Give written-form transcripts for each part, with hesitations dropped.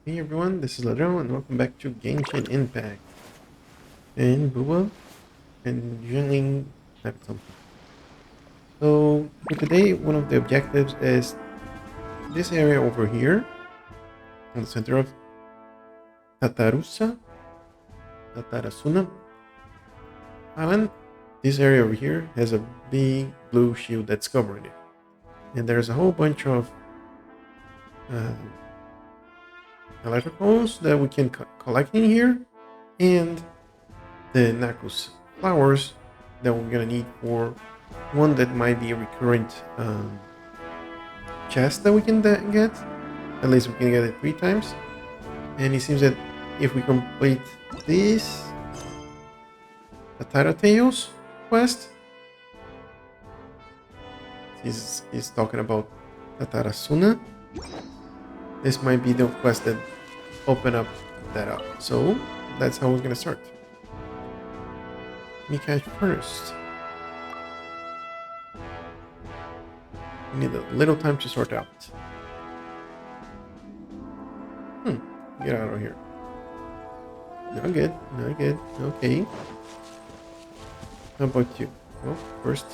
Hey everyone, this is Ladrón and welcome back to Genshin Impact. And Bua and Jingling type something. So for today, one of the objectives is this area over here, in the center of Tatarusa, Tatarasuna Island. This area over here has a big blue shield that's covering it. And there's a whole bunch of uh, electricals that we can collect in here. And the Nakus flowers that we're gonna need for one that might be a recurrent chest that we can get. At least we can get it 3 times. And it seems that if we complete this Tatara Tales quest, he's talking about Tatarasuna. This might be the quest that open up that up. So that's how we're gonna start. Mikash first. We need a little time to sort out. Get out of here. Not good, not good. Okay. How about you? Well, first,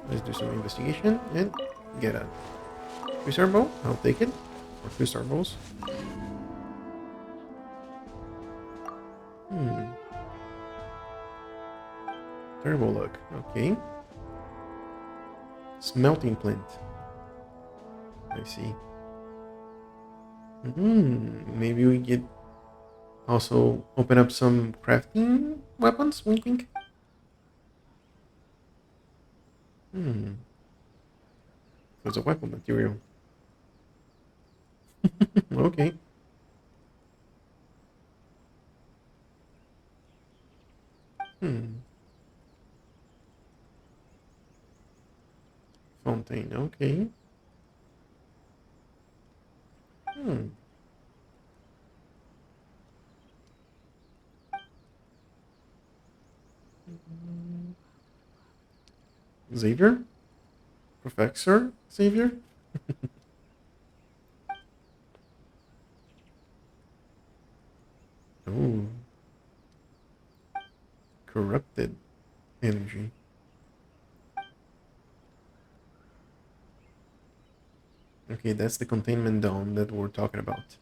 let's do some investigation and get a 3-star bow. I'll take it. Or 2-star bows. Terrible luck. Okay. Smelting plant. I see. Maybe we get also open up some crafting weapons, we think. So it's a weapon material. Okay. Fontaine, okay. Xavier? Professor Xavier? Oh. Corrupted energy. Okay, that's the containment dome that we're talking about.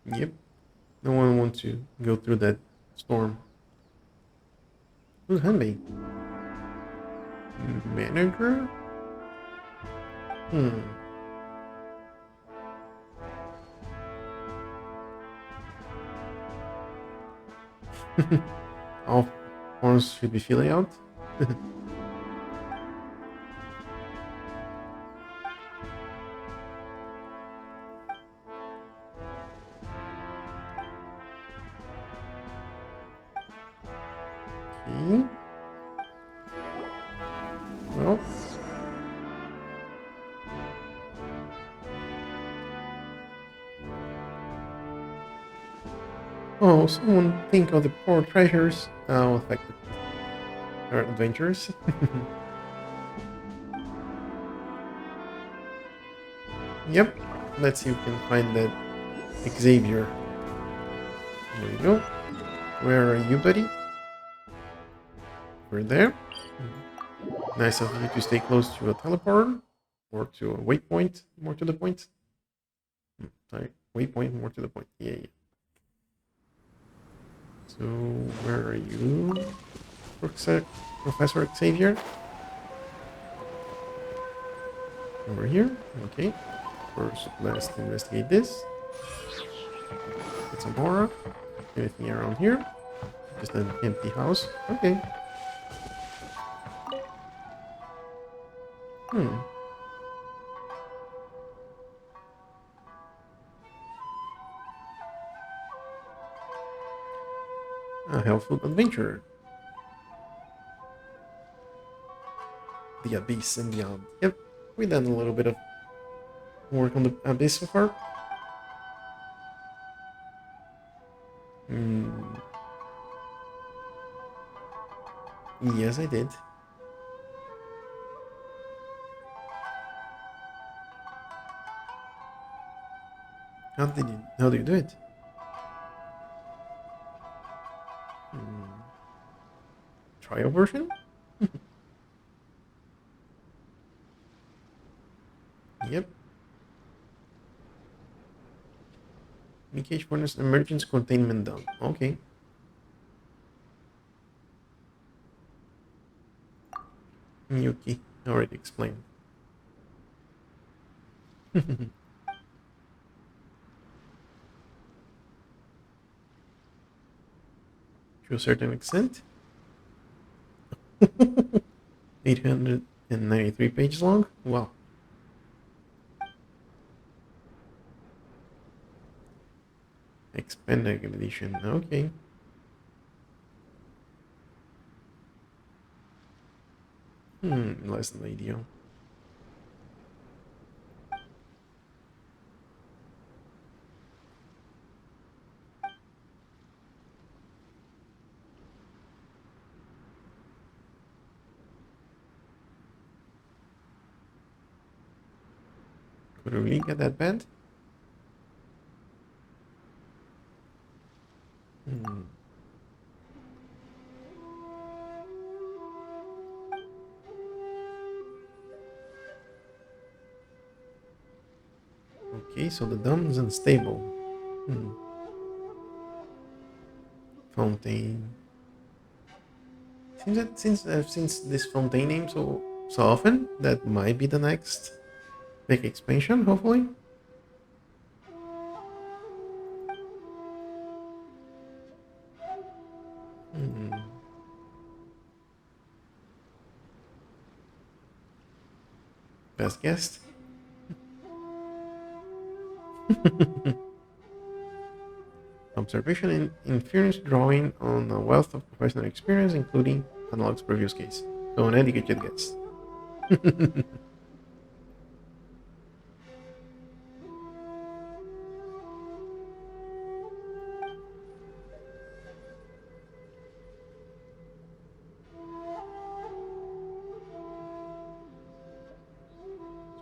Yep. No one wants to go through that storm. Who's Hanbei? Manager? All horns should be filling out. Okay. Well. Oh, someone think of the poor treasures. Oh, affected our adventures. Yep. Let's see if we can find that Xavier. There you go. Where are you, buddy? We're there. Nice of you to stay close to a teleporter. Or to a waypoint, more to the point. Sorry, waypoint, more to the point. Yeah. So, where are you, Professor Xavier? Over here. Okay. First, let's investigate this. Get some aura. Anything around here? Just an empty house. Okay. A helpful adventure. The Abyss and Beyond. Yep, we've done a little bit of work on the Abyss so far. Mm, yes, I did. How do you do it? Mm, trial version? Yep. Leakage furnace emergency containment done. Okay. Yuki already explained. To a certain extent. 893 pages long? Wow. Expanded edition. Okay. Less than ideal. Could we really get that bad? Hmm. Okay, so the dome is unstable. Hmm. Fountain. Since I've seen this fountain name so often, that might be the next big expansion, hopefully. Hmm. Best guess. Observation and inference drawing on a wealth of professional experience, including Analog's previous case. So an educated guess.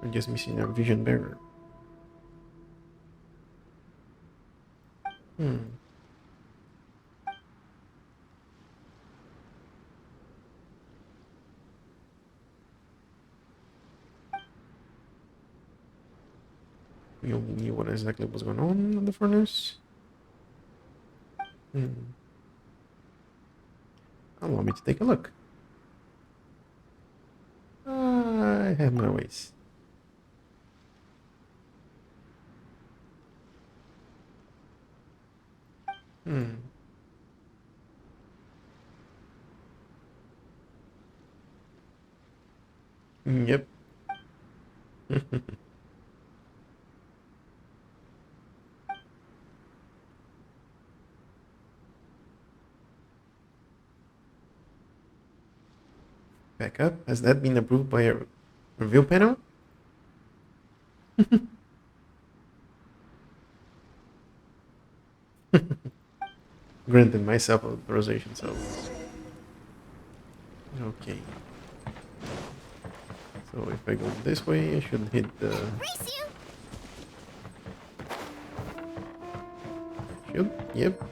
We're just missing a vision barrier. Hmm. We only knew what exactly was going on in the furnace. Hmm. Allow me to take a look. I have my ways. Hmm. Yep. Back up. Has that been approved by a review panel? Granted myself authorization, so okay. So if I go this way, I should hit the shield. Yep.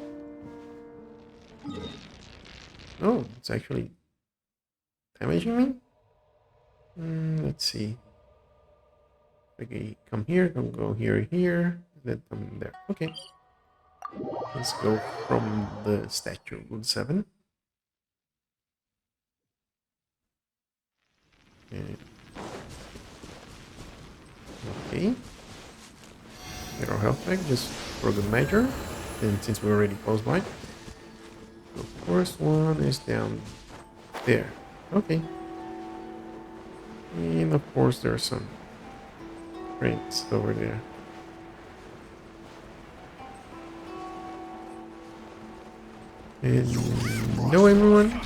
Oh, it's actually damaging me. Let's see. Okay, come here. Don't go here. Then come there. Okay. Let's go from the statue. Good 7. Okay. Get our health back just for good measure. And since we're already close by. The first one is down there. Okay. And of course there are some crates over there. And hello everyone.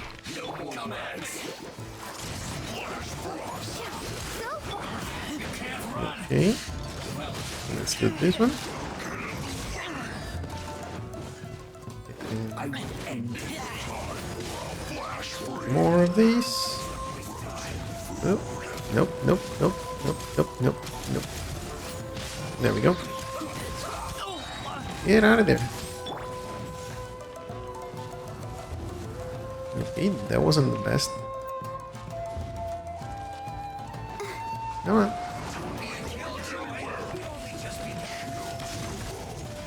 Okay. Let's do this one. More of these. Nope. Nope. Nope. Nope. Nope. Nope. Nope. Nope. There we go. Get out of there. Okay, that wasn't the best. Come on.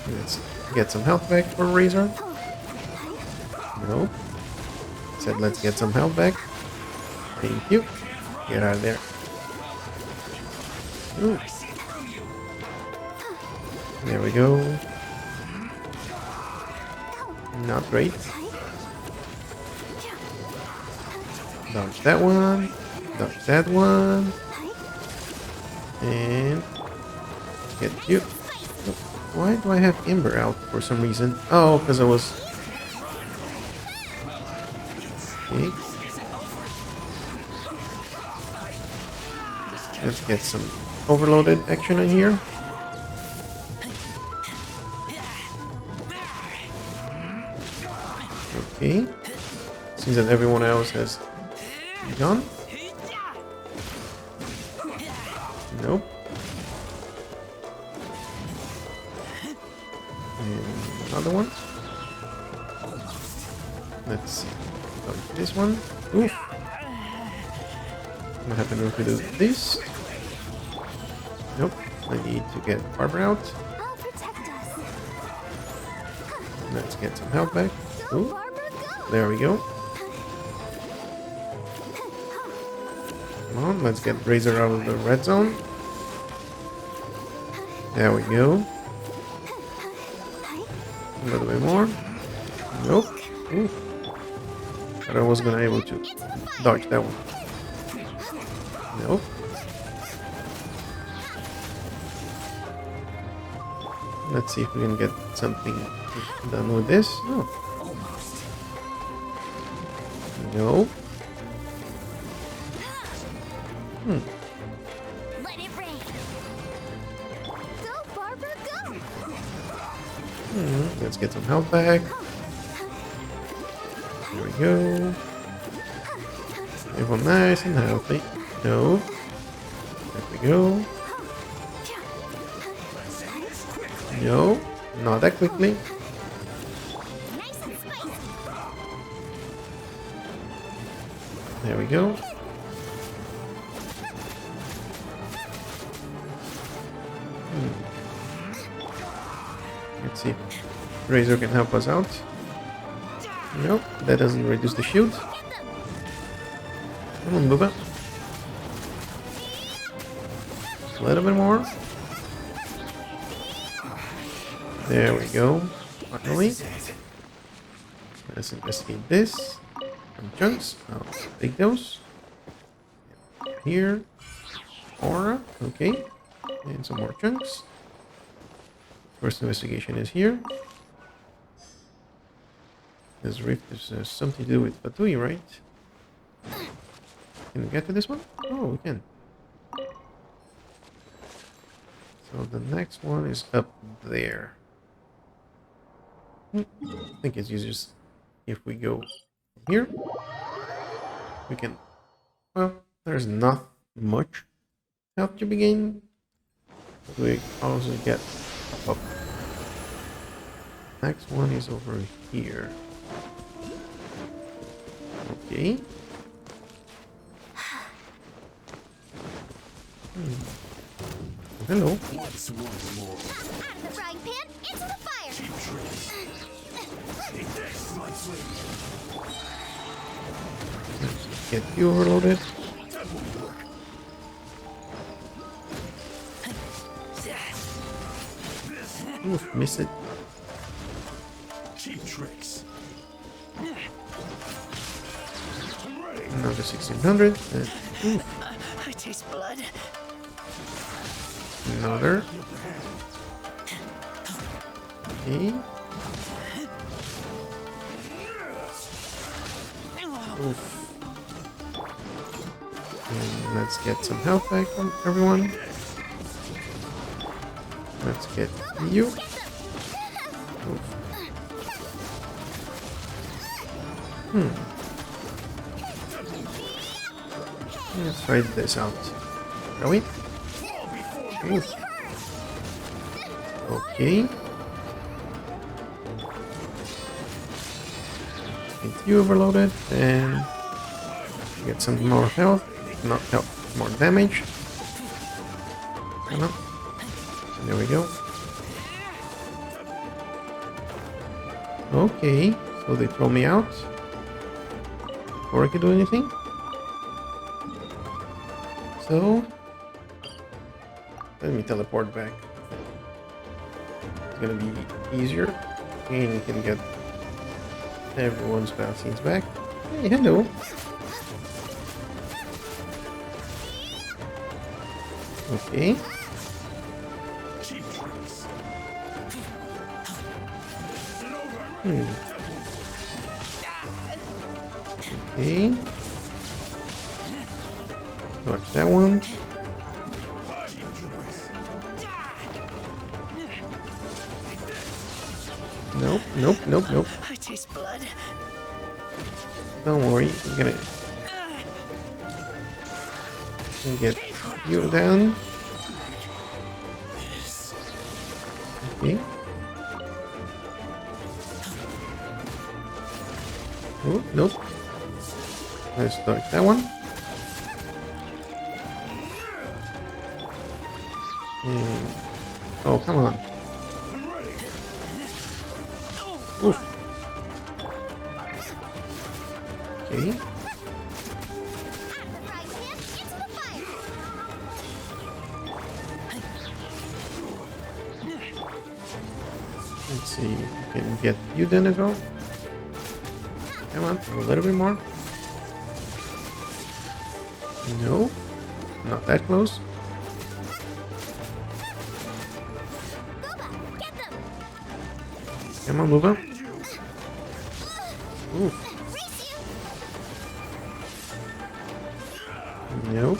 Let's get some health back for Razor. Nope. Said let's get some health back. Thank you. Get out of there. Ooh. There we go. Not great. Dodge that one. Dodge that one. And get you. Why do I have Ember out for some reason? Oh, because I was... Okay. Let's get some overloaded action in here. Okay. Seems that everyone else has gone. Nope. And another one. Let's see. Oh, this one. Oof. What happened if we do this? Nope. I need to get Barbara out. Let's get some health back. Ooh. There we go. Come on, let's get Razor out of the red zone. There we go. A little bit more. Nope. Ooh. But I was gonna be able to dodge that one. Nope. Let's see if we can get something done with this. Oh. No. Let it rain. Go, Barbara, go. Let's get some health back. There we go. Everyone nice and healthy. No. There we go. No. Not that quickly. Nice and spicy. There we go. Let's see if Razor can help us out. Nope, that doesn't reduce the shield. Come on, Booba. A little bit more. There we go. Finally. Let's investigate this. Some chunks. I'll take those. Here. Aura. Okay. And some more chunks. First investigation is here. This rift is something to do with Fatui, right? Can we get to this one? Oh, we can. So the next one is up there. I think it's easiest if we go here. We can... Well, there's not much help to begin. We also get up. Next one is over here. Okay. Hello. Out of the frying pan, into the fire. Get you overloaded. Oof, miss it. Cheap tricks. Another 1600. Oof. I taste blood. Another. Okay. Oof. And let's get some health back from everyone. Let's get you. Oof. Let's try this out. Shall we? Ooh. Okay. Get you overloaded and get some more health. Not health, more damage. Come on. There we go. Okay, so they throw me out before I can do anything. So let me teleport back. It's gonna be easier, and we can get everyone's vaccines back. Hey, hello. Okay. Okay. Watch that one. Nope. I taste blood. Don't worry, I'm gonna get you down. Okay. Oh, nope. Let's start that one. Oh, come on. Oof. Okay. Let's see if we can get you then as well. Come on, a little bit more. No, not that close. Come on, move up. Oof. Nope.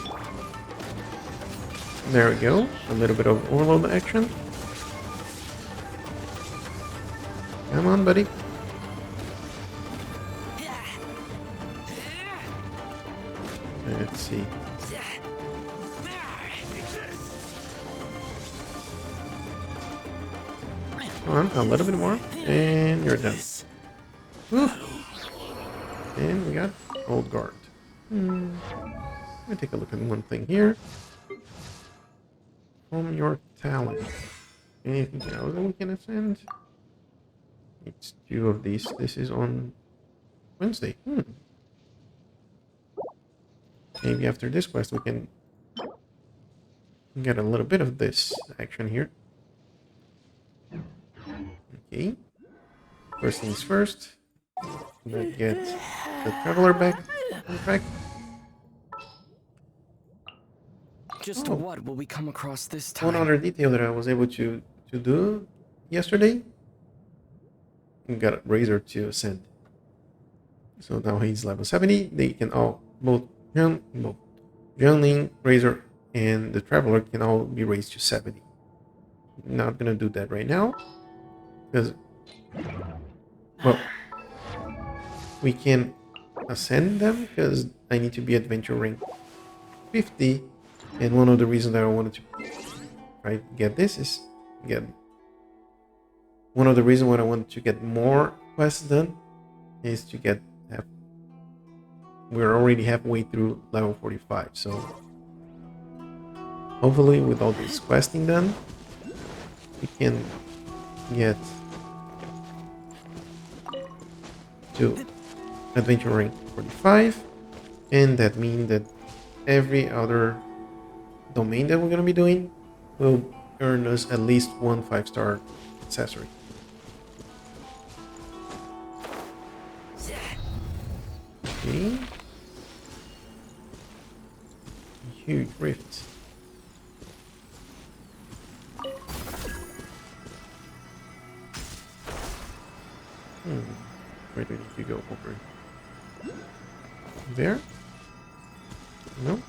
There we go. A little bit of overload action. Come on, buddy. Let's see. Come on, a little bit more, and you're done. Woo. And we got old guard. Let me take a look at one thing here. From your talent. Anything else that we can ascend? It's 2 of these. This is on Wednesday. Maybe after this quest we can get a little bit of this action here. Okay. First things first. Let's get the traveler back on track. Just what will we come across this time? One other detail that I was able to do yesterday. We got Razor to ascend. So now he's level 70. They can all both Youngling, Razor, and the Traveler can all be raised to 70. Not gonna do that right now. Because, well, we can ascend them because I need to be adventure rank 50. And one of the reasons that I wanted to try to get this is one of the reasons why I wanted to get more quests done is to get we're already halfway through level 45, so hopefully with all this questing done we can get to adventure rank 45, and that means that every other domain that we're going to be doing will earn us at least one 5-star accessory. Okay. Huge rifts. Where do we need to go over? There? No?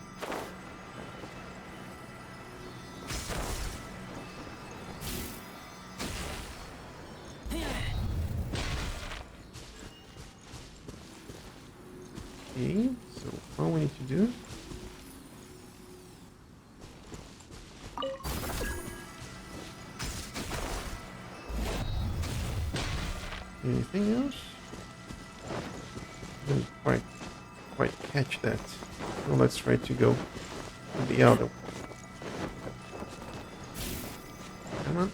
Okay, so all we need to do. Anything else? Didn't quite catch that. So let's try to go to the other. Come on.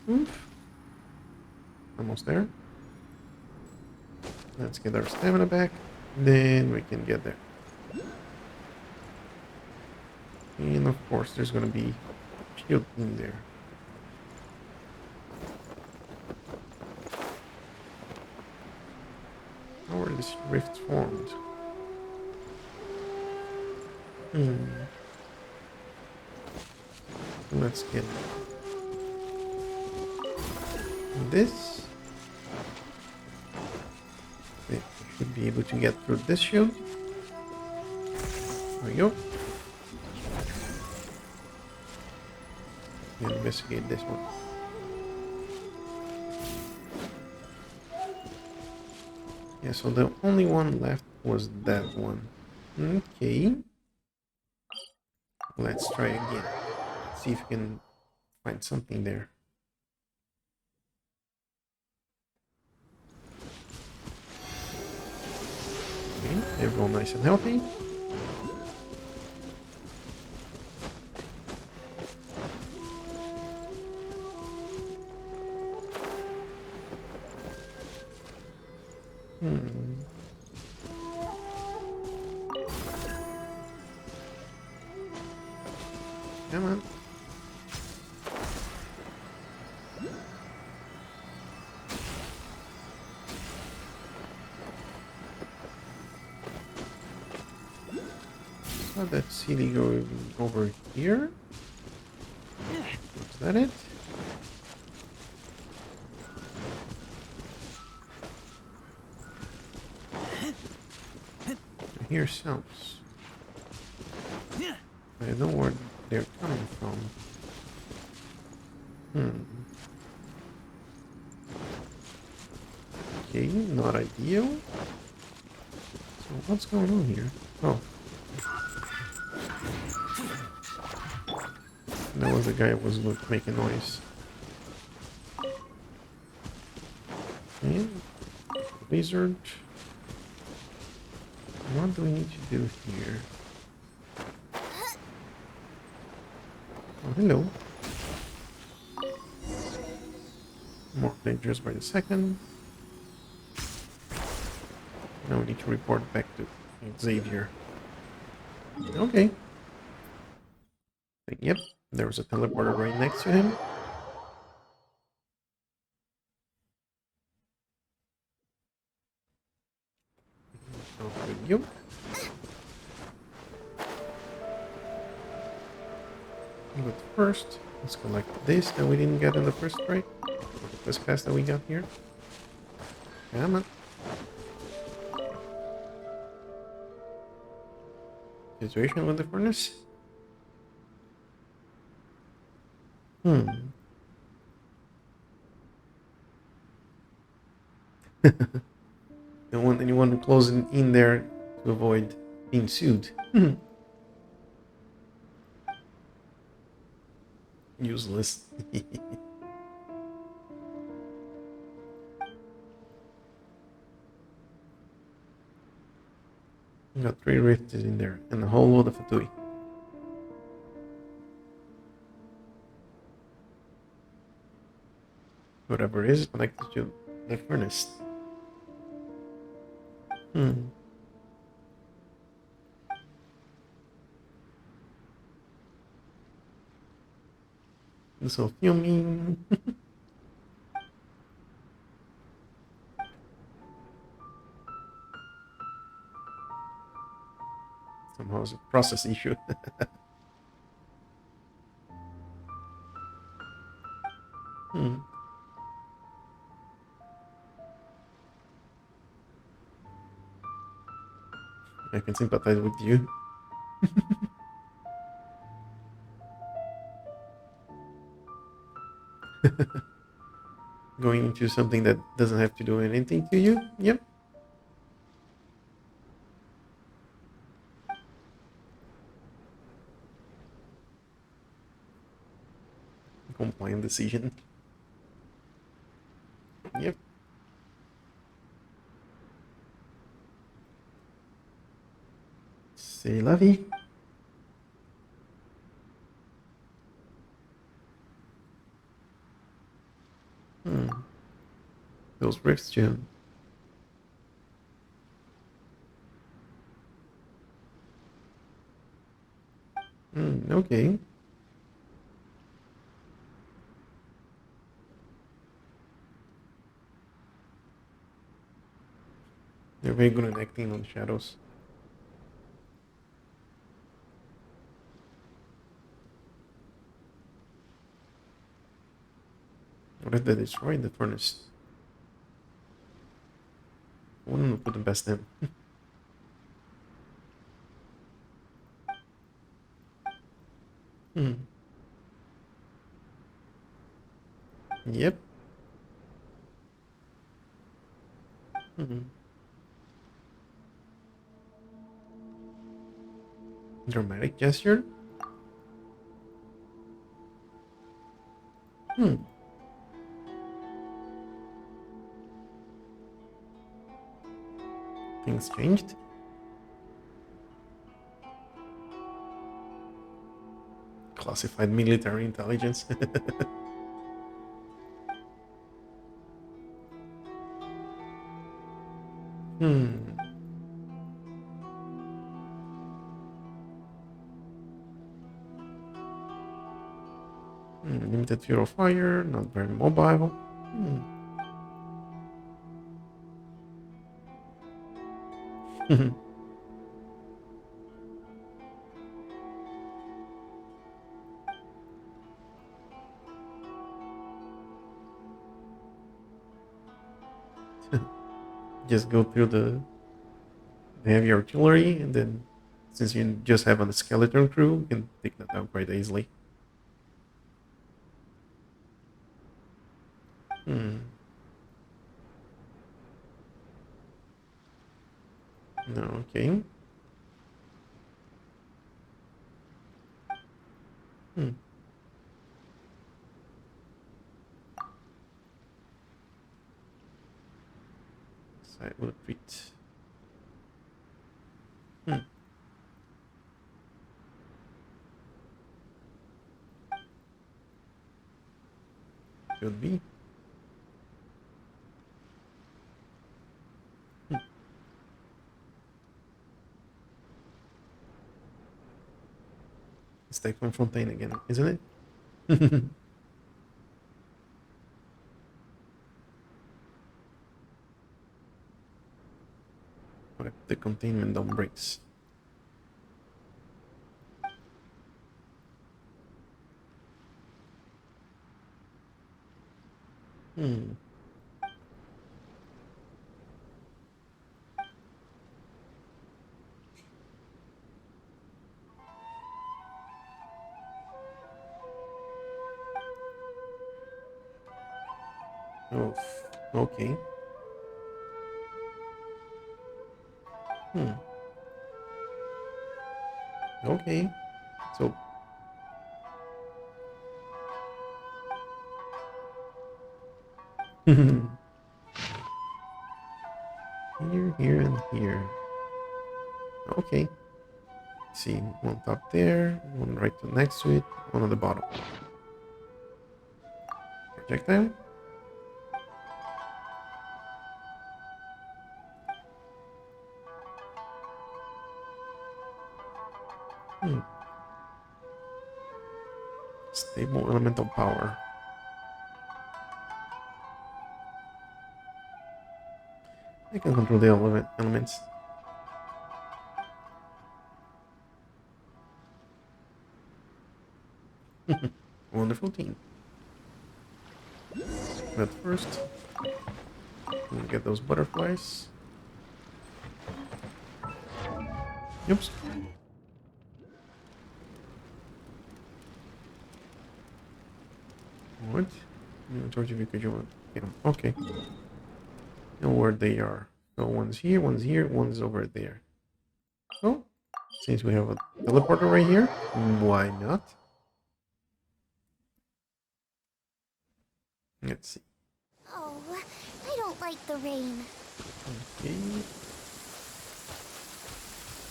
Oof. Almost there. Let's get our stamina back. Then we can get there. And of course, there's gonna be shield in there. How are these rifts formed? Let's get this. We should be able to get through this shield. There we go. And investigate this one. Yeah, so the only one left was that one. Okay. Let's try again. See if we can find something there. Okay, everyone nice and healthy. Come on. So that CD going over here. Is that it? I hear sounds. I don't know where they're coming from. Okay, not ideal. So what's going on here? Oh. That was the guy who was making noise. And lizard. What do we need to do here? Oh, hello. More dangerous by the second. Now we need to report back to Xavier. Okay. Yep, there was a teleporter right next to him. Over you. But first, let's collect this that we didn't get in the first try. This class that we got here. Come on. Situation with the furnace? Don't want anyone closing in there to avoid being sued. Useless. Got 3 rifts in there and a whole load of Fatui. Whatever it is connected to the furnace. So fuming. Somehow it's a process issue. I can sympathize with you. going into something that doesn't have to do anything to you. Yep. Compliant decision. Yep. C'est la vie. Those rifts, Jim. Okay. They're very good at acting on shadows. What if they destroy the furnace? I wouldn't put the best in. Yep. Dramatic gesture? Things changed? Classified military intelligence. Limited fuel fire, not very mobile. Just go through the heavy artillery, and then since you just have a skeleton crew, you can take that down quite easily. No, okay. Side will retreat. Should be. It's Typhoon Fontaine again, isn't it? What if the containment dome breaks? Oh, okay. Okay. So. Here, and here. Okay. See, one top there, one right to next to it, one on the bottom. Projectile? Stable elemental power. I can control the elements. Wonderful team. But first, we'll get those butterflies. Oops. What? Towards you could you want? Yeah. Okay. Know where they are. So one's here, one's over there. So since we have a teleporter right here, why not? Let's see. Oh, I don't like the rain. Okay.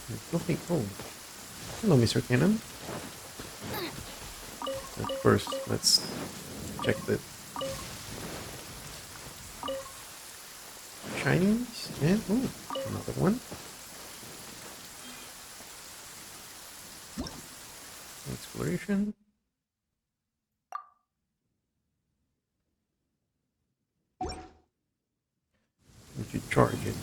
There's nothing. Oh, hello, Mr. Cannon. But first, let's check the shinies. And oh, another one. Exploration. We should charge it.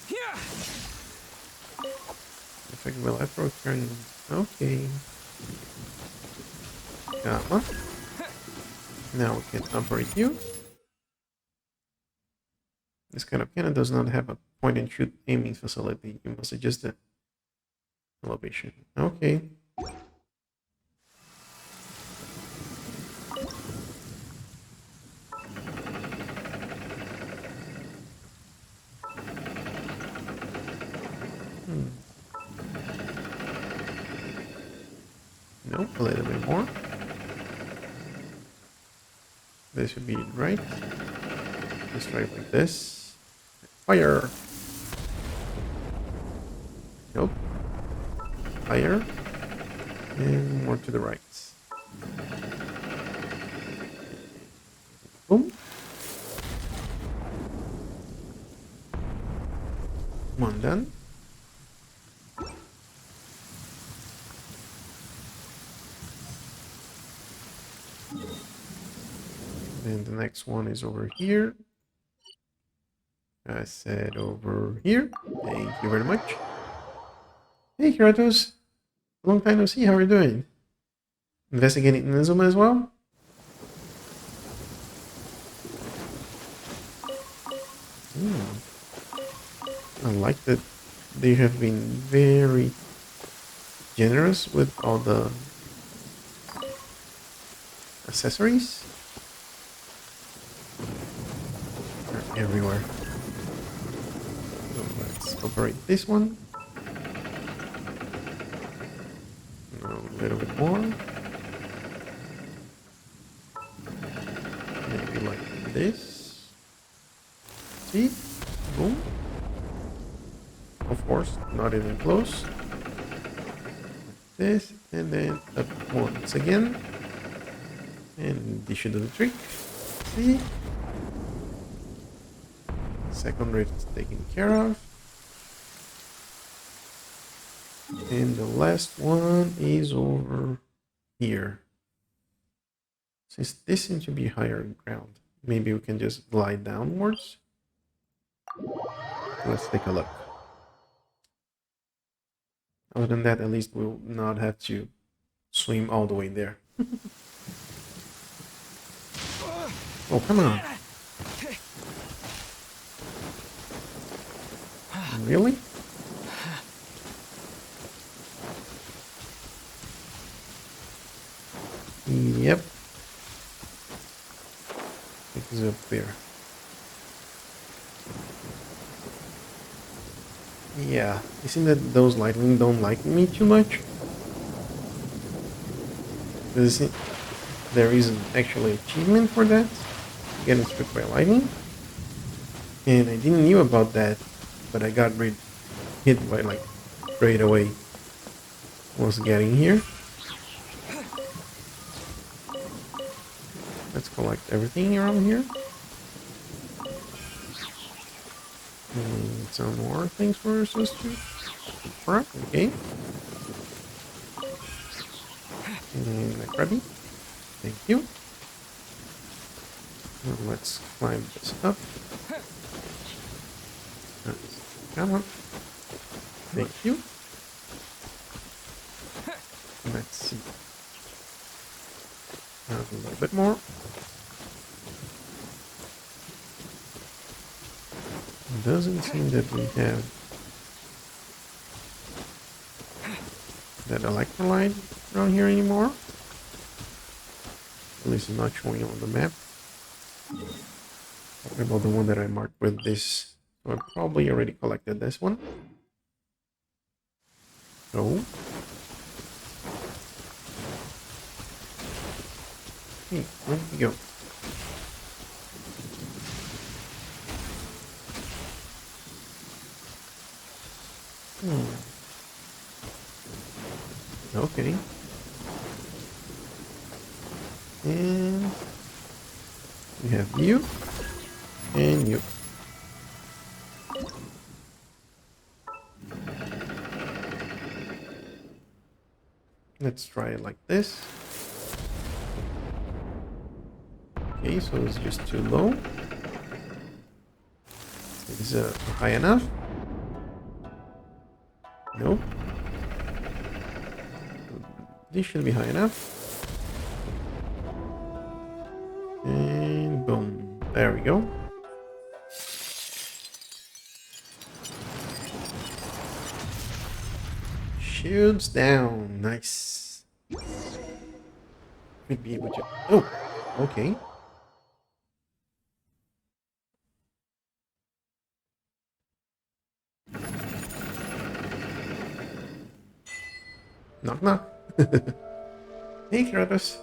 Yeah. Effective electro turn. Okay. Gamma. Now we can upgrade you. This kind of cannon does not have a point and shoot aiming facility. You must adjust the elevation. Okay. Nope, a little bit more. This should be right. Just try it like this. Fire! Nope. Fire. And more to the right. Boom. One done. And the next one is over here. I said over here. Thank you very much. Hey, Kyratus. Long time no see. How are you doing? Investigating Inazuma as well? I like that they have been very generous with all the accessories. They're everywhere. So let's operate this one. A little bit more. Maybe like this. See? Boom. Of course, not even close. This, and then up once again. And this should do the trick. See? Second rate is taken care of. And the last one is over here. Since this seems to be higher ground, maybe we can just glide downwards. Let's take a look. Other than that, at least we'll not have to swim all the way there. Oh, come on. Really? Yep. It is up there. Yeah, it seems that those lightning don't like me too much. There is actually an achievement for that, getting struck by lightning. And I didn't knew about that, but I got hit by like straight away once getting here. Let's collect everything around here. And some more things for us to alright, okay. And a crabby. Thank you. Now let's climb this up. Come on. Thank you. Let's see. A little bit more. Doesn't seem that we have that electrolyte around here anymore. At least it's not showing on the map. Talking about the one that I marked with this. So I probably already collected this one. So. Hey, where did we go? Okay. And we have you and you. Let's try it like this. Okay, so it's just too low. Is it high enough? Nope. This should be high enough. And boom. There we go. Shields down. Nice. Could be able to. Oh, okay. Knock knock. Hey Kyratus.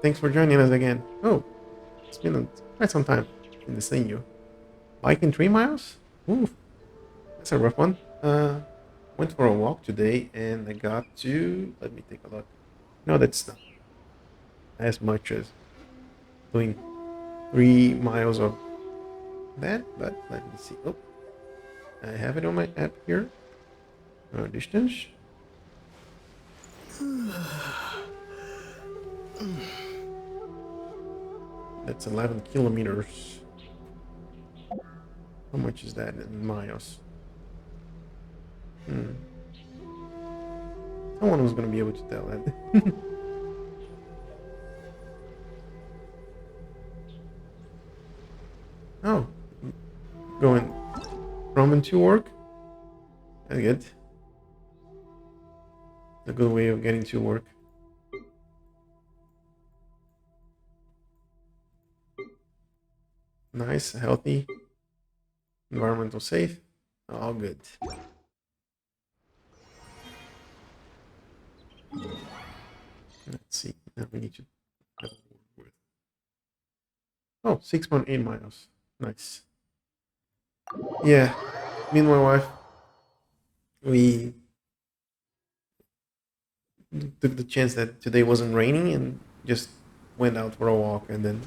Thanks for joining us again. Oh, it's been quite some time in seeing you. Biking 3 miles? Ooh, that's a rough one. Went for a walk today and I got to, let me take a look. No, that's not as much as doing 3 miles of that, but let me see. Oh, I have it on my app here. Distance. That's 11 kilometers. How much is that in miles? Someone was going to be able to tell that. Oh, going from and to work? That's good. A good way of getting to work. Nice, healthy, environmental safe, all good. Let's see, now we need to have a word with. Oh, 6.8 miles. Nice. Yeah, me and my wife, we took the chance that today wasn't raining and just went out for a walk and then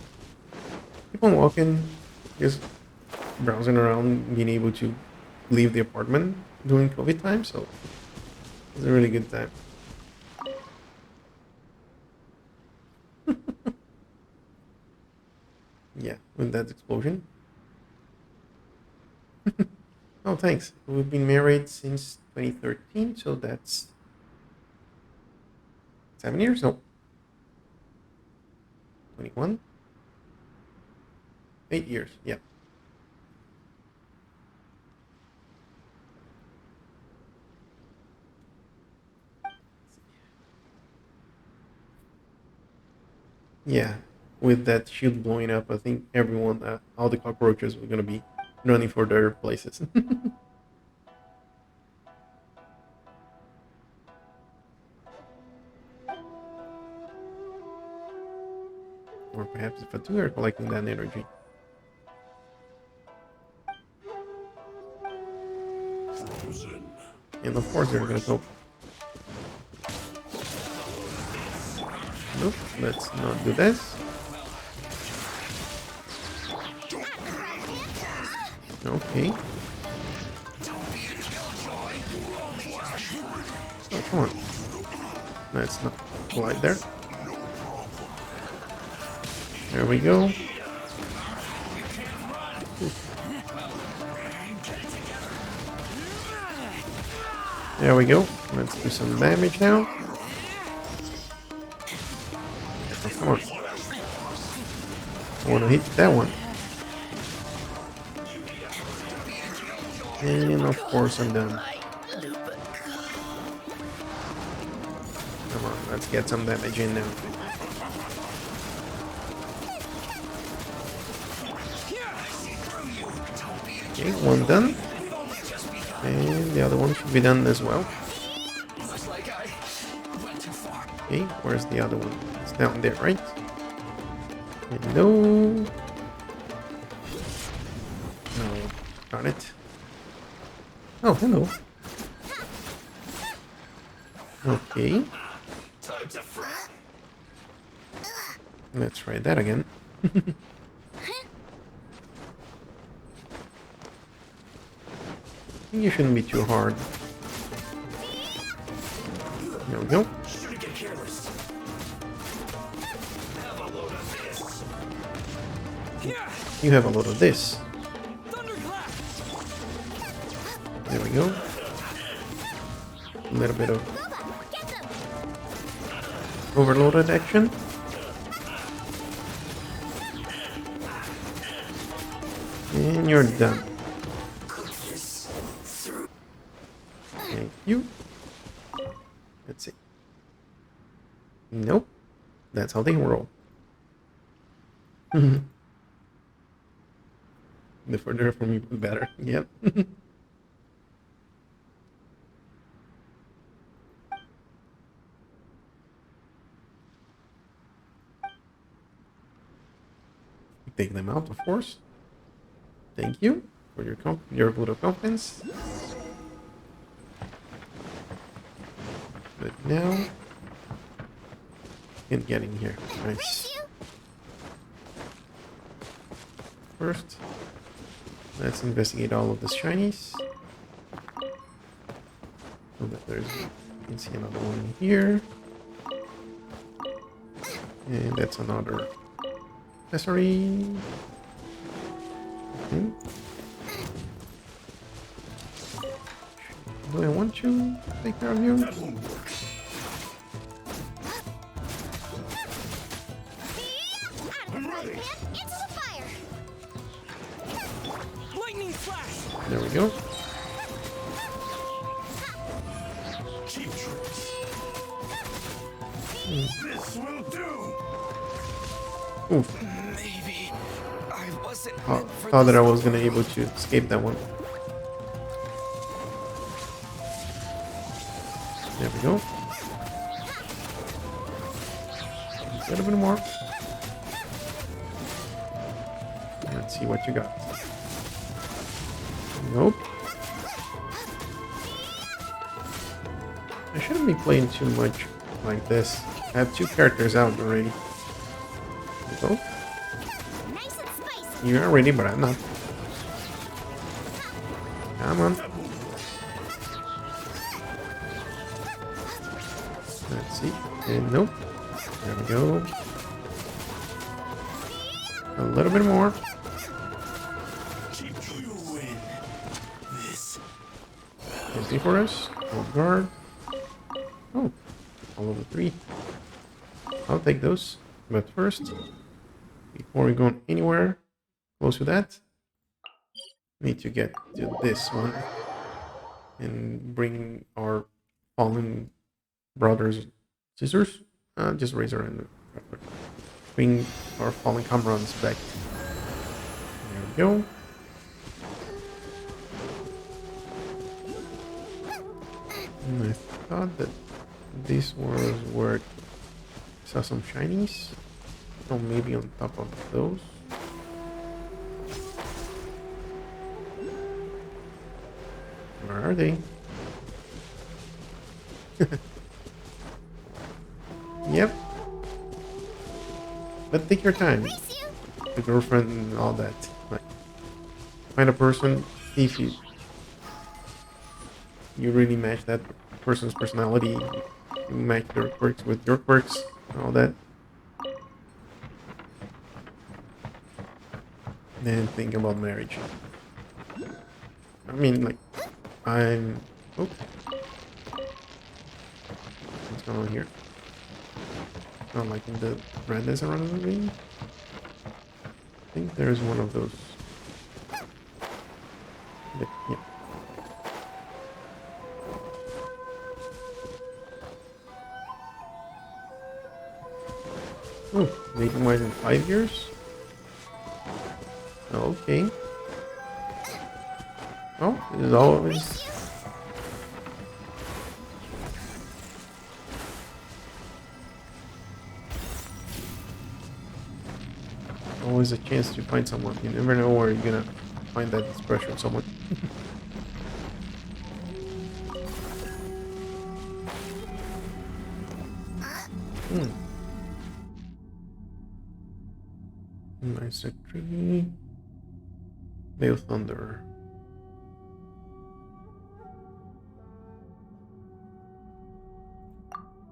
keep on walking, just browsing around, being able to leave the apartment during COVID time, so it's a really good time. Yeah, with that explosion. Oh, thanks. We've been married since 2013, so that's 7 years? No. 21? 8 years, yeah. Yeah, with that shield blowing up, I think everyone, all the cockroaches were gonna be running for their places. Or perhaps if two are collecting that energy. And of course they're gonna go. Nope, let's not do this. Okay. Oh, come on. Let's not collide there. There we go. There we go. Let's do some damage now. Oh, come on. I want to hit that one. And of course I'm done. Come on, let's get some damage in now. Okay, one done. And the other one should be done as well. Okay, where's the other one? It's down there, right? Hello. No, got it. Oh, hello. Okay. Let's try that again. You shouldn't be too hard. There we go. You have a load of this. There we go. A little bit of overloaded action. And you're done. Thank you. Let's see. Nope. That's how they roll. The further from you, the better. Yep. Take them out, of course. Thank you for your vote of confidence. But now, can get in here. Nice. First, let's investigate all of the shinies. So that you can see another one here. And that's another accessory. Okay. Do I want to take care of you? There we go. This will do. Oof. Maybe I wasn't Thought that I was gonna able to escape that one. There we go. A little bit more. Let's see what you got. Nope. I shouldn't be playing too much like this. I have 2 characters out already. There we go. You're ready, but I'm not. Come on. Let's see. And nope. There we go. A little bit more. Empty for us. Hold guard. Oh, all of the 3. I'll take those. But first, before we go anywhere close to that, need to get to this one and bring our fallen brothers, sisters, just razor and bring our fallen comrades back. There we go. And I thought that this was where I saw some shinies. Oh, maybe on top of those. Where are they? Yep. But take your time. The girlfriend and all that. Like, find a person if you really match that person's personality. You match their quirks with your quirks and all that. Then think about marriage. I mean, like, I'm... Oh. What's going on here? Not liking the redness around the ring. I think there's one of those. Yeah. Oh, making wise in 5 years? Okay. Oh, there's always... always a chance to find someone. You never know where you're gonna find that expression someone. Nice tree. Veil Thunder.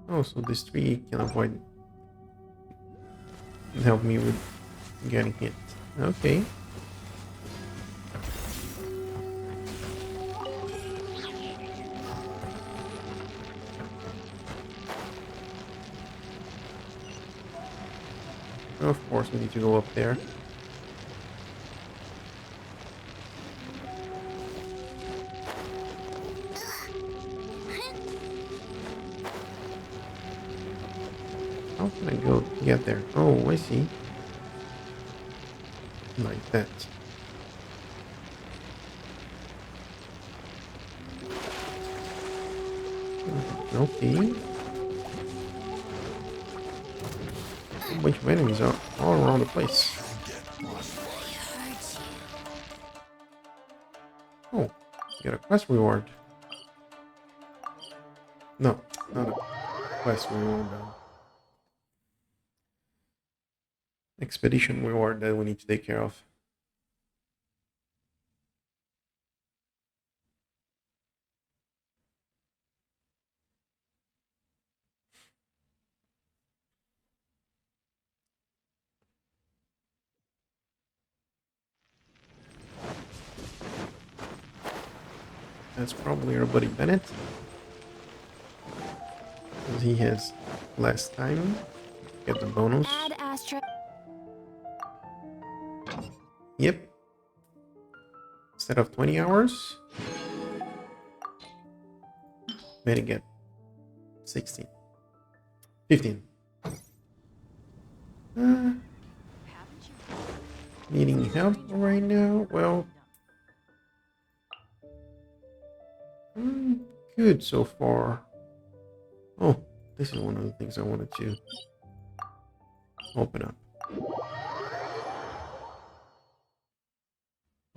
Oh, so this tree can avoid and help me with getting hit. Okay. Of course, we need to go up there. How can I go get there? Oh, I see. Like that. Okay. A bunch of enemies are all around the place. Oh, got a quest reward. No, not a quest reward. Expedition reward that we need to take care of. That's probably our buddy Bennett. Because he has less time. Get the bonus. Add Astra. Yep. Instead of 20 hours, better get 16. 15. Needing help right now? Well, good so far. Oh, this is one of the things I wanted to open up.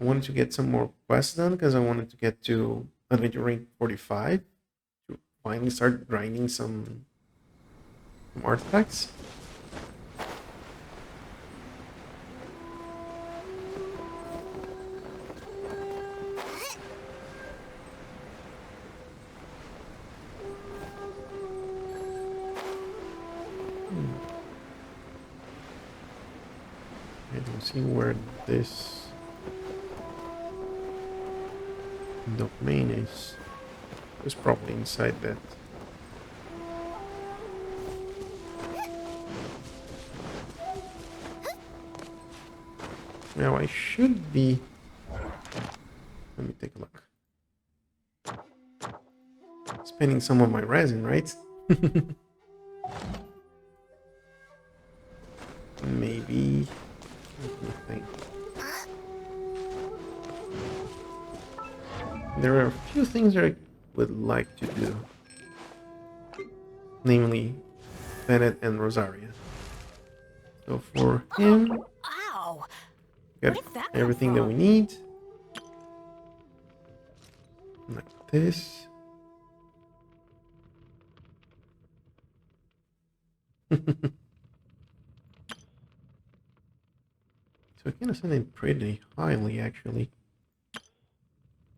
I wanted to get some more quests done because I wanted to get to Adventure Rank 45 to finally start grinding some artifacts. I don't see where this domain is. It's probably inside that. Now I should be. Let me take a look. Spending some of my resin, right? Maybe. Let me think. There are a few things that I would like to do. Namely, Bennett and Rosaria. So for him, Ow! got everything that we need. Like this. So I can ascend it pretty highly, actually.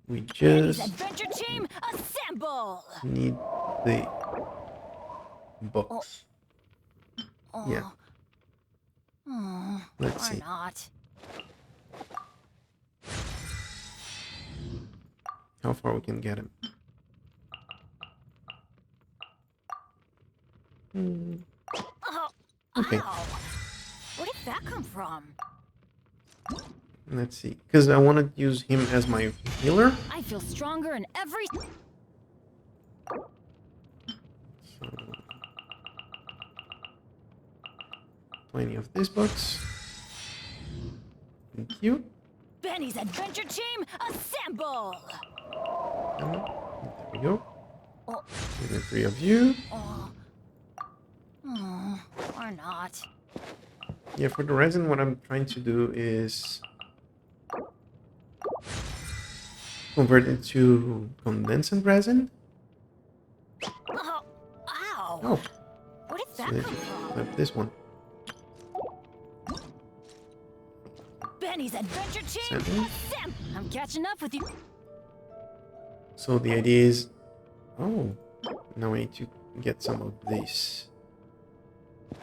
We Ladies, just adventure team, assemble! need the books. Oh. Yeah. Oh, Let's or see. not. How far we can get him. Oh, Okay. ow. Where did that come from? Let's see. Because I want to use him as my healer. I feel stronger in every... So, 20 of this box. Thank you. Benny's adventure team, assemble! There we go. Oh, And then 3 of you. or not. Yeah, for the resin, what I'm trying to do is convert it to condensate resin. Oh, ow! Oh, Where did so that then come from? flip this one. Benny's adventure team, Assemble. assemble! I'm catching up with you. So the idea is, oh, now I need to get some of this.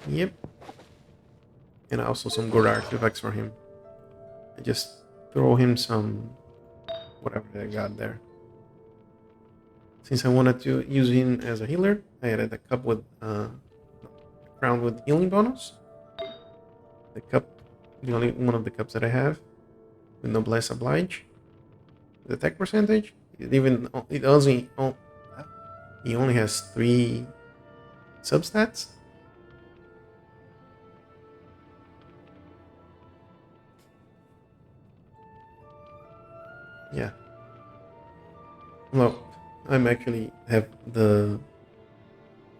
Yep. And also some good artifacts for him. I just throw him some whatever I got there. Since I wanted to use him as a healer, I added a cup with crown with healing bonus. The cup, the only one of the cups that I have, with noblesse oblige. The attack percentage, it only he only has 3 substats. Yeah. Well, I'm actually have the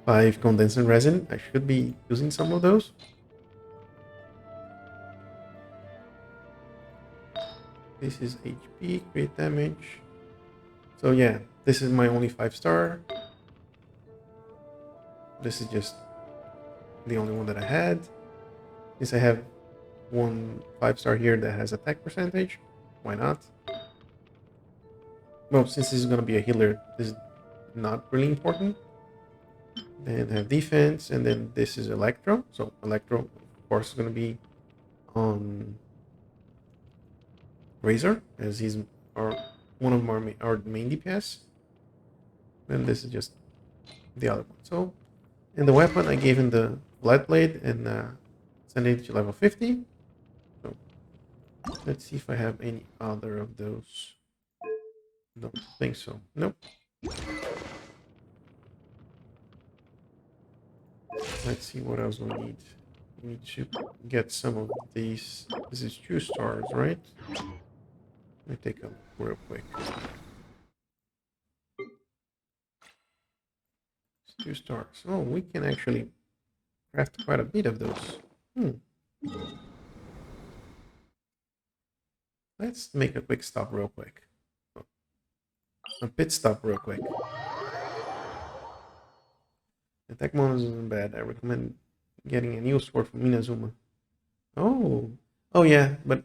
5 condensate resin. I should be using some of those. This is HP, crit damage. So yeah, this is my only 5-star. This is just the only one that I had. Since I have one 5-star here that has attack percentage, why not? Well, since this is gonna be a healer, this is not really important. Then I have defense, and then this is Electro. So Electro, of course, is gonna be on Razor, as he's one of our main DPS. Then this is just the other one. So, in the weapon, I gave him the Blood Blade and sent it to level 50. So, let's see if I have any other of those. Don't think so. Nope. Let's see what else we need. We need to get some of these. This is 2 stars, right? Let me take a look real quick. It's 2 stars. Oh, we can actually craft quite a bit of those. Let's make a quick stop real quick. A pit stop real quick. Attack bonus isn't bad. I recommend getting a new sword from Inazuma. Oh. Oh yeah, but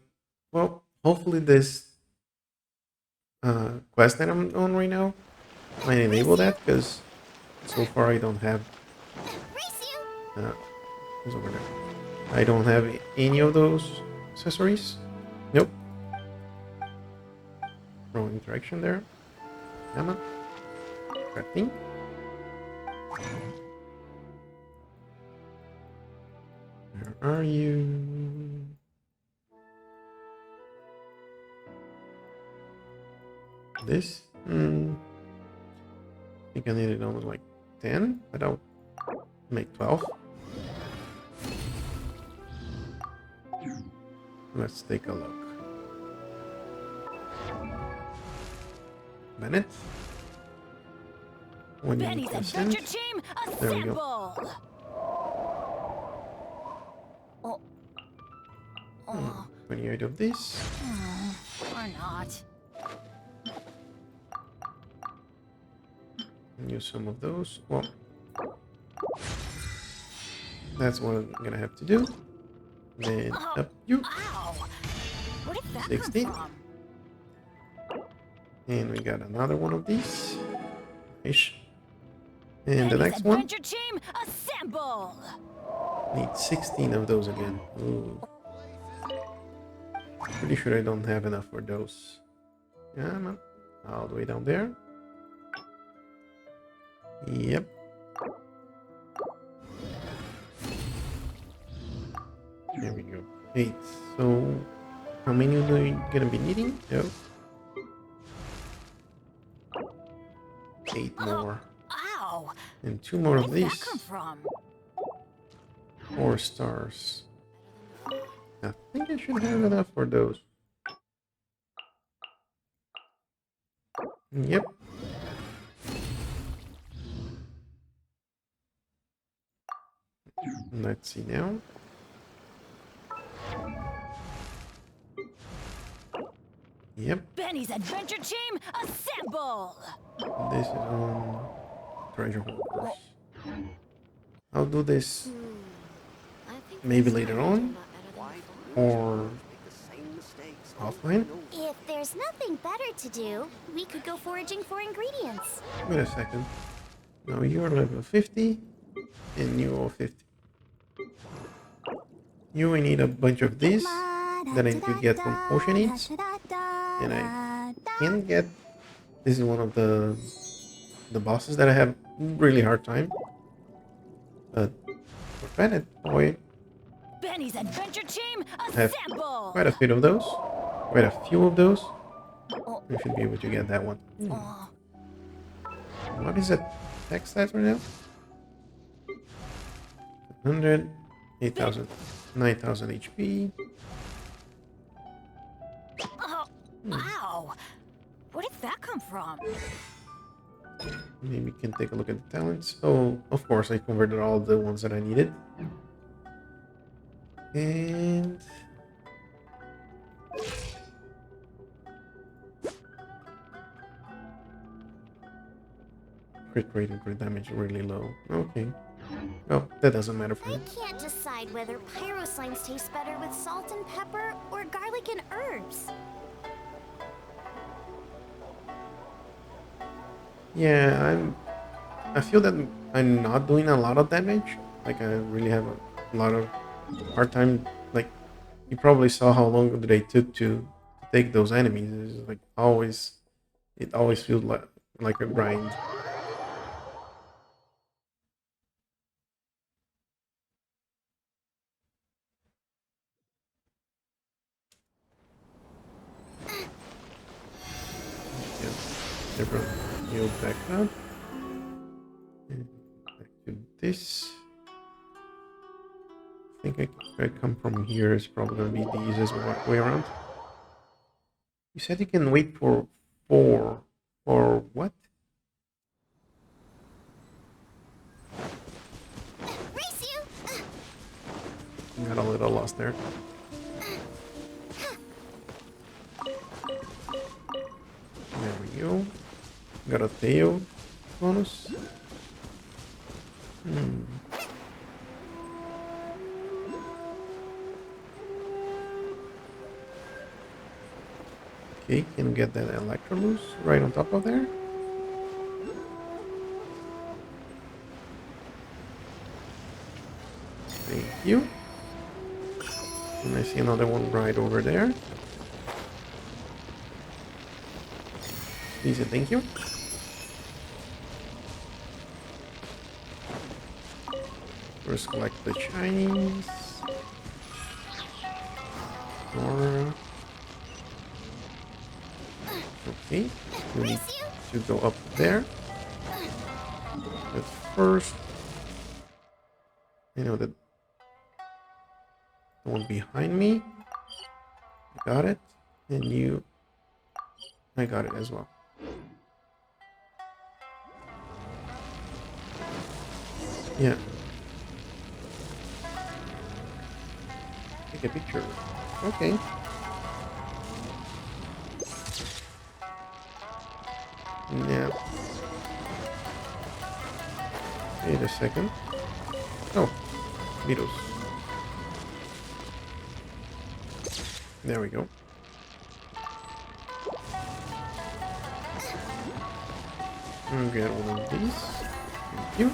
well, hopefully this quest that I'm on right now might enable that, because so far I don't have Race you! who's over there? I don't have any of those accessories. Nope. Wrong interaction there. Come on. Crafting. Where are you? This? I think I needed almost like 10, but I'll make 12. Let's take a look. Bennett? When you Benny's consent. adventure team, There we go. assemble! Oh. Oh. 28 of this. Or not. Use some of those. Well, that's what I'm gonna have to do. Then up you. Ow! Where did that 60. come from? And we got another one of these. Ish. And the Benny's next one adventure team, assemble! needs 16 of those again. Ooh. Pretty sure I don't have enough for those. Yeah, man. All the way down there. Yep. There we go. 8. So, how many are we gonna be needing? No. 8 more. Ow! And 2 more of Where did that these. come from? 4 stars. I think I should have enough for those. Yep. Let's see now. Yep. Benny's adventure team, assemble! This is on treasure holders. I'll do this maybe later on or offline. If there's nothing better to do, we could go foraging for ingredients. Wait a second. Now you're level 50 and you're 50. You will need a bunch of this that I could get from Ocean Eats. And I can't get. This is one of the bosses that I have really hard time. But for Planet Boy, Benny's adventure team, I have assemble! quite a few of those. Quite a few of those. I should be able to get that one. What is that text stat right now? 100, 8,000, 9,000 HP. Oh, wow! Where did that come from? Maybe we can take a look at the talents. Oh, of course, I converted all the ones that I needed. And crit rate and crit damage really low. Okay. Well, that doesn't matter for I me. can't decide whether pyro slimes taste better with salt and pepper or garlic and herbs. Yeah, I feel that I'm not doing a lot of damage. Like I really have a lot of hard time. Like you probably saw how long they took to take those enemies. It's like always, it always feels like a grind. Yeah, never heal back up. And back to this. I think if I come from here, it's probably gonna be the easiest way around. You said you can wait for 4. Or what? Race you! Got a little lost there. There we go. Got a tail bonus. Okay, can get that electrocuted right on top of there. Thank you. And I see another one right over there. Please and thank you. First collect the shinies. Or okay, we need to go up there. But first, you know that the one behind me. I got it, and you. I got it as well. Yeah. Take a picture. Okay. Now, wait a second. Oh, beetles. There we go. I'll get one of these. Thank you.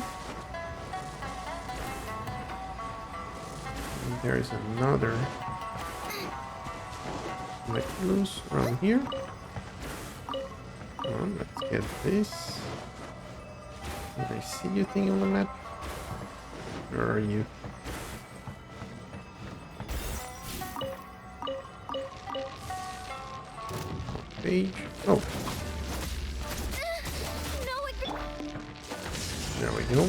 And there is another like loose around here. Come on, let's get this. Did I see you thing on the map? Where are you? Page. Oh. There we go.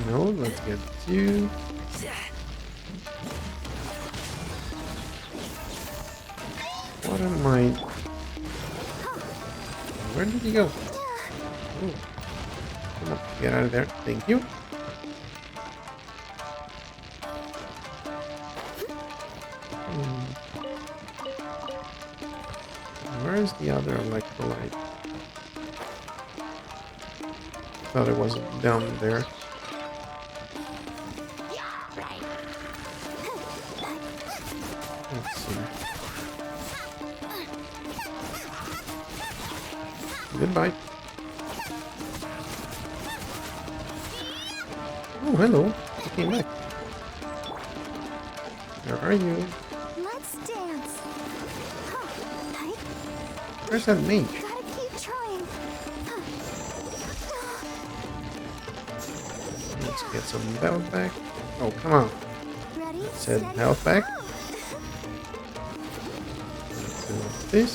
No, let's get you. What am I? Where did he go? Oh. Come on, get out of there. Thank you. Where's the other electrolyte? Thought it was down there. Let's see. Goodbye. Oh, hello. You came back. Where are you? Let's dance. Where's that mage? Gotta keep trying. Let's get some health back. Oh, come on. Ready? Said steady, health back. go. Let's do this.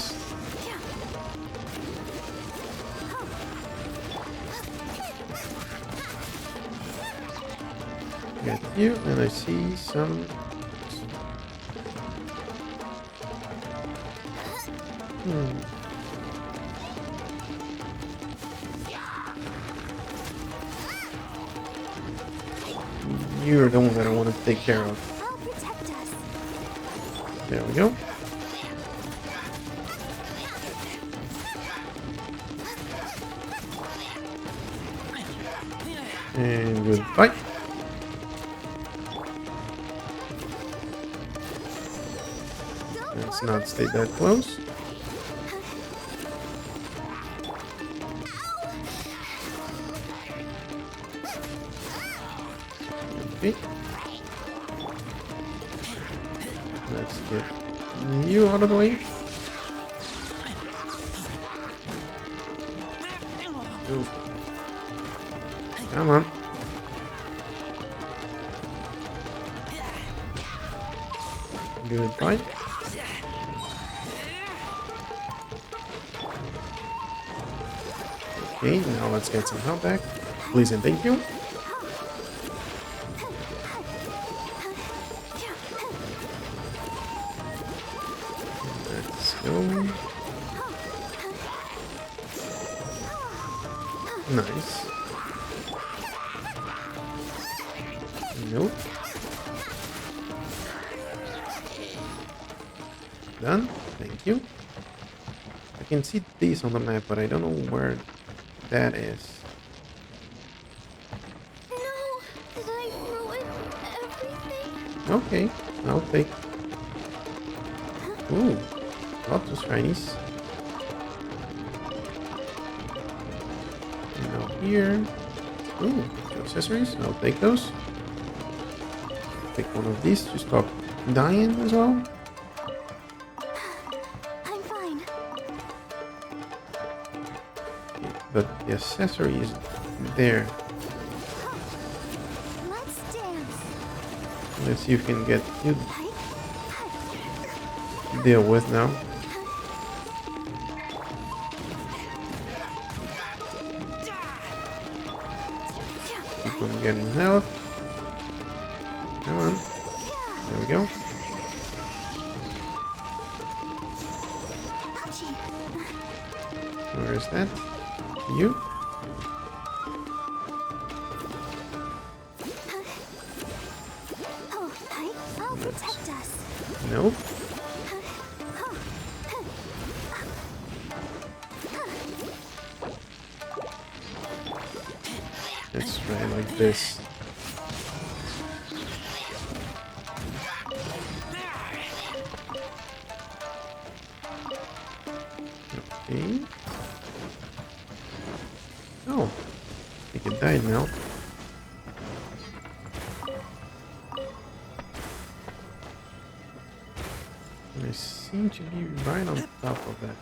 Get you, and I see some. You're the one that I want to take care of. I'll protect us. There we go. And goodbye. Let's not stay that close. Okay. Let's get you out of the way. Ooh. Come on. Goodbye. Okay, now let's get some help back. Please and thank you. Let's go. Nice. Nope. Done. Thank you. I can see these on the map, but I don't know where that is. No, did I ruin everything? Okay, I'll take. Ooh, lots of shinies. And now here. Ooh, two accessories. I'll take those. Take one of these to stop dying as well. I'm fine. But the accessory is there. Let's dance. Let's see if we can get you deal with now. Keep on getting health. Come on. There we go. Ouchie. Where is that? You? Oh, I'll protect us. Nope. Let's try like this. Okay. Oh, I think it died now. I seem to be right on top of that.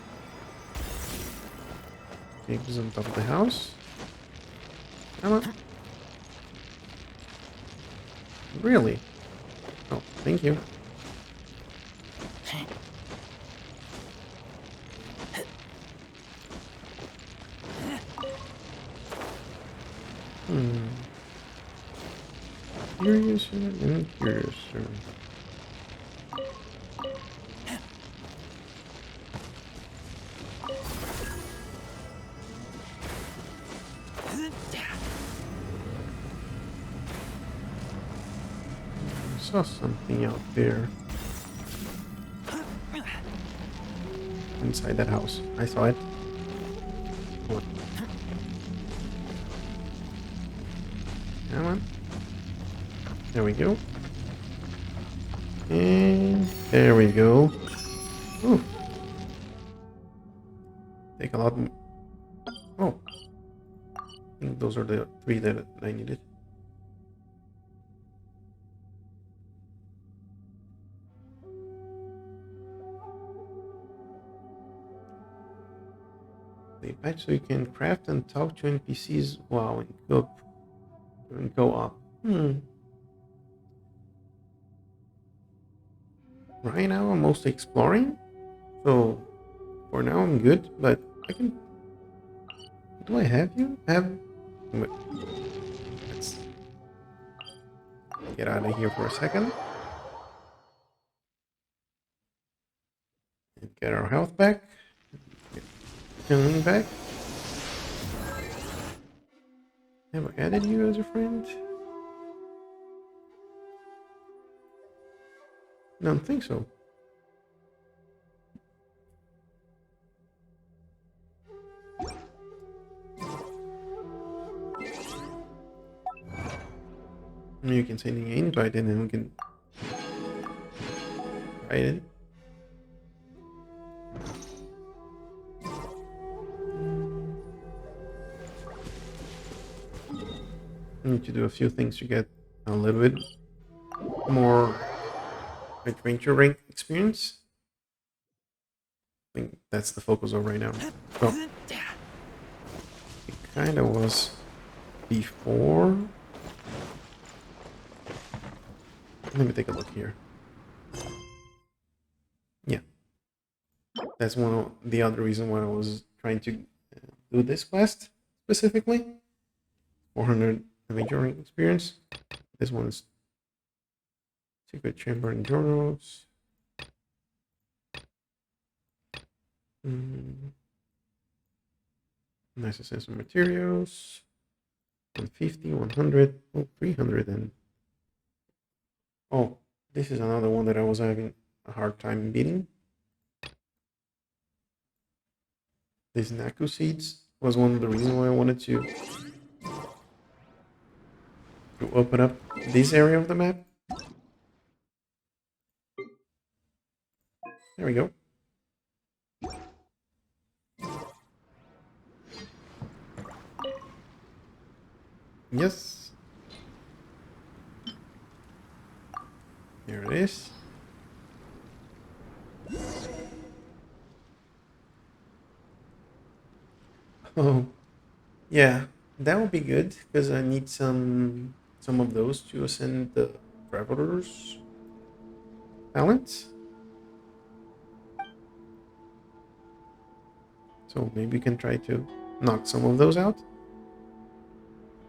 Okay, this is on top of the house. Come on. Really? Oh, thank you. Curiouser and curiouser. I saw something out there. Inside that house. I saw it. Come on. Come on. There we go. And there we go. Ooh. Take a lot more. Oh. I think those are the 3 that I needed. The patch so you can craft and talk to NPCs while go up. Right now I'm mostly exploring, so for now I'm good. But I can. Do I have you? Wait, let's get out of here for a second and get our health back. Get healing back. Have I added you as a friend? Don't think so. You can send an invite and then we can write it. I need to do a few things to get a little bit more adventure rank experience. I think that's the focus of right now. Well, it kind of was before. Let me take a look here. Yeah, that's one of the other reason why I was trying to do this quest specifically. 400 adventure rank experience. This one is secret chamber and journals. Nice essential materials. 150, 100, 300 and... Oh, this is another one that I was having a hard time beating. These Naku seeds was one of the reasons why I wanted to open up this area of the map. There we go. Yes. There it is. Oh, yeah, that would be good because I need some of those to ascend the traveler's talents. So maybe we can try to knock some of those out.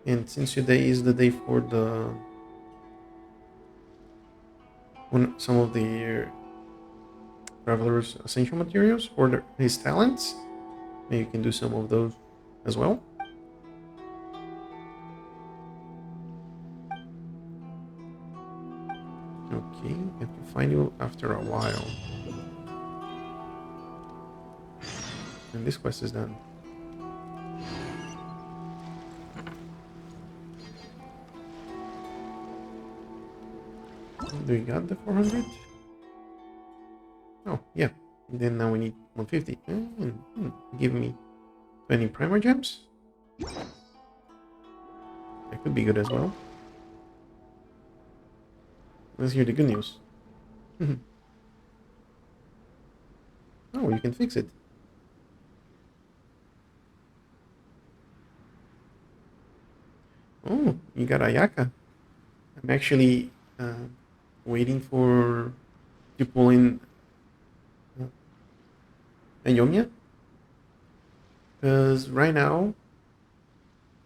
And since today is the day for the some of the traveler's essential materials for his talents, maybe you can do some of those as well. Okay, I have to find you after a while. And this quest is done. Do we got the 400? Oh, yeah. Then now we need 150. Give me 20 primer gems. That could be good as well. Let's hear the good news. Oh, you can fix it. Oh, you got Ayaka. I'm actually waiting for to pull in Ayomia. Because right now,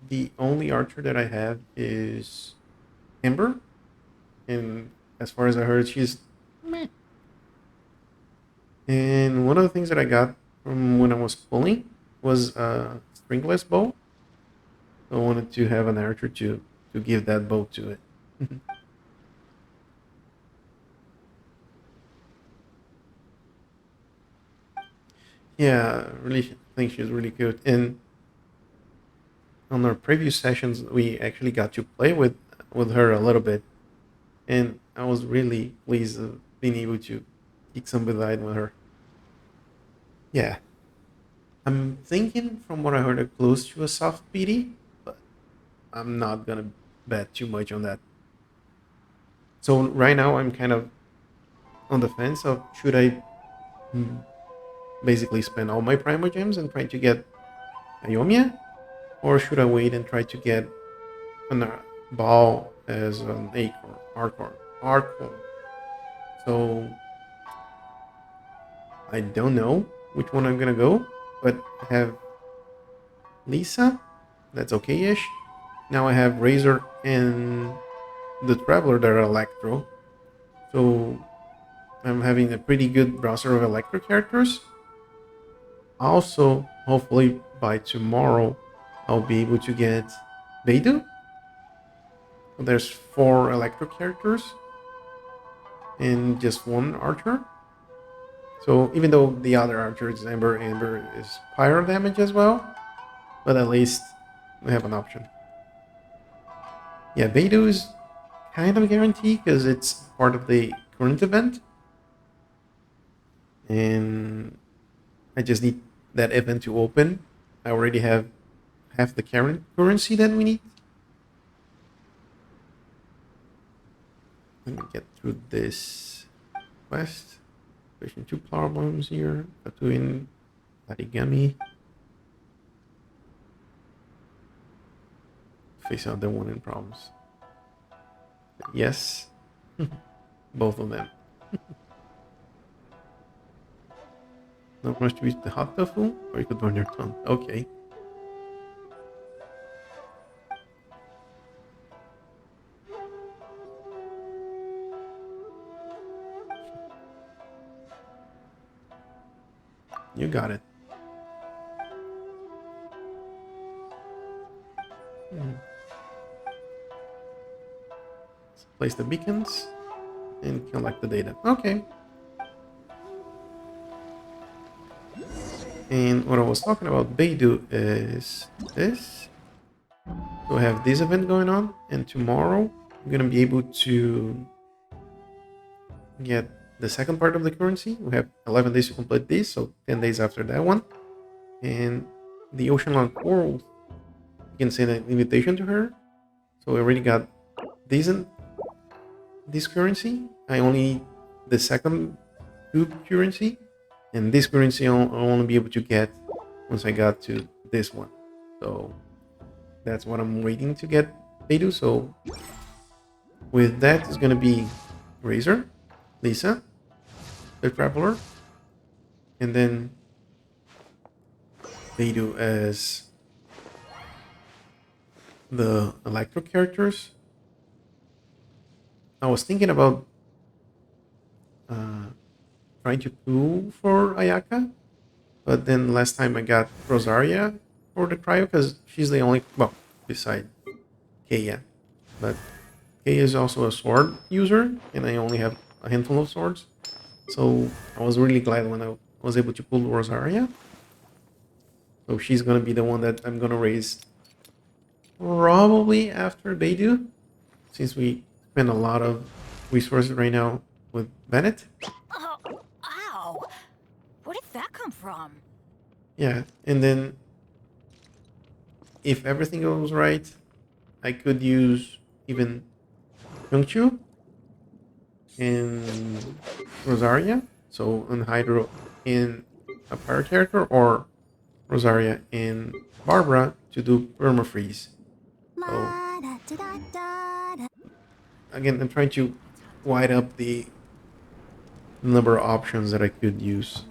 the only archer that I have is Ember. And as far as I heard, she's meh. And one of the things that I got from when I was pulling was a stringless bow. I wanted to have an archer to give that bow to it. Yeah, I really think she's really good. And on our previous sessions, we actually got to play with her a little bit, and I was really pleased of being able to kick some butt with her. Yeah, I'm thinking from what I heard, close to a soft PD, but I'm not gonna bet too much on that. So right now, I'm kind of on the fence of should I basically spend all my Primo Gems and try to get Iomia, or should I wait and try to get an ball as an acorn, arcorn. So I don't know which one I'm gonna go, but I have Lisa, that's okay-ish. Now I have Razor and the Traveler that are Electro, so I'm having a pretty good roster of Electro characters. Also, hopefully by tomorrow, I'll be able to get Beidou. There's 4 Electro characters and just 1 Archer. So even though the other Archer is Ember is Pyro damage as well, but at least we have an option. Yeah, Beidou is kind of a guarantee because it's part of the current event. And I just need that event to open. I already have half the current currency that we need. Let me get through this quest. Pushing 2 problems here. Doing Arigami. Face out the one in problems. Yes. Both of them. Not much to eat the hot tofu, or you could burn your tongue. Okay. You got it. Let's place the beacons and collect the data. Okay. And what I was talking about Beidou is this. So I have this event going on, and tomorrow I'm gonna be able to get the second part of the currency. We have 11 days to complete this, so 10 days after that one. And the Ocean Long Coral, you can send an invitation to her. So I already got this currency. I only need the second cube currency, and this currency I'll only be able to get once I got to this one. So that's what I'm waiting to get Beidou. So with that, it's gonna be Razor, Lisa, the Traveler, and then Beidou as the Electro characters. I was thinking about trying to pull for Ayaka, but then last time I got Rosaria for the cryo because she's the only, well, beside Kaya, but Kaya is also a sword user, and I only have a handful of swords. So I was really glad when I was able to pull Rosaria. So she's gonna be the one that I'm gonna raise probably after Beidou, since we spend a lot of resources right now with Bennett. Oh, ow! Where did that come from? Yeah, and then if everything goes right, I could use even Yongchu and Rosaria, so an Hydro in a Pyro character, or Rosaria and Barbara to do Permafreeze. So again, I'm trying to wide up the number of options that I could use.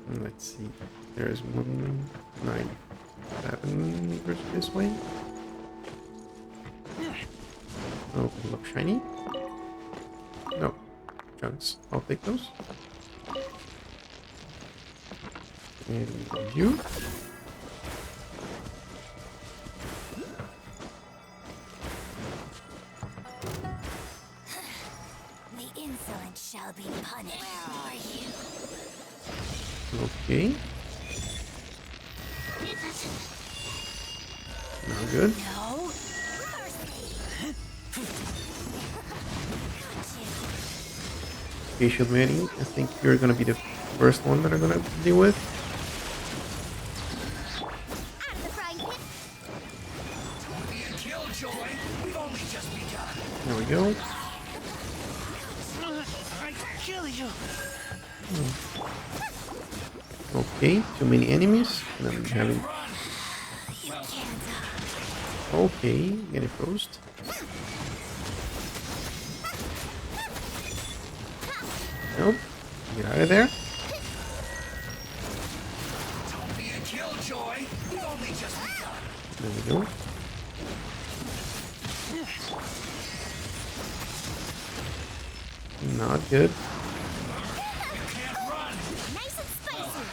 Let's see. There's 197 this way. Oh, look shiny. No, chunks. I'll take those. And you. punish. Where are you? Okay. Not good. No mercy. Okay, Shield Mary, I think you're gonna be the first one that I'm gonna deal with. Out of the frying pan. Don't be a killjoy. We've only just begun. There we go. I can kill you. Okay, too many enemies. And I'm having. You can't. Okay, get it first. Nope. Get out of there. Don't be a killjoy. We've only just begun. There we go. Not good. You can't run. Nice and spicy.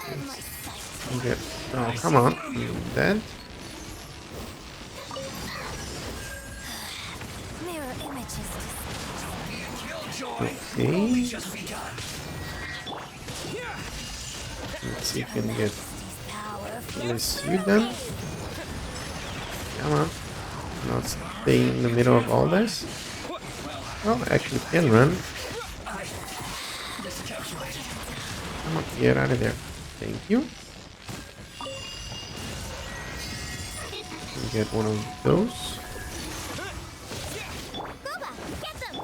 Out of my sight. Okay. Oh, come on. You dead? Mirror images. Don't be a killjoy. Okay. We've only just begun. Let's see if we can get Power. this you done. Come on. Not stay in the middle of all this. Oh, I actually can run. Miscalculated. Come on, get out of there. Thank you. Get one of those. Boba, get them.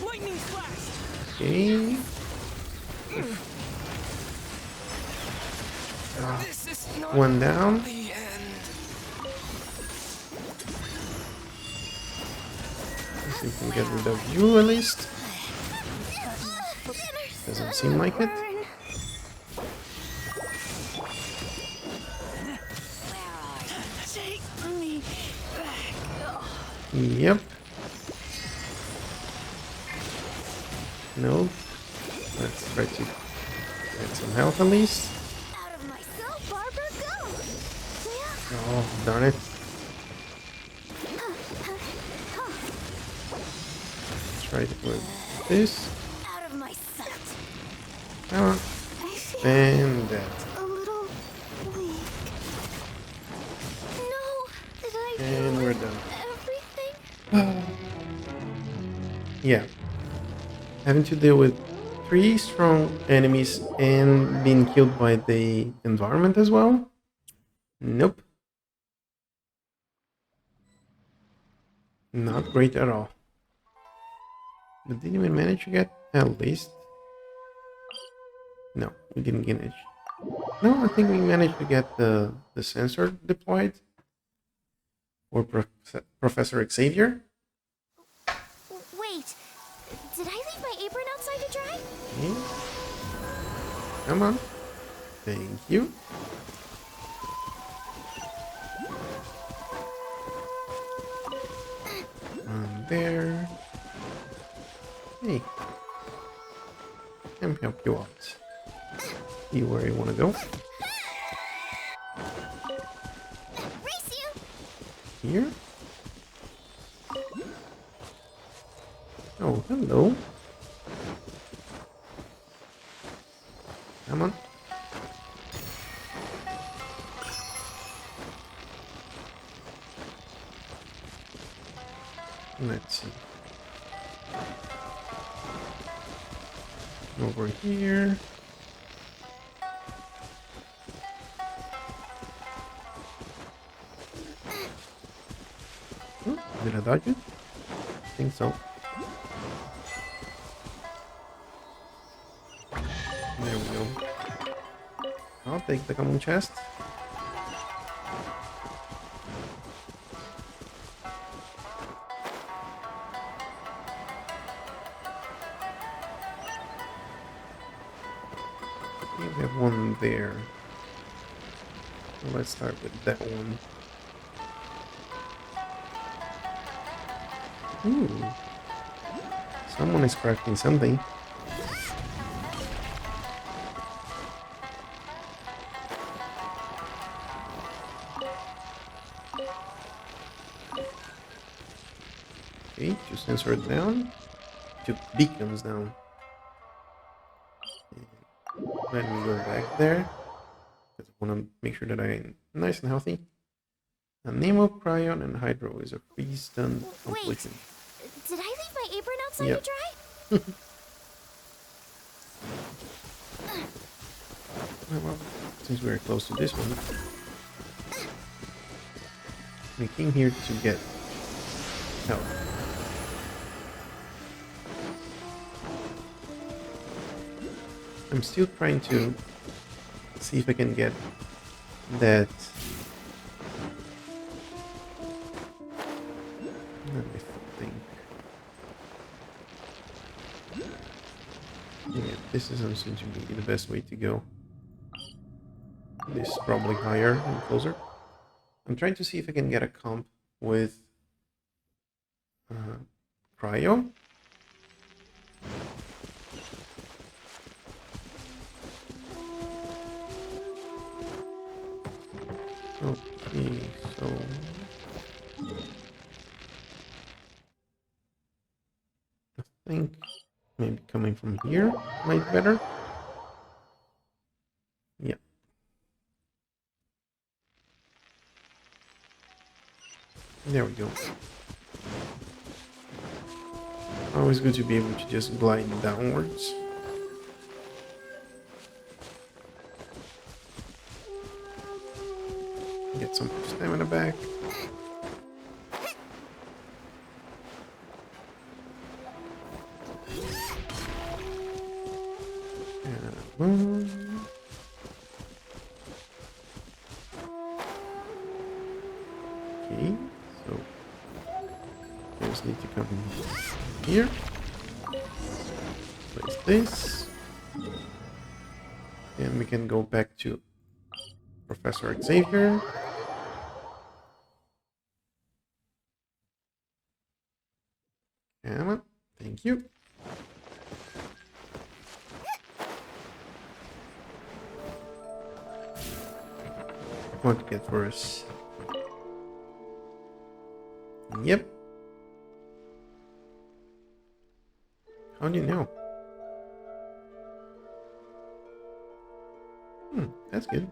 Lightning flash! Okay. This is not One down. the end. Let's see if we can get rid of you at least. Doesn't seem like it. Take me back. Yep. No. Let's try to get some health at least. Out of myself, Barber, go. Oh, darn it. Try it with this. Out of my sight. Come on. I feel And that. a little weak. No, did I And do we're done. everything? Yeah. Having to deal with 3 strong enemies and being killed by the environment as well? Nope. Not great at all. But didn't we manage to get at least? No, we didn't get it. No, I think we managed to get the sensor deployed. Or Professor Xavier. Wait, did I leave my apron outside to dry? Okay. Come on. Thank you. On there. Hey. Let me help you out. See where you want to go. Race you! Here. Oh, hello. Come on. Let's see. Over here. Oh, did I dodge it? I think so. There we go. I'll take the common chest. Okay, we have one there. Well, let's start with that one. Ooh. Someone is crafting something. Okay, 2 sensors down. 2 beacons down. And let me go back there. Because I want to make sure that I'm nice and healthy. And Nemo, Cryon, and Hydro is a free stun Wait, completion. did I leave my apron outside Yep. to dry? Well, since we're close to this one, we came here to get help. I'm still trying to see if I can get that. Let me think. Yeah, this doesn't seem to be the best way to go. This is probably higher and closer. I'm trying to see if I can get a comp with Cryo. Okay, so I think maybe coming from here might be better. Yeah. There we go. Always good to be able to just glide downwards. Get some stamina back. Boom. Okay, so I just need to come here. Place this. And we can go back to Professor Xavier. Come on. Thank you. What to get for us? Yep. How do you know? That's good.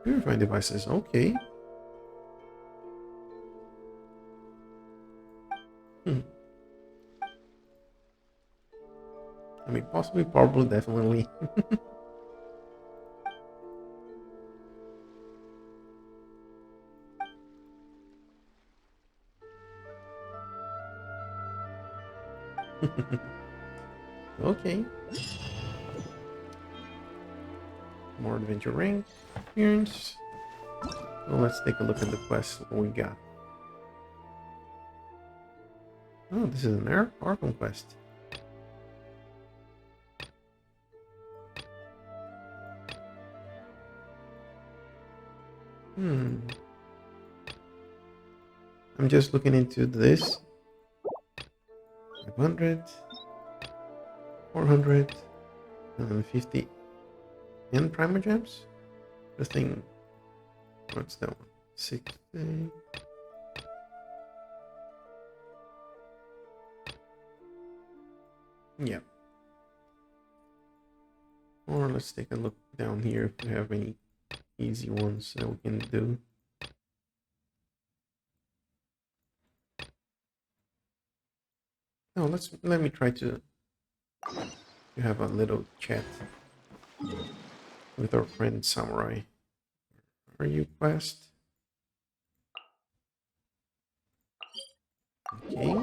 Purifying devices, okay. I mean, possibly, probably, definitely. Okay. More adventure rank experience. So let's take a look at the quest what we got. Oh, this is an Arkham quest. I'm just looking into this. 500, 400, 150, and primer gems. The thing. What's that one? 60. Yeah. Or let's take a look down here if we have any easy ones that we can do. Oh, let me try to have a little chat with our friend Samurai. Are you quest? Okay.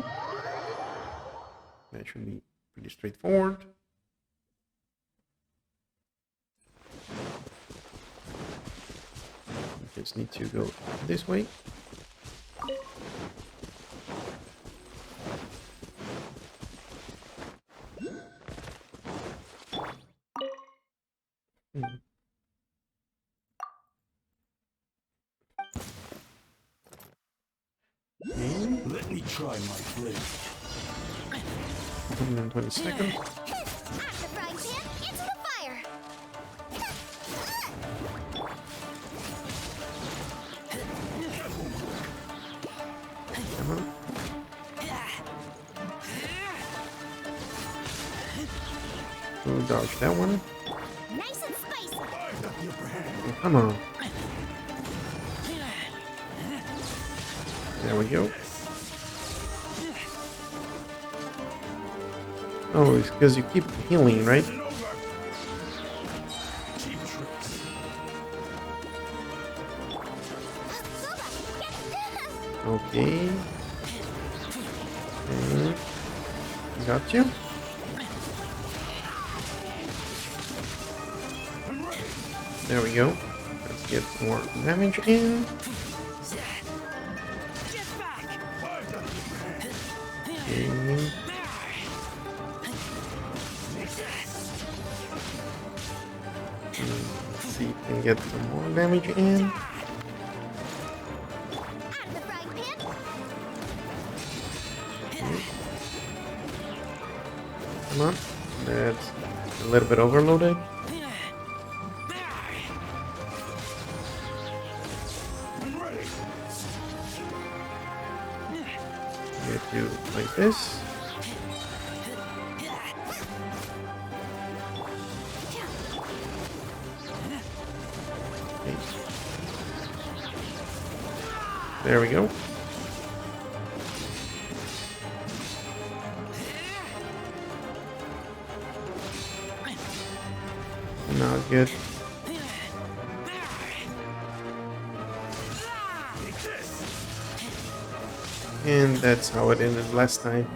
That should be pretty straightforward. We just need to go this way. Let me try my blade. 120 seconds. After frying pan, into the fire! Uh-huh. We'll dodge that one. Nice and spicy. Oh, come on. There we go. Oh, it's because you keep healing, right? Okay. And got you. There we go. Let's get more damage in. Okay. Let's see if we can get some more damage in. Come on. That's a little bit overloaded. Get you like this. Okay. There we go. Not good. And that's how it ended last time.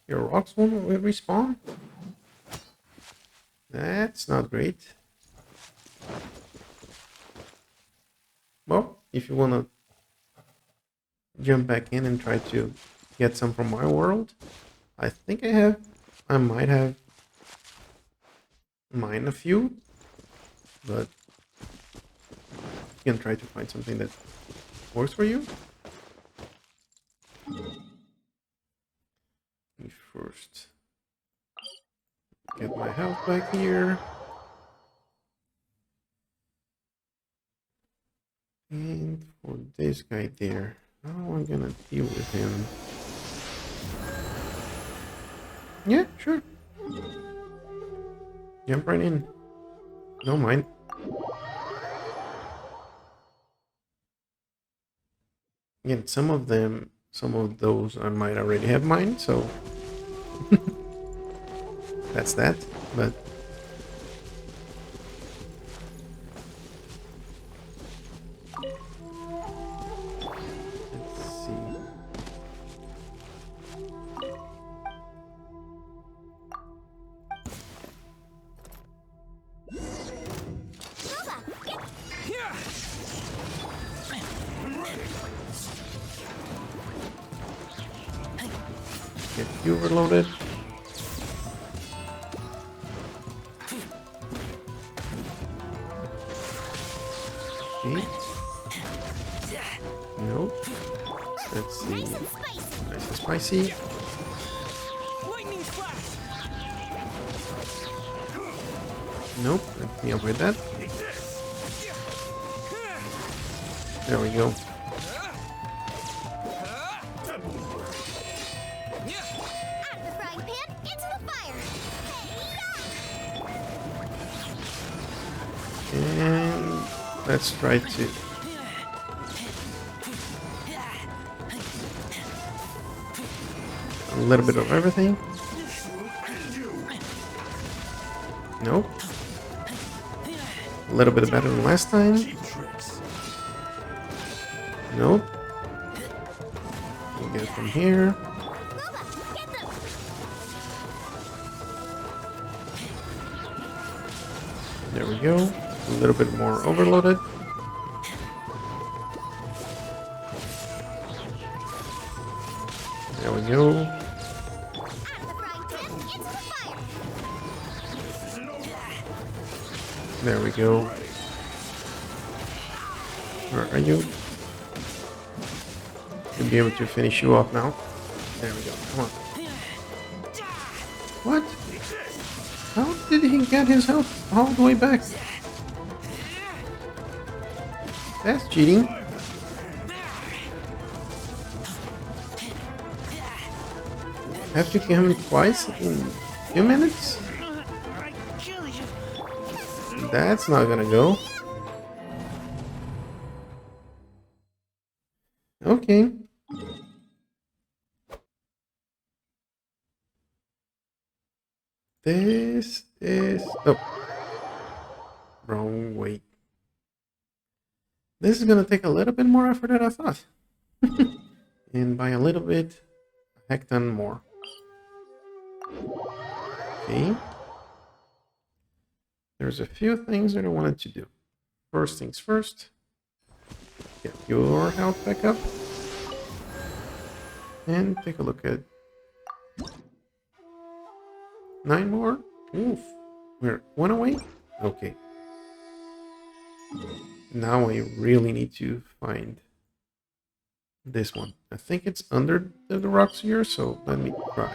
Your rocks won't respawn? That's not great. Well, if you wanna jump back in and try to get some from my world, I think I might have mine a few, but you can try to find something that works for you. Let me first get my health back here. And for this guy there, how am I gonna deal with him? Yeah, sure. Jump right in. Don't mind. Again, some of those I might already have mine, so that's that. But let's see. Get you overloaded. Okay. Nope. Let's see. Nice and spicy. Nope. Let me avoid that. There we go. And let's try to a little bit of everything. Nope. A little bit better than last time. Nope. We'll get it from here. There we go. A little bit more overloaded. There we go. There we go. Where are you? Should be able to finish you off now. There we go. Come on. What? How did he get his health all the way back? That's cheating. have to kill him twice in 2 minutes? That's not gonna go. Okay. This is... Oh. Wrong way. This is gonna take a little bit more effort than I thought. And by a little bit, a heck ton more. Okay. There's a few things that I wanted to do. First things first. Get your health back up. And take a look at 9 more. Oof. We're 1 away? Okay. Now I really need to find this one. I think it's under the rocks here, so let me try.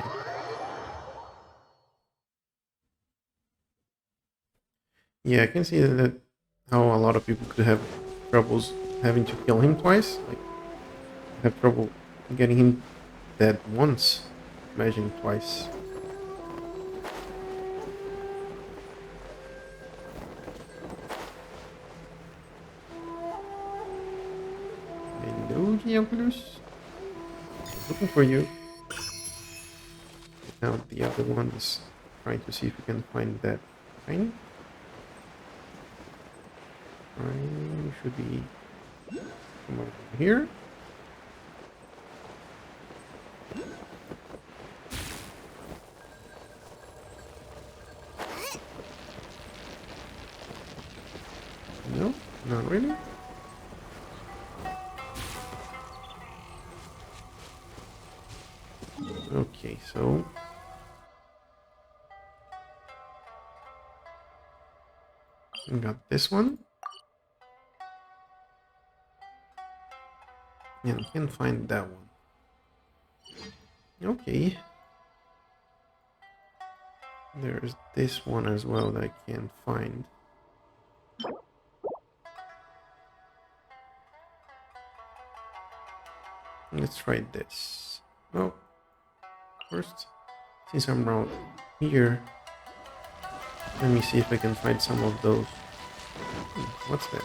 Yeah, I can see that how a lot of people could have troubles having to kill him twice. Like, have trouble getting him dead once. Imagine twice. Hello, Geoculus. Looking for you. Now the other one is trying to see if we can find that thing. Should be somewhere over here. No, not really. Okay, so we got this one. And I can find that one. Okay. There's this one as well that I can't find. Let's try this. Oh, first, since I'm around here, let me see if I can find some of those. What's that?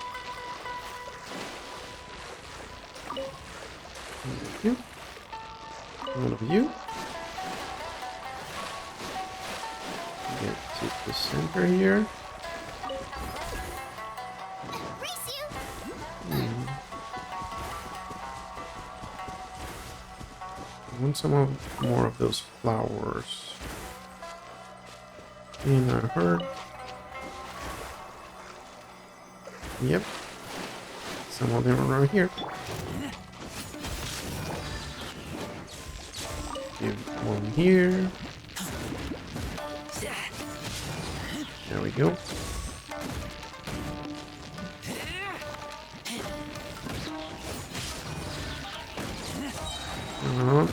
Thank you. One of you. Get to the center here. I want some more of those flowers. In a herd. Yep. Some of them are around here. Give one here. There we go.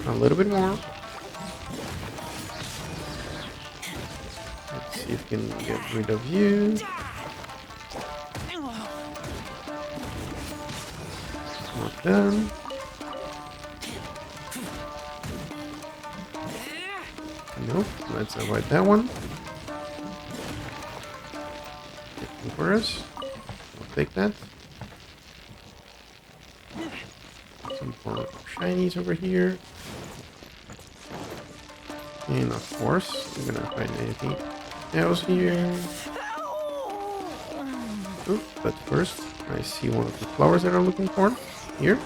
A little bit more. Let's see if we can get rid of you. Not done. Nope, let's avoid that one. Get for us. We'll take that. Some more shinies over here. And of course, we're gonna find anything else here. Ooh, but first, I see one of the flowers that I'm looking for. Here.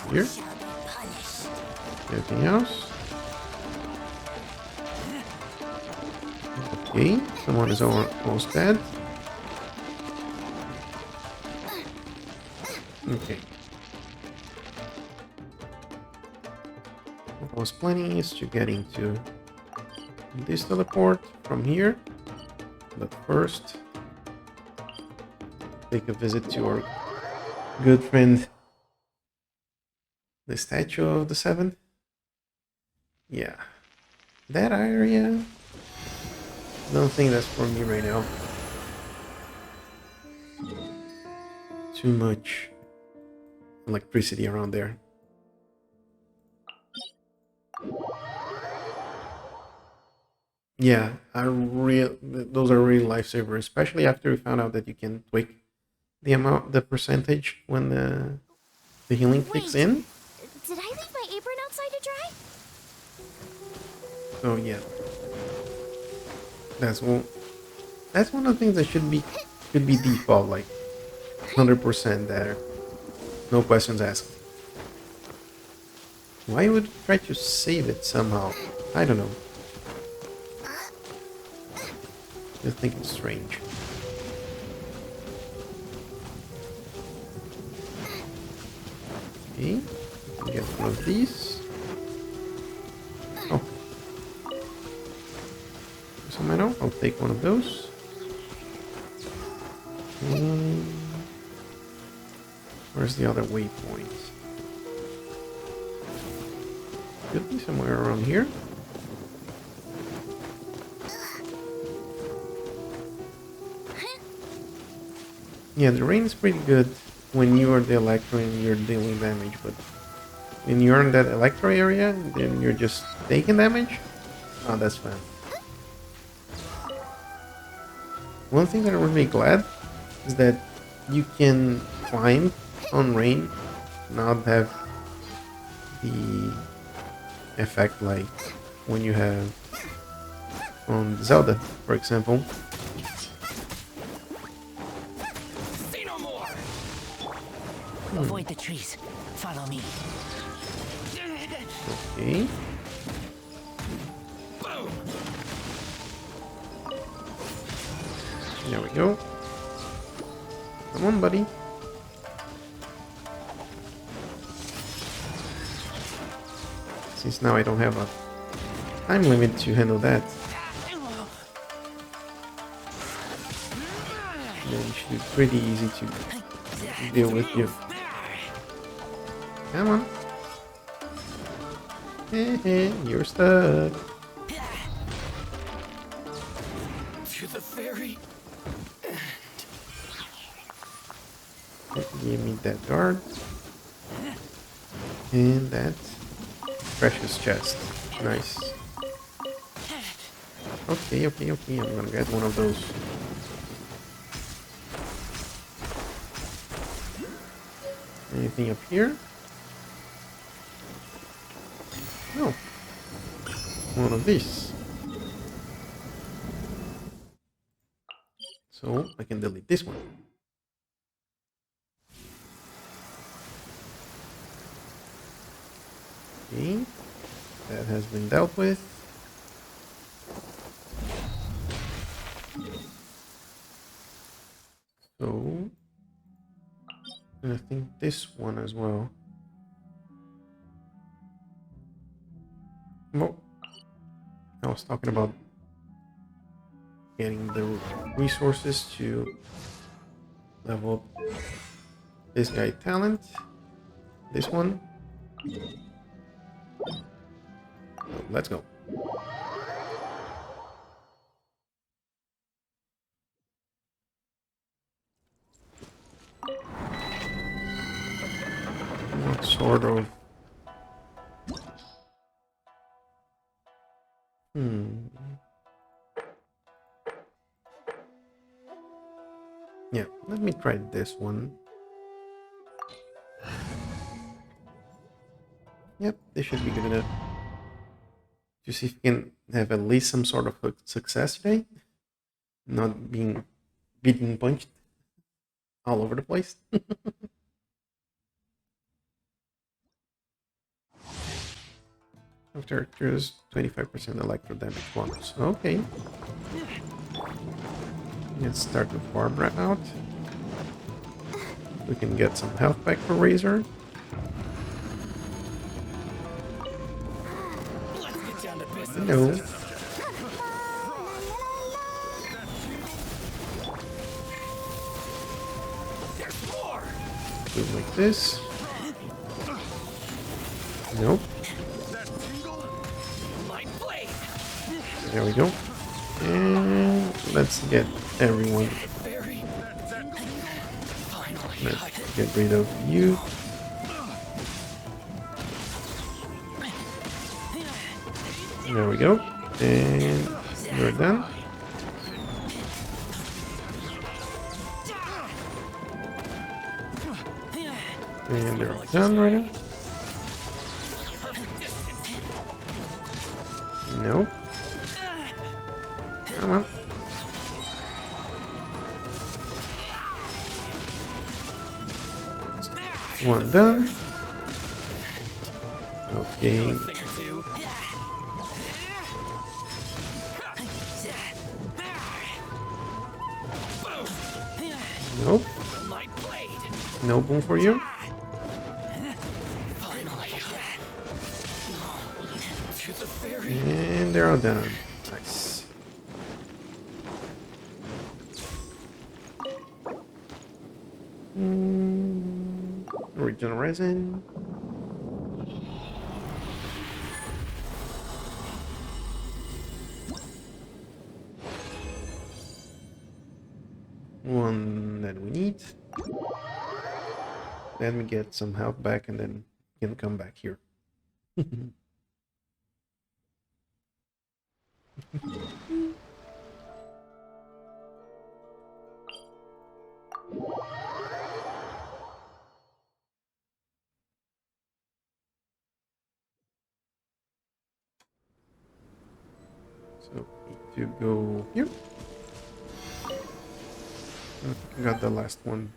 Here. Anything else? Okay, someone is almost dead. Okay. What I was planning is to get into this teleport from here, but first take a visit to our good friend, the Statue of the Seven. Yeah, that area, don't think that's for me right now. Too much electricity around there. Yeah, those are really lifesavers, especially after we found out that you can tweak the percentage when the healing kicks Wait, in. did I leave my apron outside to dry? So yeah, that's one. That's one of the things that should be default, like 100% there, no questions asked. Why would you try to save it somehow? I don't know. Just think it's strange. Okay, get one of these. Oh, some ammo. I'll take one of those. Where's the other waypoint? Could be somewhere around here. Yeah, the rain is pretty good when you are the Electro and you're dealing damage, but when you're in that Electro area, then you're just taking damage. Oh, that's fine. One thing that I would be glad is that you can climb on rain, not have the effect like when you have on Zelda, for example. Say no more. Avoid the trees. Follow me. Okay. Boom. There we go. Come on, buddy. Since now I don't have a time limit to handle that, then it should be pretty easy to deal with you. Come on. You're stuck. To the very Give me that guard. And that precious chest. Nice. Okay. I'm gonna get one of those. Anything up here? No. One of these. So I can delete this one. Okay. That has been dealt with. So I think this one as well. Well, I was talking about getting the resources to level up this guy talent. This one. So let's go. What sort of... Yeah, let me try this one. Yep, this should be good enough. To see if we can have at least some sort of success today. Not being punched all over the place. Characters 25% electro damage bonus. Okay. Let's start with Barbara out. We can get some health back for Razor. let's get down to business. No. There's more. Do it like this. Nope. My blade. There we go. And let's get everyone. Very. Finally. Let's get rid of you. There we go. And You're done. And they're done right now. Nope. Come on. One done. Okay. Nope. No boom for you. And they're all done. Nice. Original resin. One that we need. Then we get some health back and then we can come back here. So need to go here. I think I got the last one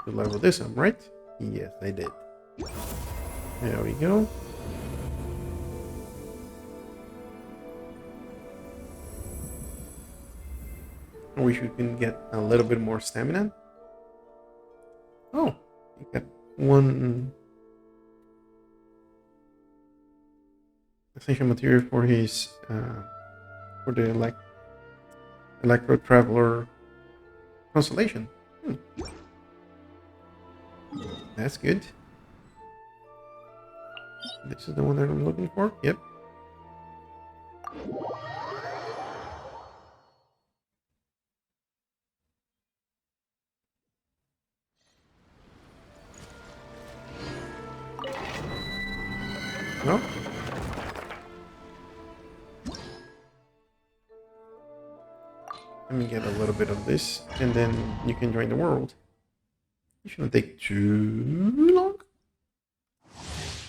to level this up, right? Yes, I did. There we go. I wish we can get a little bit more stamina. Oh, you got one essential material for his for the electro traveler constellation. That's good. This is the one that I'm looking for. Yep. No? Let me get a little bit of this, and then you can join the world. It shouldn't take too long.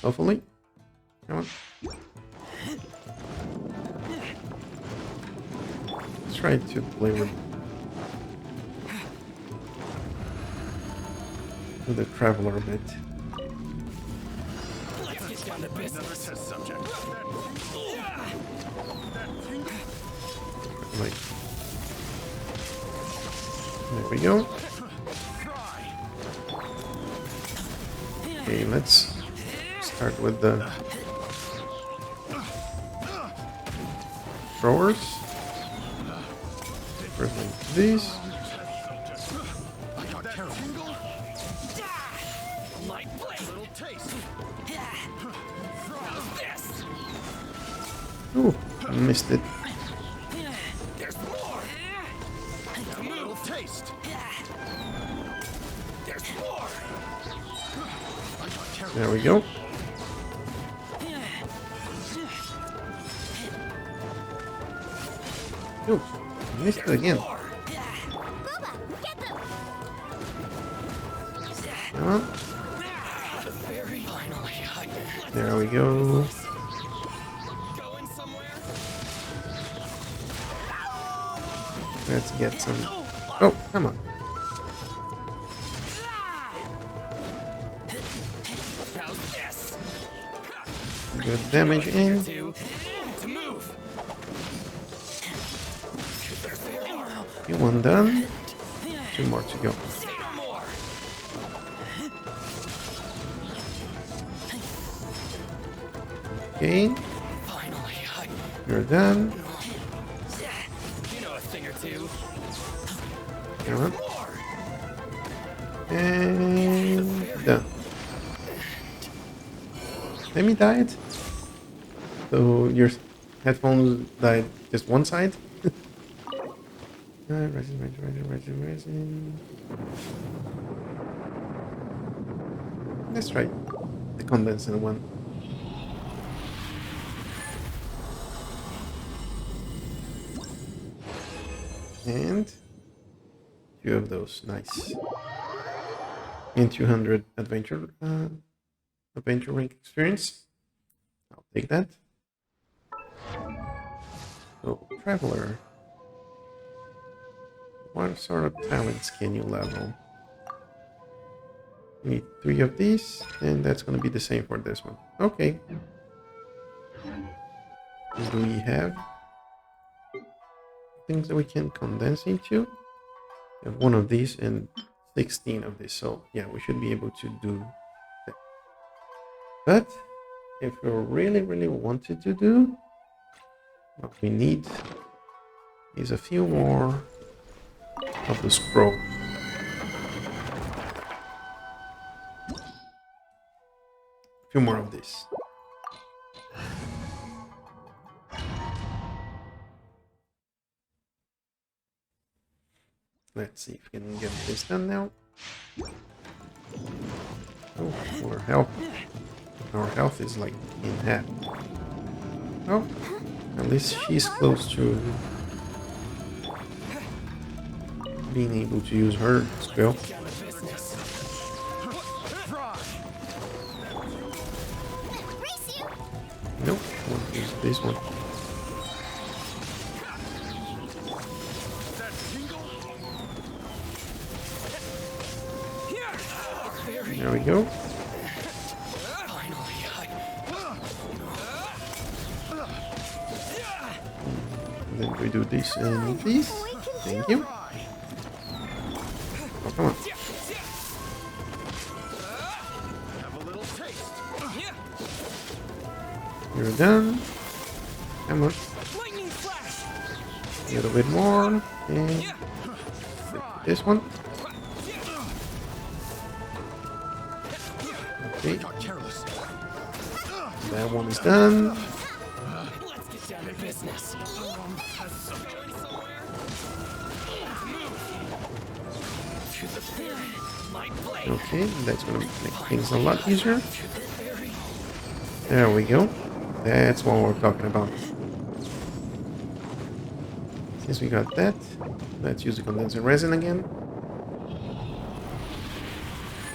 Hopefully. Come on. Let's try to play with the traveler a bit. Another test subject. Like, there we go. Okay, let's start with the throwers. First like these. Ooh, I missed it. There's more. A little taste. There's more. There we go. Ooh, I missed it again. Come on. There we go. Let's get some. Oh, come on. Good damage in. Okay, one done. Two more to go. Okay. You're done. Come on. And done. Amy died. So your headphones died just one side. Resin. Let's try the condensing one. And 2 of those. Nice. And 200 adventure rank experience. I'll take that. So, Traveler. What sort of talents can you level? We need 3 of these, and that's going to be the same for this one. Okay. Do we have things that we can condense into? We have 1 of these and 16 of this, so yeah, we should be able to do that. But if we really wanted to do, what we need is a few more of the scroll. A few more of this. Let's see if we can get this done now. Oh, our health is like in half. Oh, at least she's close to being able to use her spell. Nope, I want to use this one. There we go. And then we do this and this. Thank you. Oh, come on. You're done. Come on. A little bit more. And this one. Okay. That one is done. Let's get down to business. Okay, that's gonna make things a lot easier. There we go. That's what we're talking about. Since we got that, let's use the condenser resin again.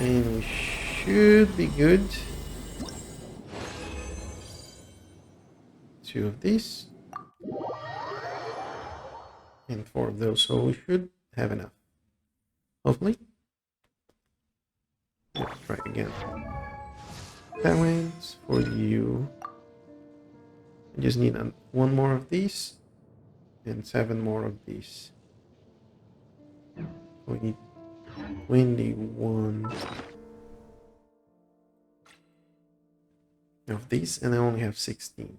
And we should be good. 2 of these. And 4 of those, so we should have enough. Hopefully. Let's try again. Talents for you. I just need 1 more of these. And 7 more of these. We need 21 of these, and I only have 16.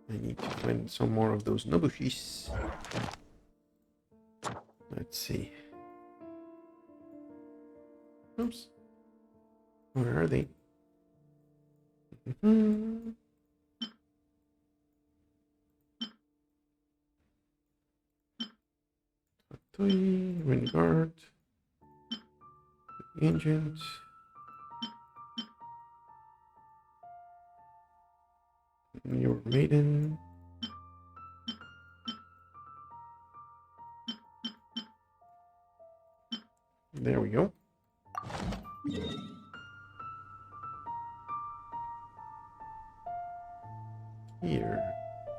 I need to find some more of those nobushis. Let's see. Oops. Where are they? Wind guard, engines, your maiden, there we go. Here,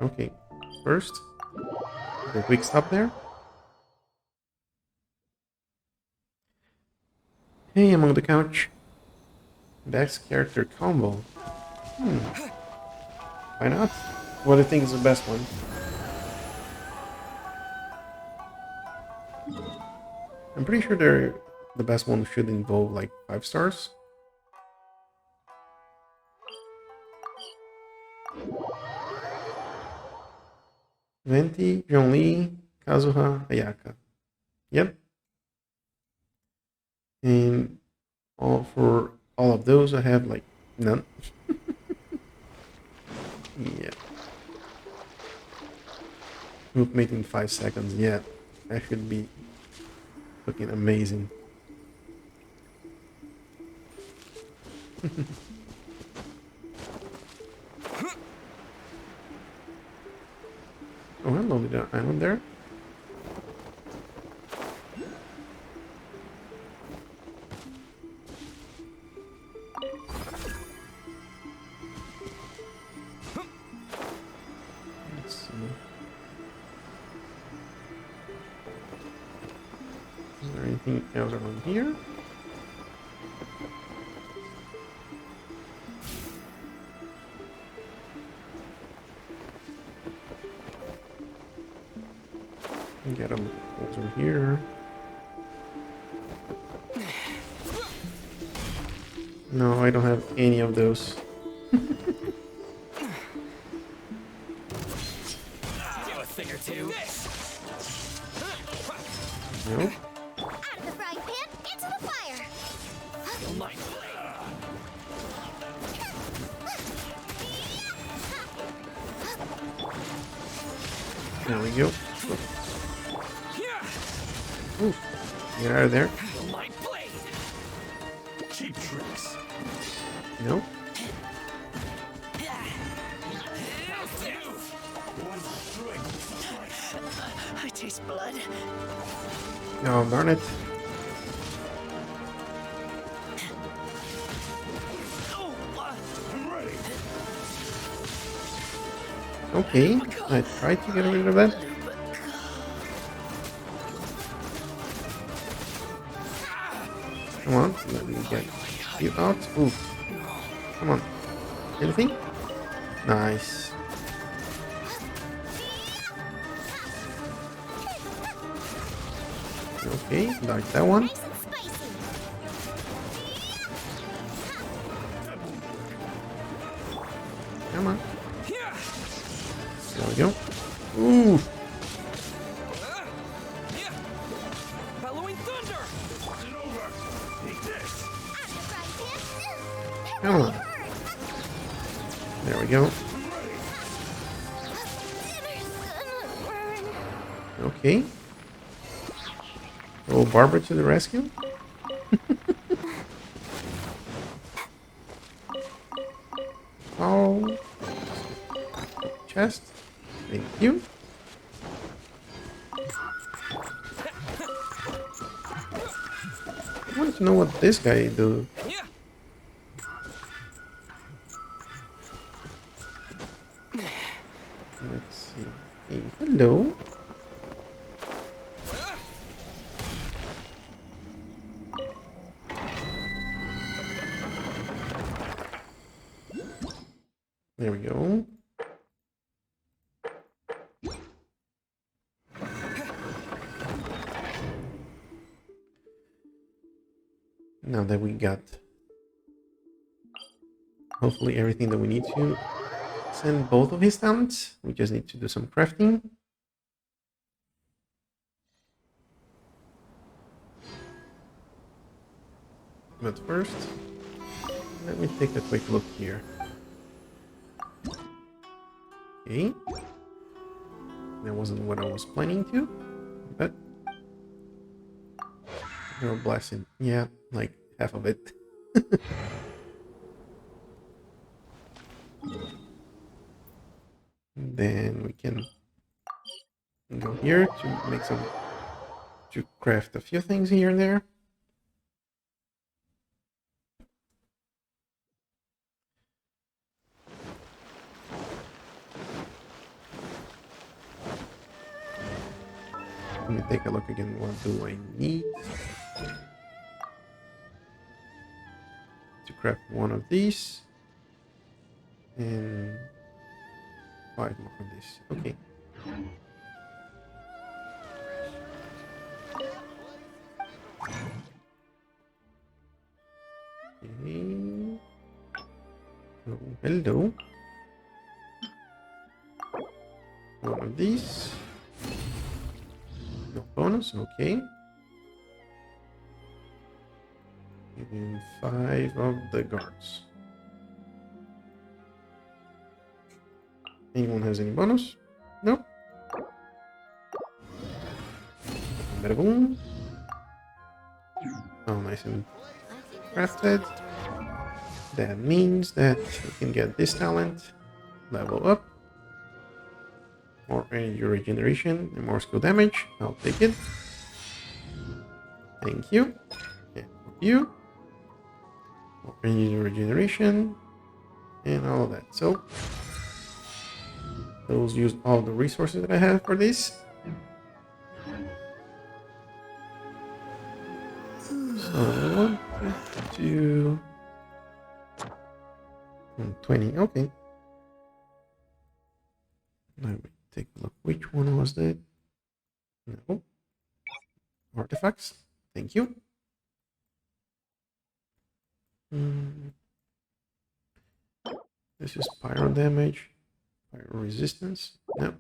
okay, first, the quick stop there. Hey, I'm on the couch. Best character combo. Why not? What do you think is the best one? I'm pretty sure the best one should involve like 5 stars. Venti, Zhongli, Kazuha, Ayaka. Yep. And for all of those, I have like none. Yeah. Group mate in 5 seconds. Yeah, that should be looking amazing. the island there. Let's see. Is there anything else around here? Get them over here. No, I don't have any of those. Do a thing or two. No. Out of the frying pan, into the fire. My There we go. Ooh, get out of there. My blade. Cheap tricks. No. I taste blood. Oh, darn it. I'm ready. Okay, I tried to get rid of that. Come on, let me get you out. Ooh. Come on. Anything? Nice. Okay, like that one. Nice and spicy. Come on. There we go. Ooh. Bellowing thunder. Is it over? Take this. Out of the frying pan. Come on. There we go. Dinner's gonna burn. Okay. Oh, Barbara to the rescue. Oh. Chest. Thank you. I want to know what this guy do. Yeah. Let's see. Hey, hello. There we go. Now that we got hopefully everything that we need to send both of his talents, we just need to do some crafting. But first, let me take a quick look here. Okay. That wasn't what I was planning to, but you're blessing. Yeah, like half of it. Then we can go here to make some, to craft a few things here and there. Let me take a look again. What do I need to craft one of these? And 5 more of this. Okay. Okay. Oh, hello. One of these. No bonus, okay. And 5 of the guards. Anyone has any bonus? No. Bada boom. Oh, nice and crafted. That means that we can get this talent, level up, More energy regeneration and more skill damage. I'll take it. Thank you. And for you. More energy regeneration. And all of that. So those use all the resources that I have for this. So 1, 2, 20. Okay. Let me take a look. Which one was that? No. Artifacts. Thank you. This is pyro damage. Pyro resistance. No.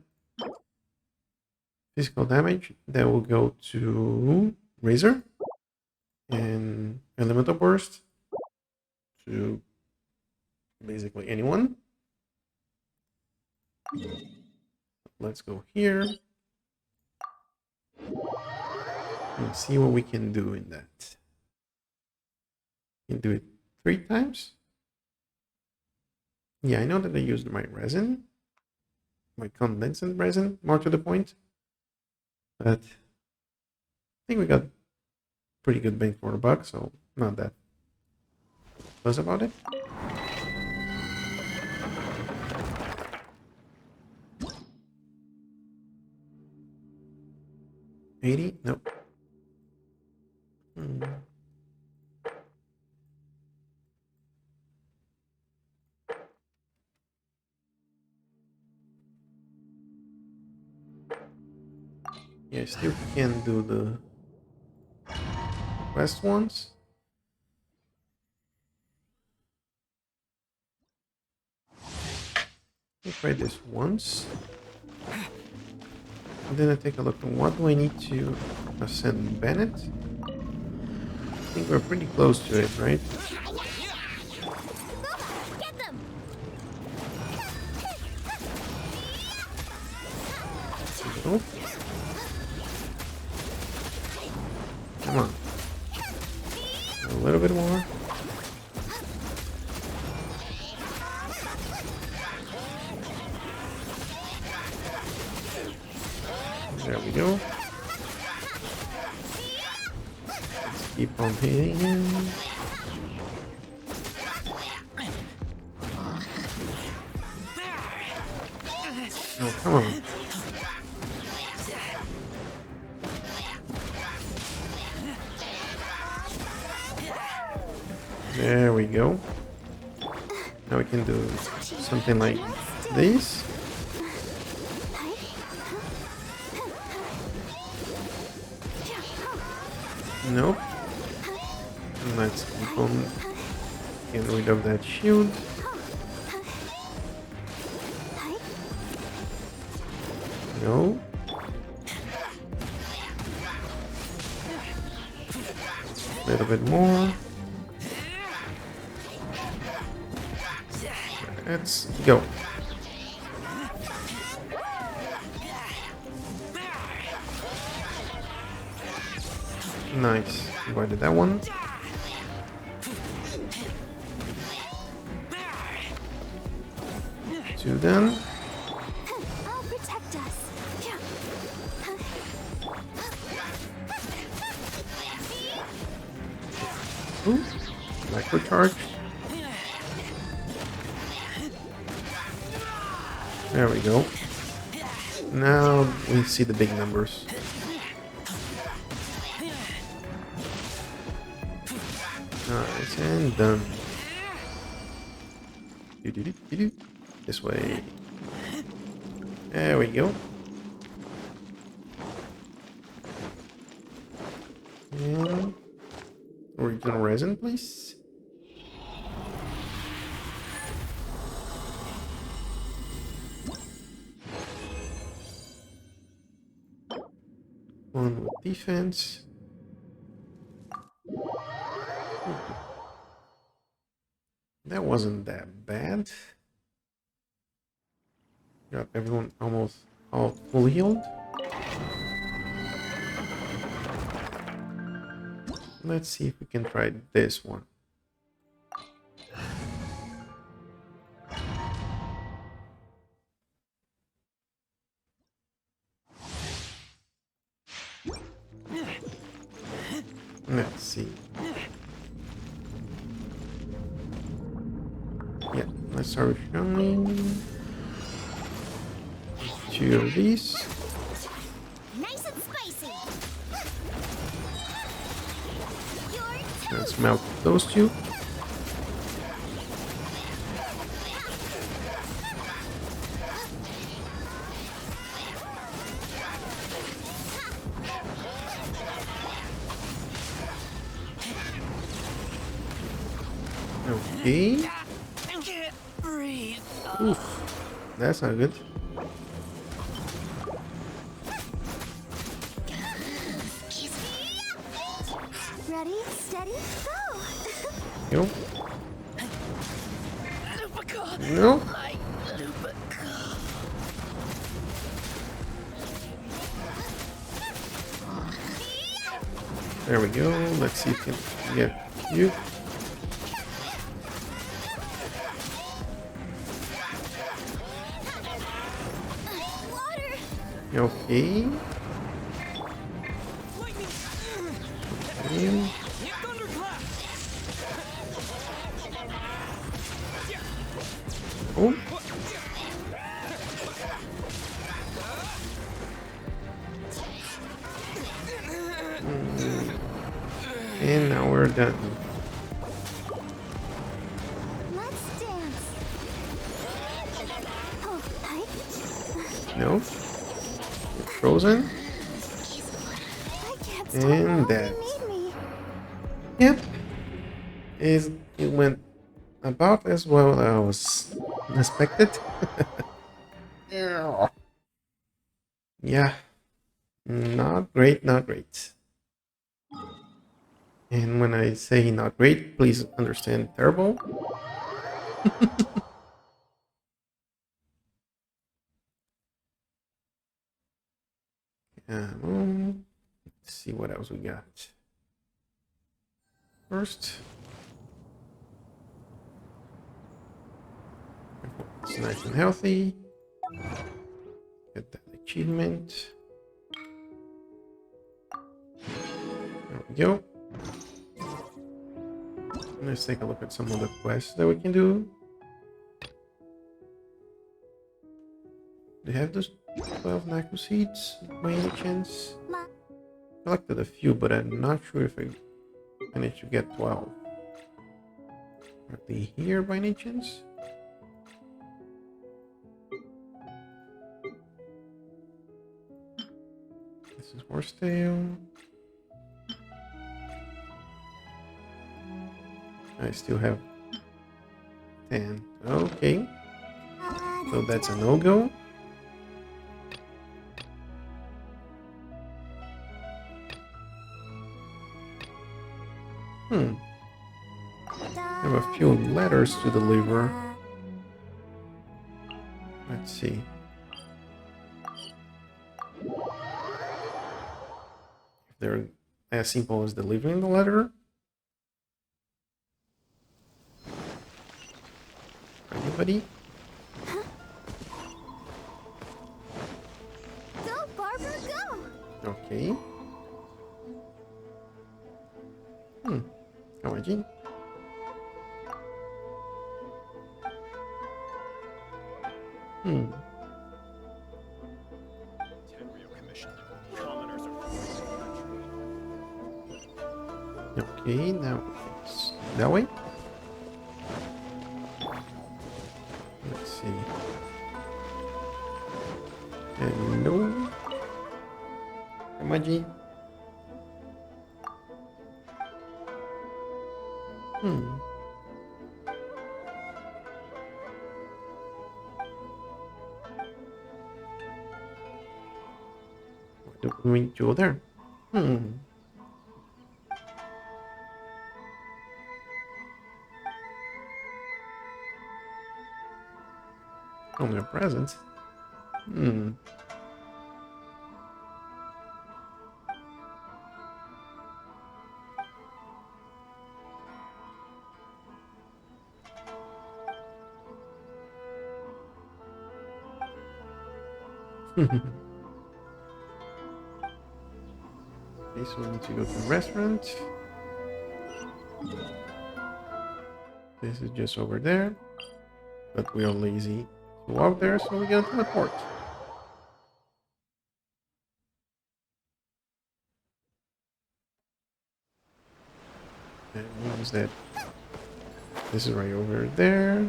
Physical damage. That will go to Razor. And Elemental Burst to basically anyone. Let's go here and see what we can do in that. You can do it 3 times. Yeah, I know that I used my resin, my condensate resin, more to the point, but I think we got pretty good bang for the buck, so not that fuss about it. $80? Nope. Yeah, still can do the quest ones. Let me try this once. And then I take a look at what do I need to ascend Bennett. I think we're pretty close to it, right? Get them! Oh. Come on. A little bit more. There we go. Let's keep on hitting him. Oh, come on. There we go. Now we can do something like this. Nope. Let's keep on getting rid of that shield. No. A little bit more. Let's go. Nice. Avoided that one. Two done. I'll protect us. Ooh. Microcharge. There we go. Now we see the big numbers. Nice and done. This way. There we go. And original resin, please. One with defense. That wasn't that bad. Got everyone almost all full healed. Let's see if we can try this one. Let's see. Yeah, let's start showing 2 of these. Nice and spicy. Let's melt those 2. Okay. Can't breathe. Oof. That's not good. Ready, steady, go. No. Lupica. No. My Lupica. There we go. Let's see if we can get you. Water. Okay. Okay. Oh. And now we're done. Let's dance. Oh, hi. No. You're frozen. I can't stop And now. that. You need me. Yep. It went about as well as I was expected. Yeah. Not great, not great. And when I say not great, please understand terrible. Let's see what else we got. First, it's nice and healthy. Get that achievement. There we go. Let's take a look at some of the quests that we can do. Do you have those 12 Naku seeds by any chance? Ma- Collected a few, but I'm not sure if I managed to get 12. Are they here by any chance? This is Horsetail. I still have 10. Okay, so that's a no-go. I have a few letters to deliver. Let's see. If they're as simple as delivering the letter. Anybody? Go, Barbara, go. Okay. Kawaji. Okay, now it's that way. Let's see. Hello. Kamaji. Why don't we go there? Only a present. Okay, so we need to go to the restaurant. This is just over there. But we are lazy to walk there, so we gotta teleport. And what was that? This is right over there.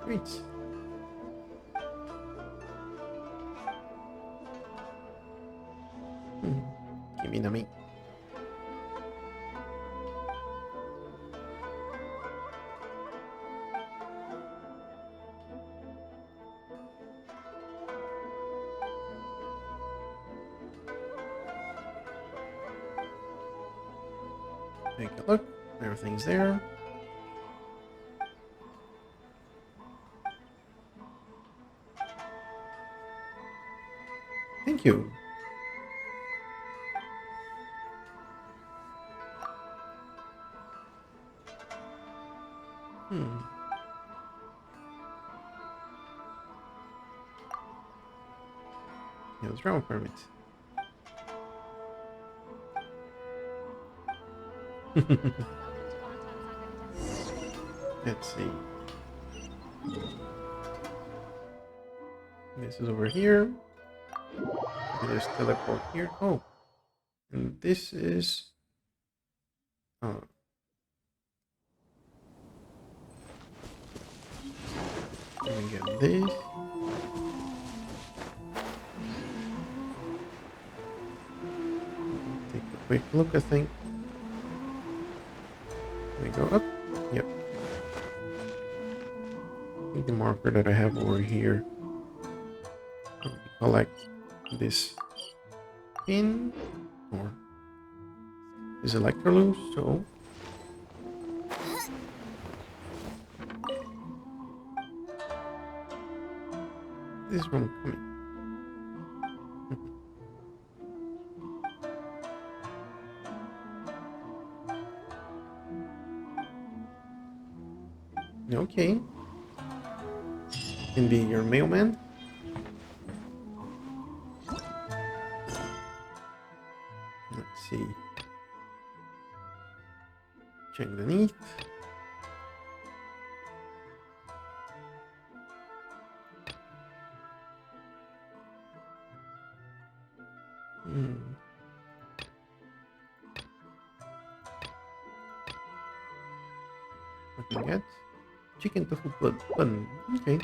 Great. Give me the meat. Take a look. Everything's there. Thank you. Yeah, what's wrong with permit? Let's see. This is over here. We just teleport here. Oh, and this is. Oh. Let me get this. Take a quick look, I think. We go up. Yep. I think the marker that I have over here. Collect this pin or this electrocuted, so this one coming. Okay. Can be your mailman. Let's see. Check underneath. What can I get? Chicken tofu bun. Okay.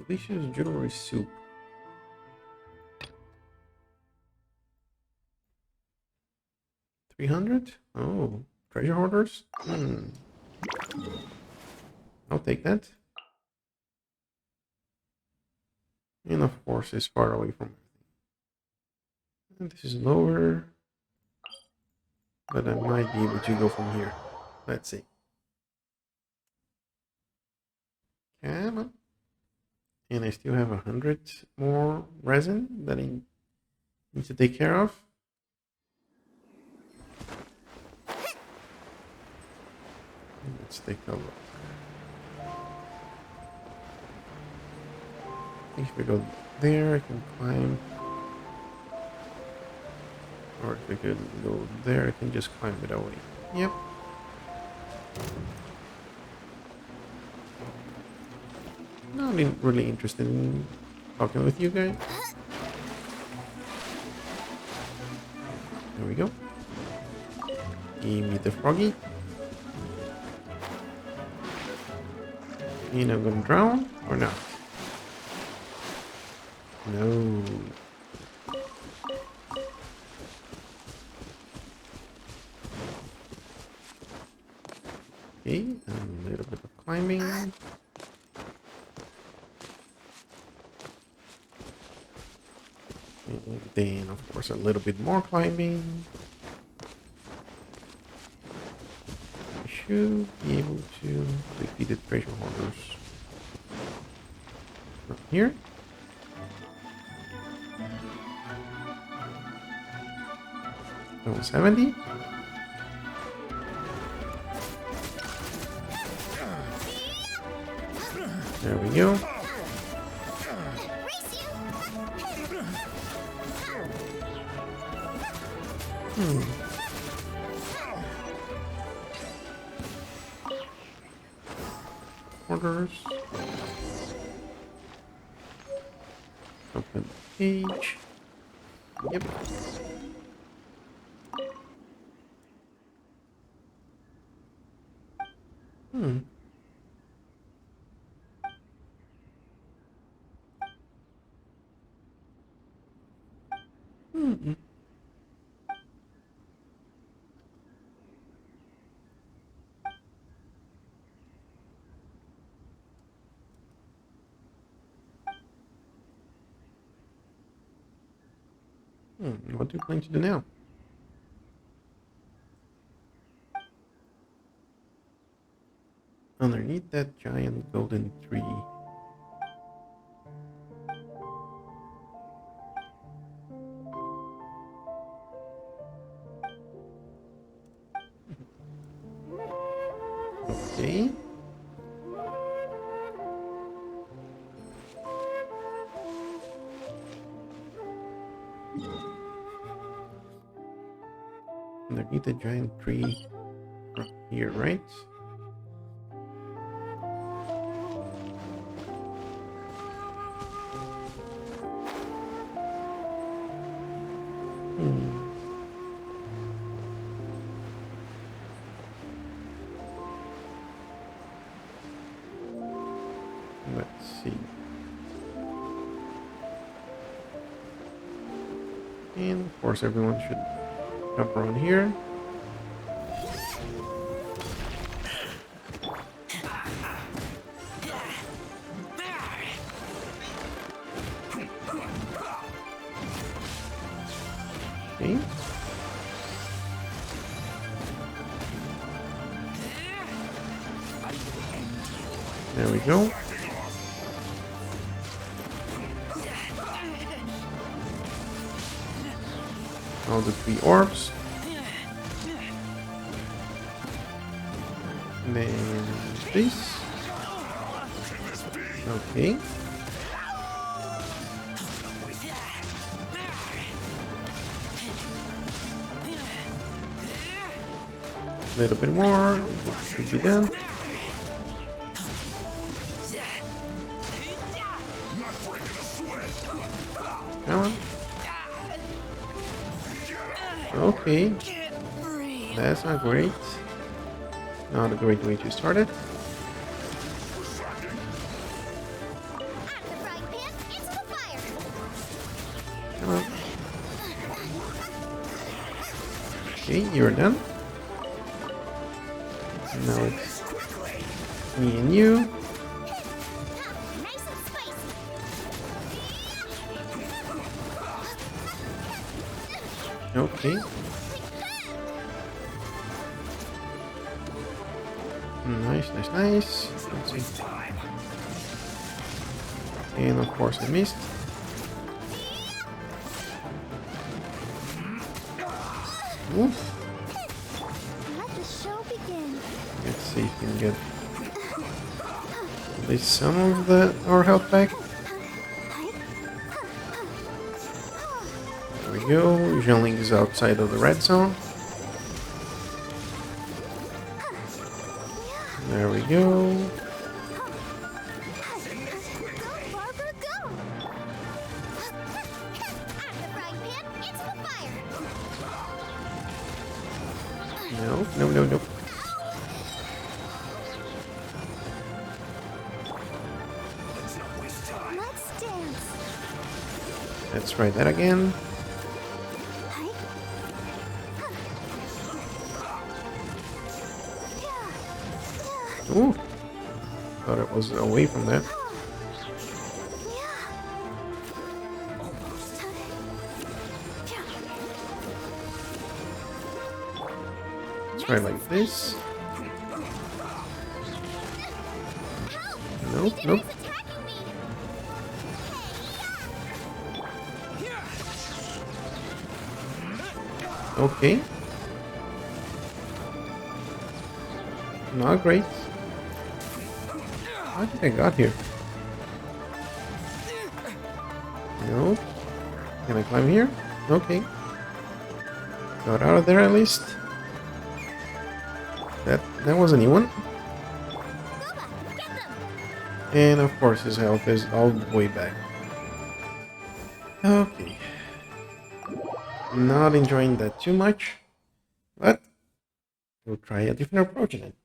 Delicious jewelry soup. $300? Oh, treasure hoarders? I'll take that. And of course, it's far away from everything. And this is lower. But I might be able to go from here. Let's see. Come on. And I still have 100 more resin that I need to take care of. Let's take a look. If we go there, I can climb. Or if we could go there, I can just climb it away. Yep. Not really interested in talking with you guys. There we go. Give me the froggy. And I'm gonna drown or not? No. Okay, a little bit of climbing. And then, of course, a little bit more climbing. I should be able to defeat the treasure hoarders from here. Level 70. There we go. Orders. Open page. Yep. What do you plan to do now? Underneath that giant golden tree. Okay. Underneath the giant tree from here, right? Let's see. And of course everyone should jump around here. Okay. There we go. All the 3 orbs. And then this. Okay. A little bit more. Should be done. Come on. Okay. That's not great. Not a great way to start it. Come on. Okay, you're done. Now it's me and you. Okay. Nice, nice, nice. Let's see. And of course I missed. Oof. Let the show begin. Let's see if we can get at least some of our health back. There we go. Usually is outside of the red zone. There we go. No, no, no, no. Let's dance. Let's try that again. Ooh. Thought it was away from that. Try like this. Nope, nope. Okay. Not great. How did I got here? No. Can I climb here? Okay. Got out of there at least. That was a new one. And of course his health is all the way back. Okay. Not enjoying that too much. But we'll try a different approach in it.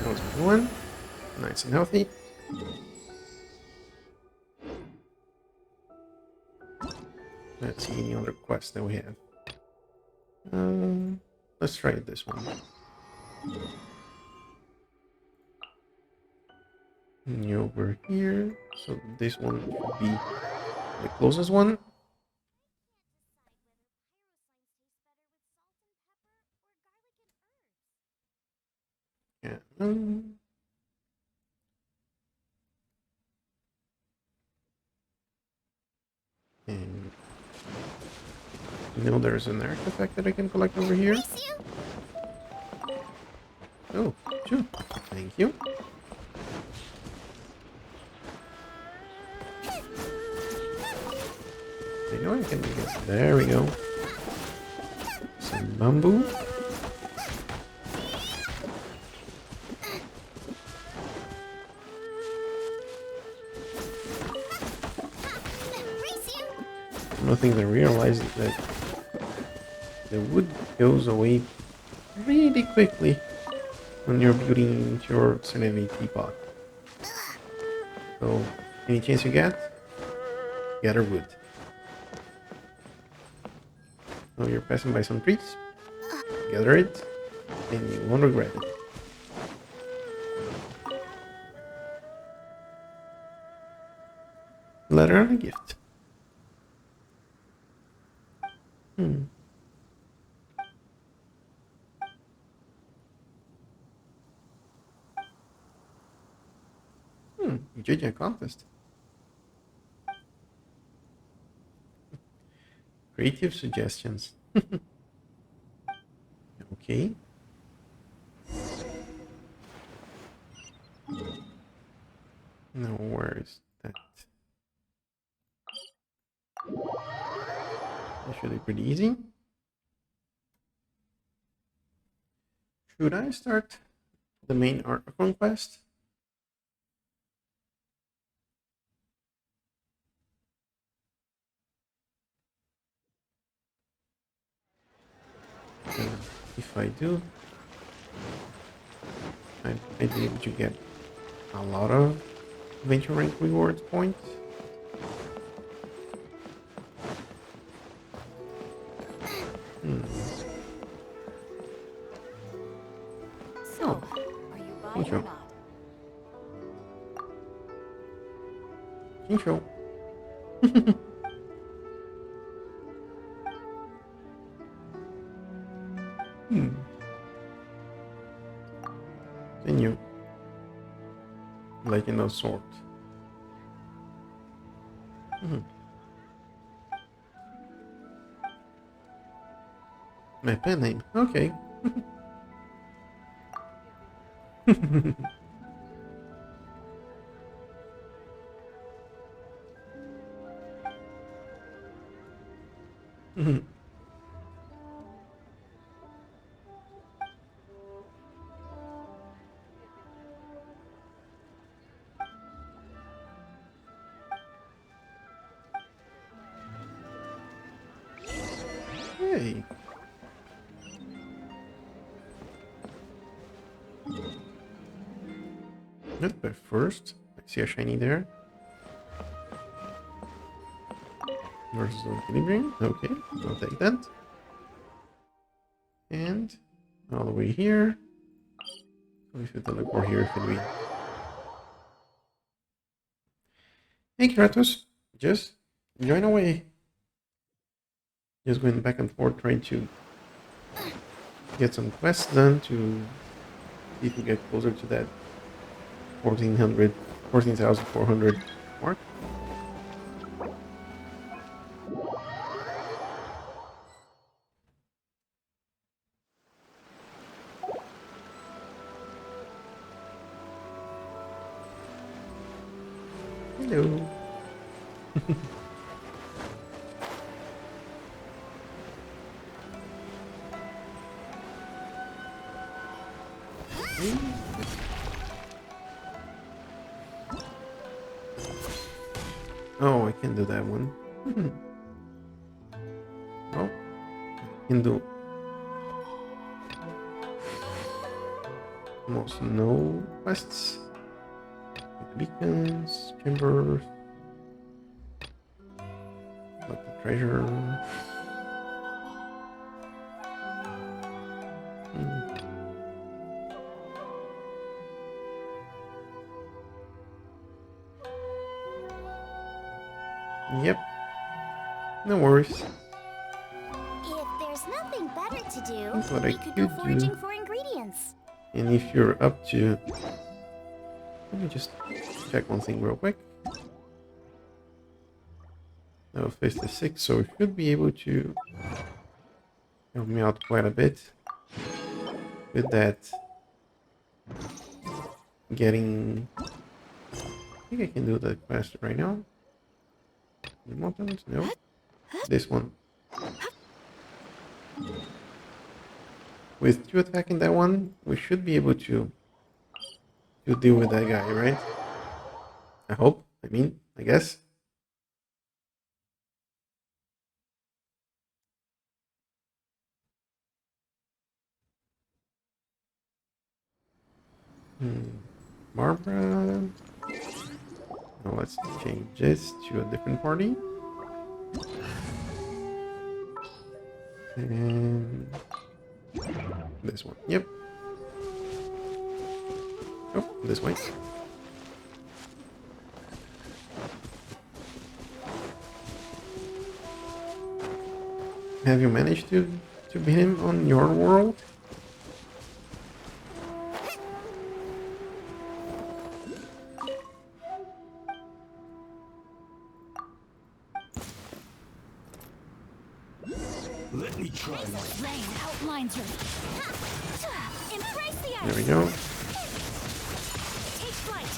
That was a good one. Nice and healthy. Let's see any other quests that we have. Let's try this one. And over here. So this one should be the closest one. Yeah. And there's an artifact that I can collect over here. Oh, sure. Thank you. I know I can do this. There we go. Some bamboo. One of the things I realized is that the wood goes away really quickly when you're building your sanity teapot. So, any chance you get, gather wood. So you're passing by some trees, gather it, and you won't regret it. Letter and a gift. Judge a contest. Creative suggestions. Okay. Now where is that? That should be pretty easy. Should I start the main art conquest? If I do, I'd be able to get a lot of venture rank rewards points. So, are you buying or not? Intro. Continue. Legend of Sword. My pen name. Okay. Hey. Not by first. I see a shiny there. Versus the equilibrium. Okay, I'll take that. And all the way here. So we should teleport here, should we? Hey Kyratus, just join away. Just going back and forth trying to get some quests done to see if we get closer to that 1400, 14,400 mark. Hello. Oh, I can do that one. Oh, I can do almost no quests. Beacons, chambers, like the treasure. Yep, no worries. If there's nothing better to do, That's what I we could go could foraging do. for ingredients. And if you're up to, let me just check one thing real quick. Level 56, so we should be able to help me out quite a bit with that. Getting, I think I can do the quest right now. The mountains, no. This one. With 2 attacking that one, we should be able to deal with that guy, right? I hope. I guess. Barbara. Now let's change this to a different party. And this one. Yep. Oh, this way. Have you managed to beat him on your world? Let me try my Rain outlines your... Embrace the There ice! we go. Take flight!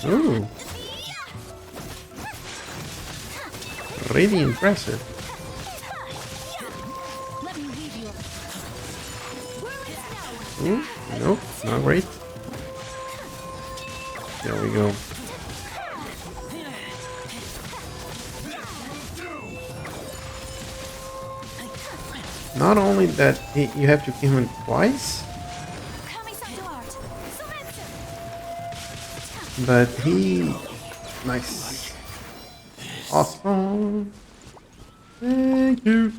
Ooh, really impressive. Let me leave you. Whirling snow! Ooh, nope, not great. There we go. Not only that, you have to kill him twice, but he... Nice. Awesome. Thank you.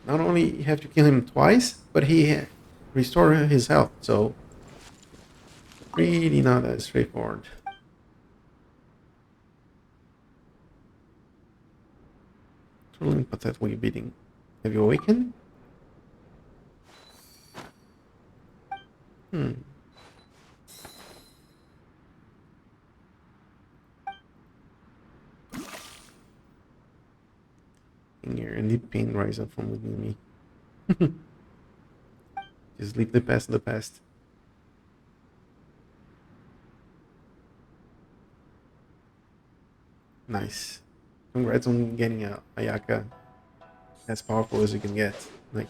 Not only you have to kill him twice, but he restore his health, so... Really not that straightforward. Truly pathetically beating. Have you awakened? In here, and deep pain rise up from within me. Just leave the past in the past. Nice. Congrats on getting a Ayaka as powerful as you can get. Like,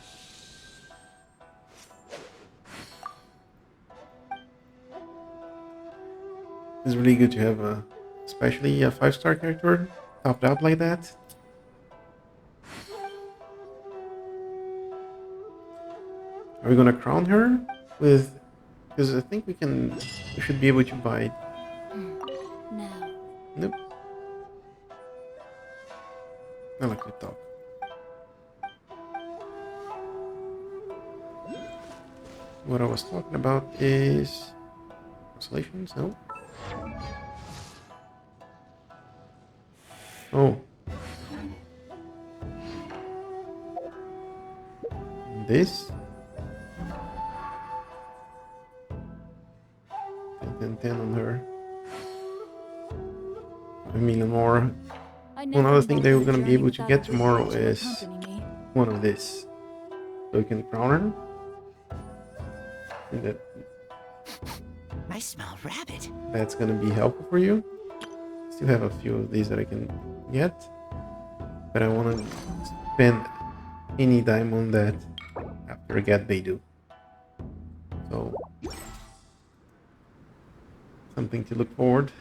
it's really good to have especially a 5-star character topped up like that. Are we gonna crown her with? Because I think we should be able to buy. No. Nope. I like to talk. What I was talking about is constellations. No. Oh. This. 10, 10 on her. A million more. I One never other thing that imagined we're gonna be journey able to without get a good tomorrow witch to is accompany me. one of this. So we can crown her. And I smell rabbit. that's gonna be helpful for you. Still have a few of these that I can get. But I wanna spend any dime on that after I get Beidou. So something to look forward.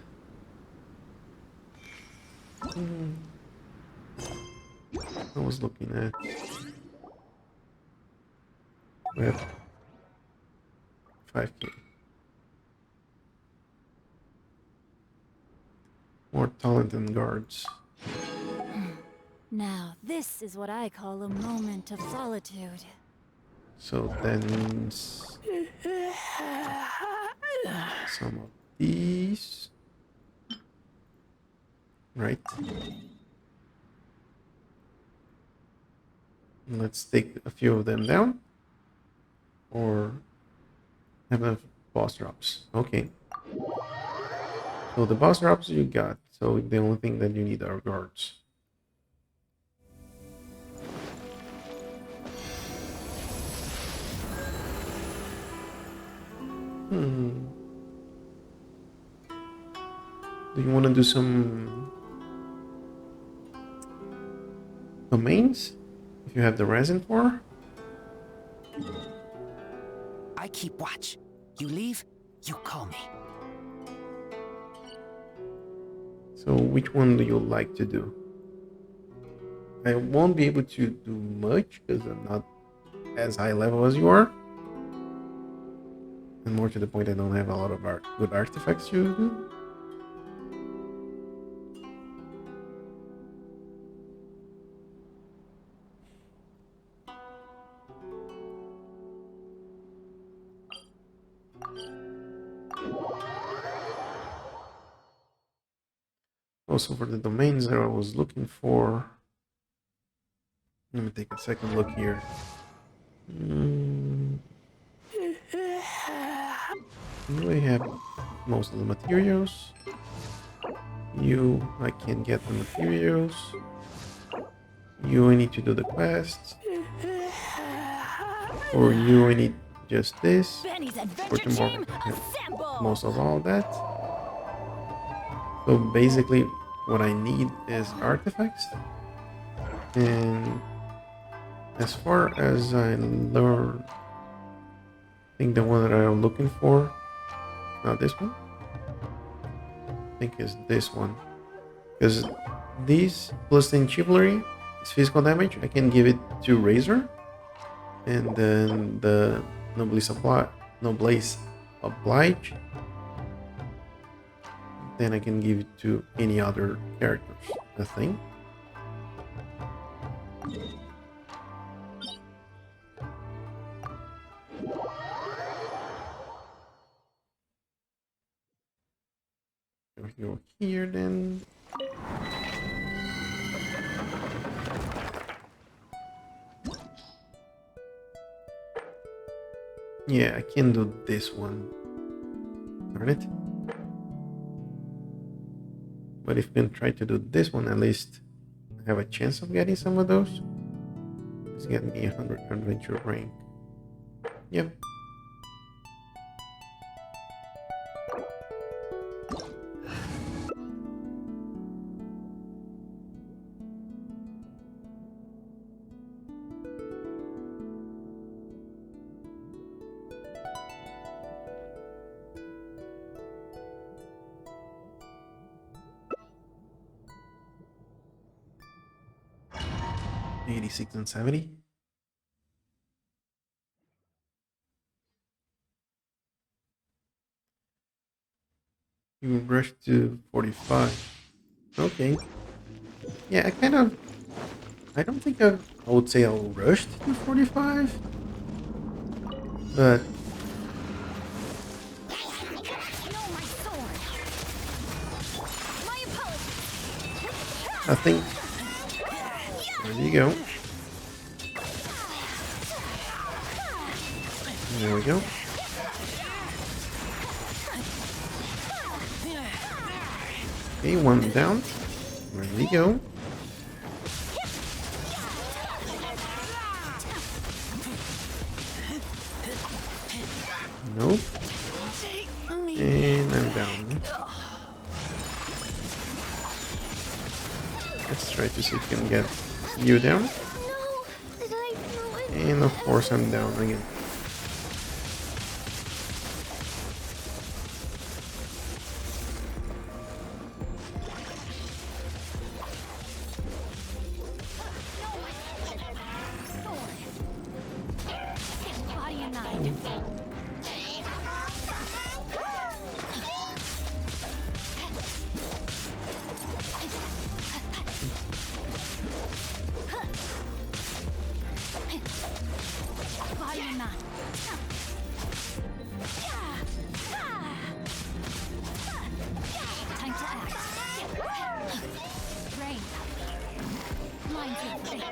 I was looking at. We have 5K. More talent and guards. Now, this is what I call a moment of solitude. So then some of these. Right. Let's take a few of them down. Or have a boss drops. Okay. So the boss drops you got. So the only thing that you need are guards. Do you want to do some domains? If you have the resin for? I keep watch. You leave, you call me. So which one do you like to do? I won't be able to do much because I'm not as high level as you are. And more to the point, I don't have a lot of good artifacts to do. Also for the domains that I was looking for. Let me take a second look here. I have most of the materials. You, I can get the materials. You, I need to do the quests. For you, I need just this. Benny's For adventure tomorrow, team, I have assemble! most of all that. So basically, what I need is artifacts. And as far as I learn, I think the one that I'm looking for, not this one. I think it's this one. Because these plus 10 chivalry is physical damage. I can give it to Razor. And then the Noblesse Oblige. Then I can give it to any other characters, I think. Go here then. Yeah, I can do this one. Darn it. But if we can try to do this one, at least I have a chance of getting some of those. Let's get me 100 adventure rank. Yep. $86 and $70. You rush to 45. Okay. Yeah, I don't think I would say I'll rush to 45. But No, my sword. My apologies. I think there you go. There we go. Okay, one down. There we go. Nope. And I'm down. Let's try to see if we can get you down. No, did I throw it? And of course I'm down again. Body and nine. Body and nine. Time to act. Rain. Lines of fate.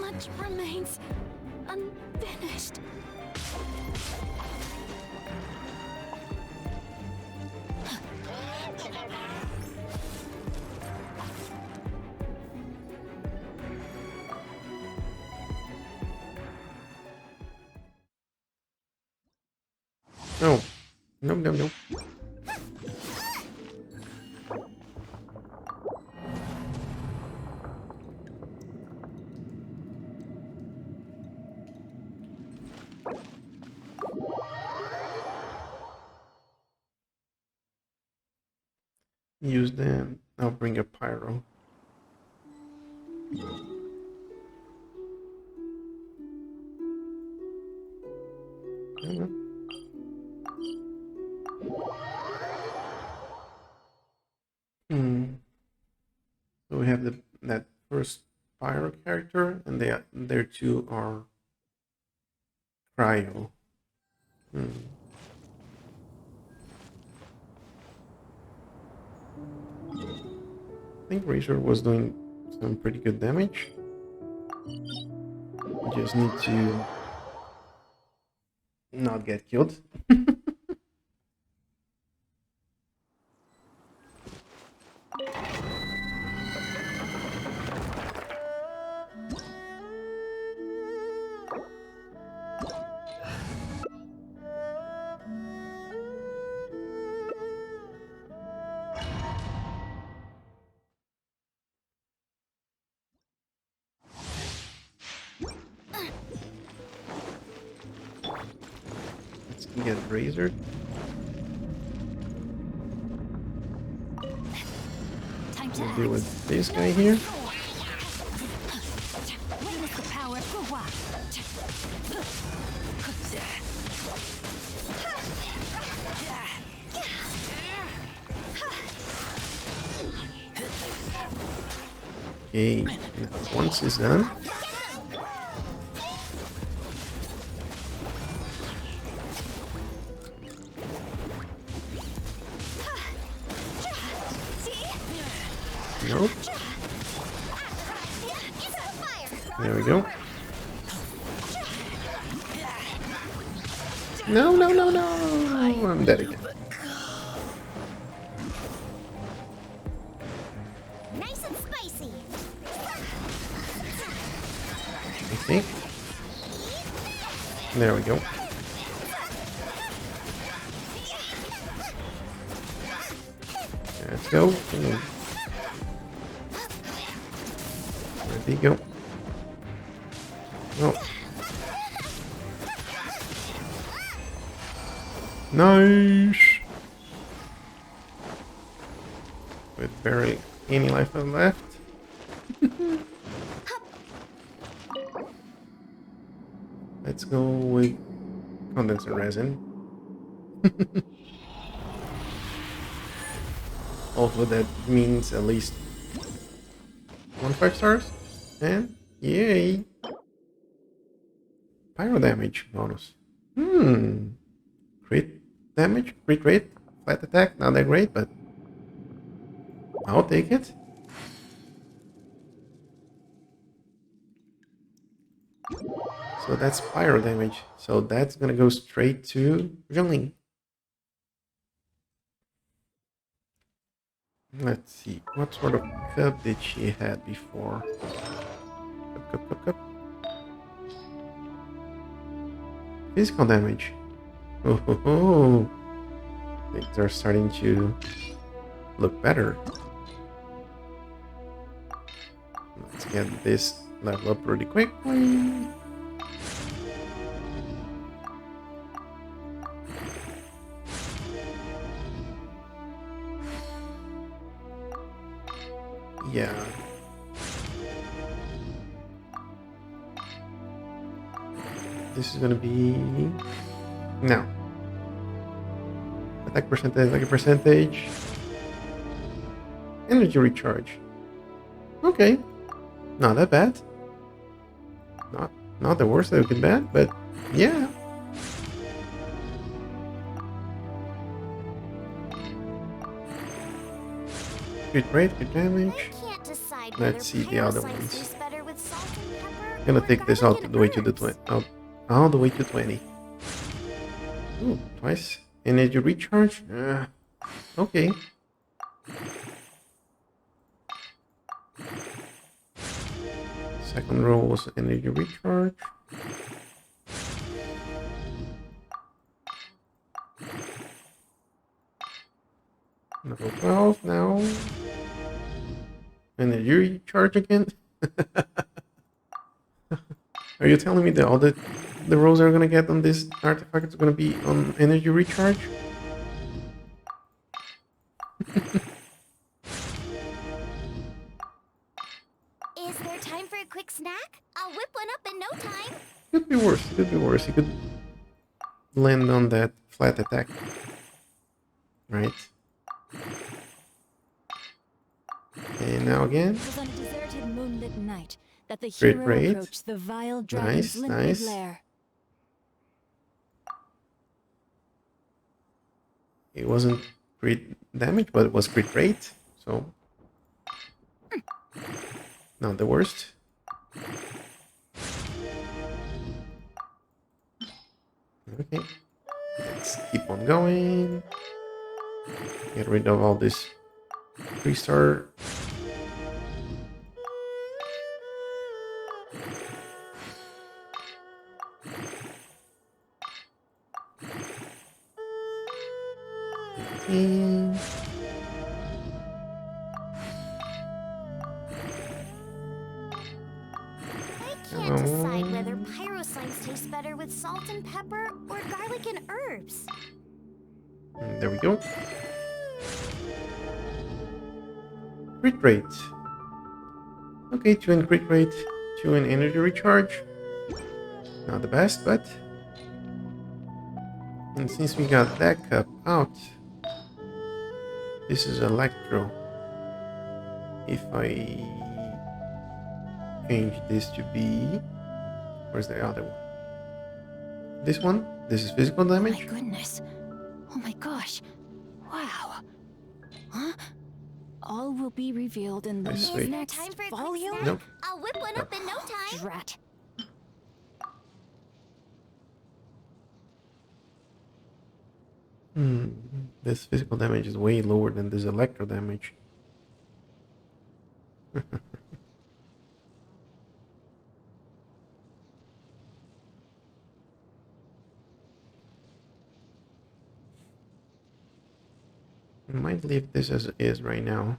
Much remains unfinished. No. Nope, nope, nope. Use them. I'll bring a pyro. So we have that first pyro character, and their two are cryo. I think Razor was doing some pretty good damage. We just need to not get killed. Let's get Razor. Time to We'll act. deal with this guy here. Witness the power of Guhua. Okay, now once it's done, nope. There we go. No, no, no, no! I'm dead again. Nice and spicy. I think. There we go. Let's go. There we go. Oh. Nice! With barely any life left. Let's go with condenser resin. Also, that means at least 5 stars. And yay! Pyro damage bonus. Crit damage, crit rate, flat attack, not that great, but I'll take it. So that's pyro damage. So that's gonna go straight to Zhongling. Let's see. What sort of cup did she had before? Cup. Physical damage. Oh. Things are starting to look better. Let's get this level up really quickly. Yeah. This is gonna be now. Attack percentage. Energy recharge. Okay. Not that bad. Not the worst that we could bad, but yeah. Good rate, good damage. I can't decide Let's see the other pyrosigns ones. taste better with salt and pepper Gonna or take this all garlic the way and to the herbs. all the way to 20. Ooh, twice. Energy recharge. Okay. Second row was energy recharge. Level 12 now. Energy recharge again. Are you telling me that all the rolls are gonna get on this artifact is gonna be on energy recharge? Is there time for a quick snack? I'll whip one up in no time. Could be worse. Could be worse. He could land on that flat attack. Right. And now again. It was on a deserted moonlit night that the Great hero rate. approached the vile dragon's limpid Nice. lair. It wasn't crit damage, but it was crit rate. So not the worst. Okay. Let's keep on going. Get rid of all this 3-star. And I can't decide whether pyrosigns taste better with salt and pepper or garlic and herbs. there we go. Crit rate. Okay, 2 in crit rate, 2 in energy recharge. Not the best, but... And since we got that cup out, this is electro. If I change this to be... Where's the other one? This one? This is physical Oh my damage? goodness. Oh my gosh. Wow. Huh? All will be revealed in the Wait, wait. next Time for a quick volume? snack? Nope. I'll whip one up in no time. Drat. This physical damage is way lower than this electro damage. I might leave this as it is right now.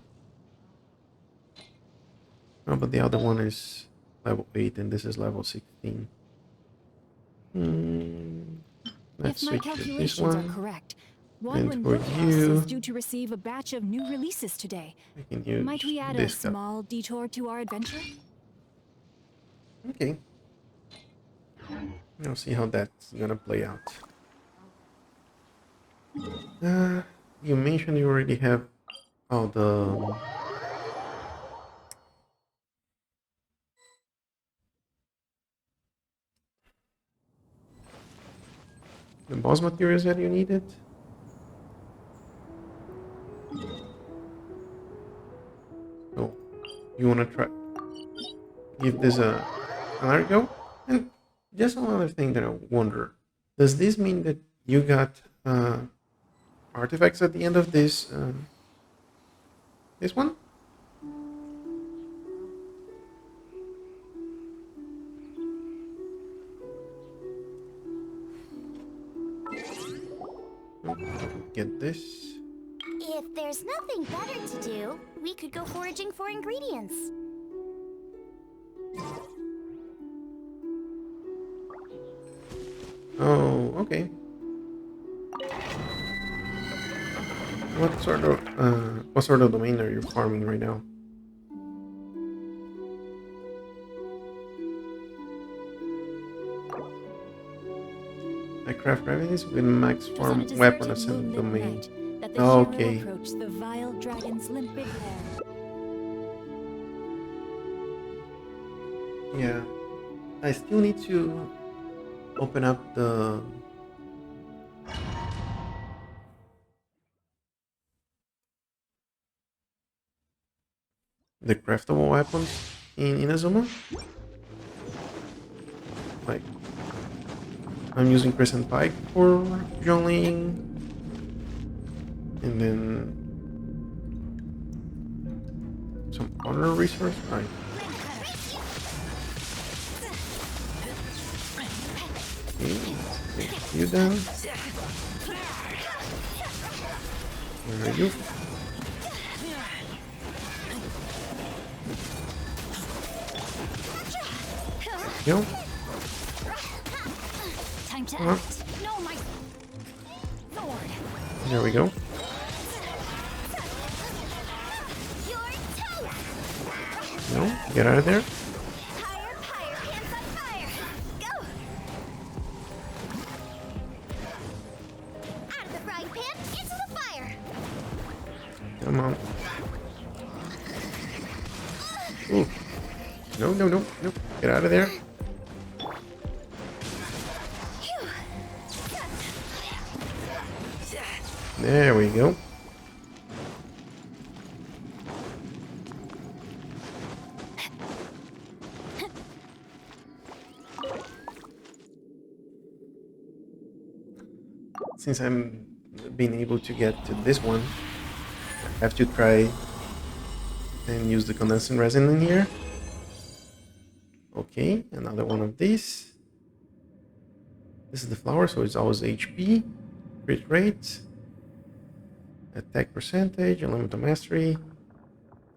Oh, but the other one is level 8 and this is level 16. Let's If my switch to this calculations are one. correct, And Wadwin for Bookhouse you, is due to receive a batch of new releases today. I can use Might we add a this cup. small detour to our adventure? Okay. I'll see how that's gonna play out. You mentioned you already have all the boss materials that you needed. you want to try give this another go. And just another thing that I wonder: does this mean that you got artifacts at the end of this one? Get this. If there's nothing better to do, we could go foraging for ingredients. Oh, okay. What sort of domain are you farming right now? I craft revenues with max It was on a farm weapon deserted ascended moonlit domain. night that the Okay. hero approached the vile dragon's limpid lair. Yeah. I still need to open up the craftable weapons in Inazuma. Like, I'm using Crescent Pike for Jolene, and then some honor resource. Right. Okay, take you down. Where are you? Go. Time to Uh-huh. act. No, my sword. There we go. You're toast! No, get out of there. Higher, higher, hands on fire! Go! Out of the frying pan, into the fire! Come on. Ooh. No, no, no, no. Get out of there. There we go. Since I'm being able to get to this one, I have to try and use the condensing resin in here. Okay, another one of these. This is the flower, so it's always HP, crit rate, attack percentage, elemental mastery.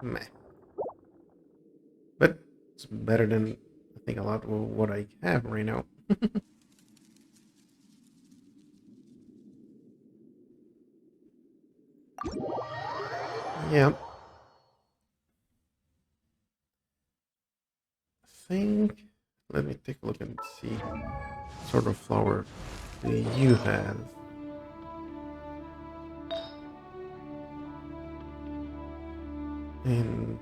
Meh. But it's better than I think a lot of what I have right now. Yeah. I think. Let me take a look and see what sort of flower do you have. And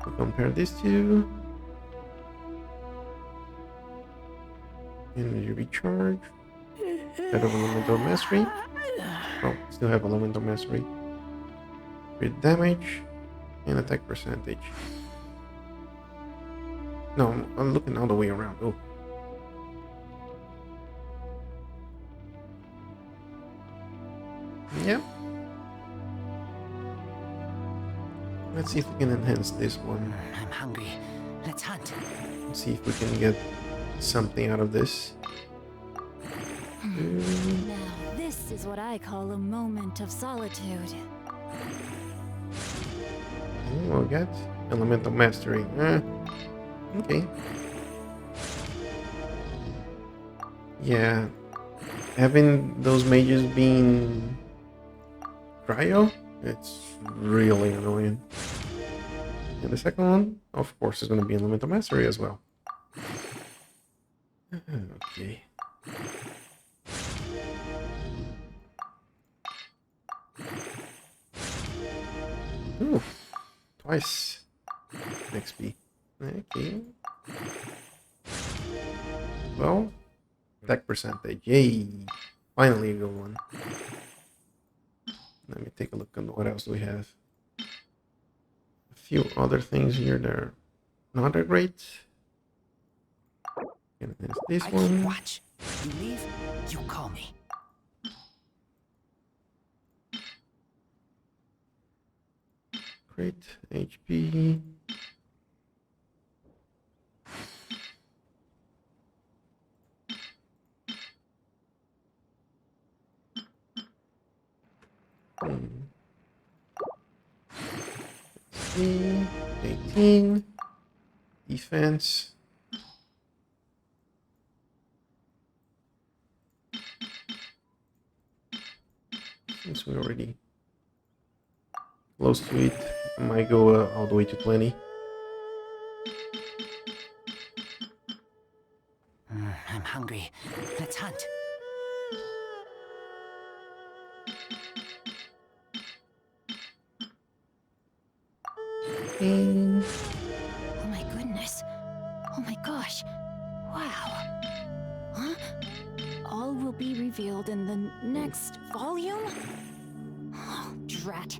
we'll compare these two. Energy recharge. Head of elemental mastery. Oh, still have elemental mastery. Crit damage and attack percentage. No, I'm looking all the way around. Oh. Yeah. Let's see if we can enhance this one. I'm hungry. Let's hunt. Let's see if we can get something out of this. Now, this is what I call a moment of solitude. We'll get elemental mastery. Okay. Yeah. Having those mages being cryo, it's really annoying. And the second one, of course, is going to be elemental mastery as well. Okay. Ooh, twice XP. Okay. Well, attack percentage. Yay! Finally a good one. Let me take a look on what else we have. few other things here that are not that great. And there's this I one. keep watch. You leave, you call me. Great HP. Hmm. 18. Defense. Since we're already close to it, I might go all the way to 20. I'm hungry. Let's hunt. Oh my goodness. Oh my gosh. Wow. Huh? All will be revealed in the next volume? Oh, drat.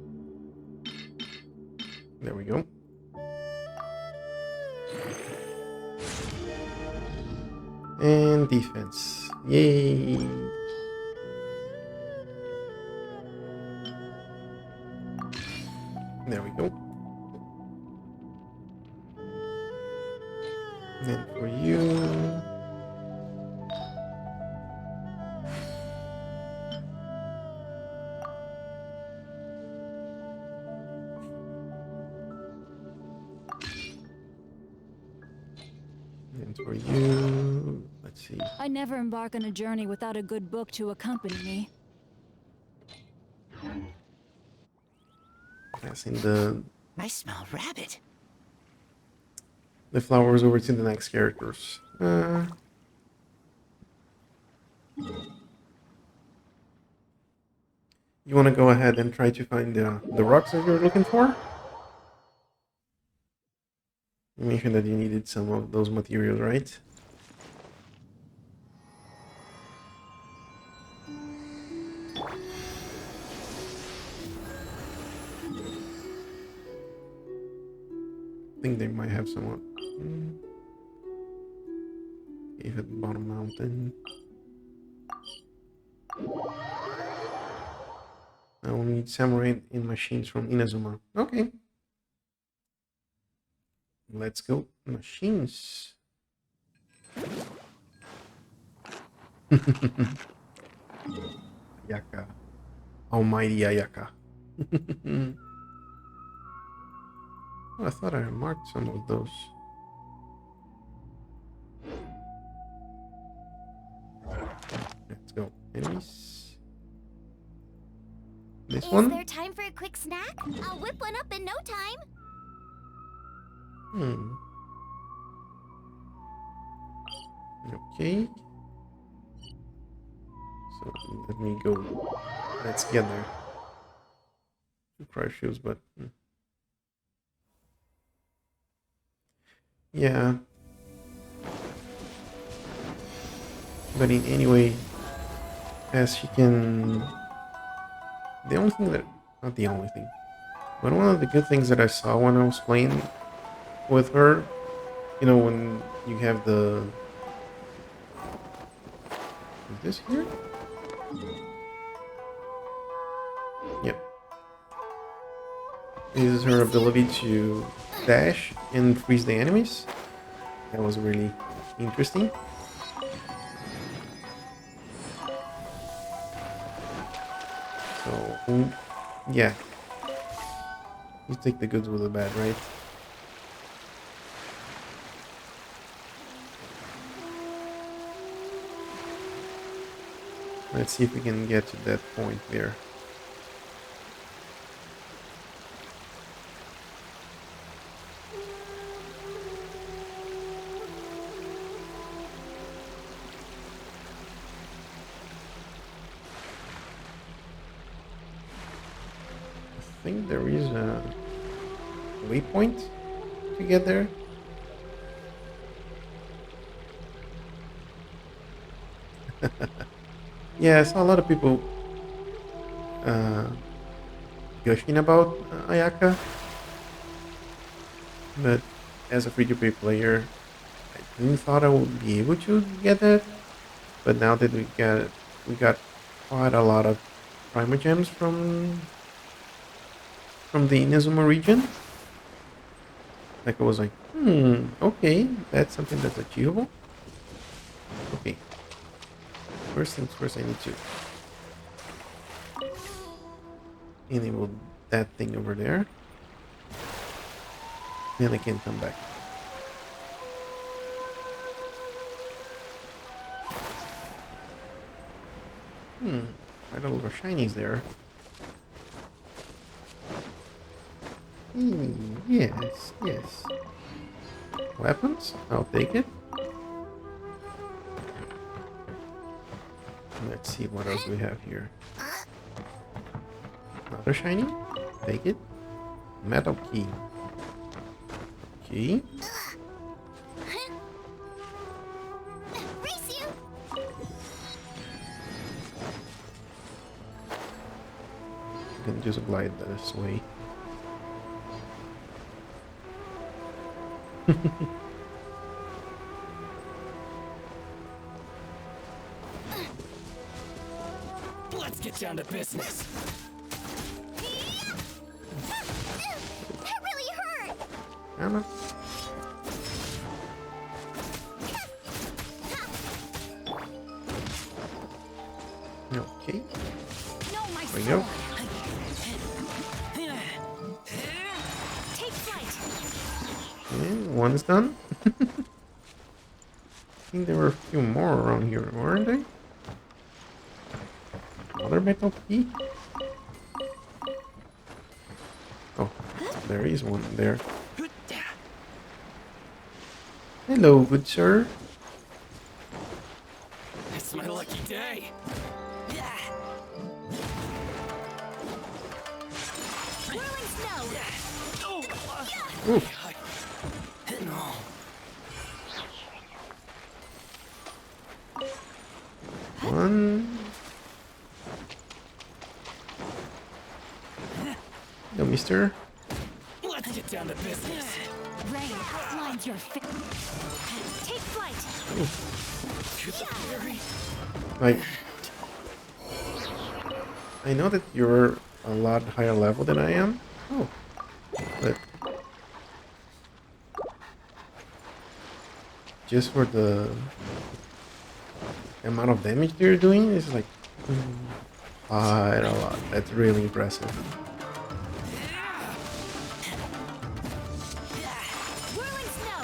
There we go. And defense. Yay! There we go. And for you... And for you... Let's see. I never embark on a journey without a good book to accompany me. Yes, in the I smell rabbit. flowers over to the next characters. You want to go ahead and try to find the rocks that you're looking for? You mentioned that you needed some of those materials, right? I think they might have some. Cave at the bottom mountain. I will need samurai in machines from Inazuma. Okay. Let's go. Machines. Ayaka. Almighty Ayaka. Oh, I thought I marked some of those. Let's go. Enemies. This Is one? there time for a quick snack? I'll whip one up in no time. Okay. So let me go. Let's get there. Two cry shoes, but yeah. But in anyway, as she can. The only thing that, not the only thing, but one of the good things that I saw when I was playing with her, you know, when you have the. Is this here? Yep. Is her ability to dash and freeze the enemies. That was really interesting. So, yeah. You take the goods with the bad, right? Let's see if we can get to that point there. I think there is a waypoint to get there. Yeah, I saw a lot of people gushing about Ayaka. but as a free-to-play player, I didn't thought I would be able to get that. But now that we got quite a lot of primogems from the Inazuma region. Like I was like, okay, that's something that's achievable. Okay. First things first, I need to enable that thing over there. Then I can come back. Quite a lot of shinies there. Yes, yes. Weapons? I'll take it. Let's see what else we have here. Another shiny? Take it. Metal key. Key. Race you! You can just glide this way. Let's get down to business. That really hurt! I don't know. Okay. No, my There we go. Take flight! And one's done. I think there were a few more around here, weren't they? Another metal key? Oh, there is one there. Hello, good sir. It's my lucky day. Whirling snow! Ooh, one. No, mister. Let's get down to business. Rain outlines your face. Take flight! Like, I know that you're a lot higher level than I am. Oh, but just for the amount of damage they're doing is like quite a lot. That's really impressive. Whirling snow!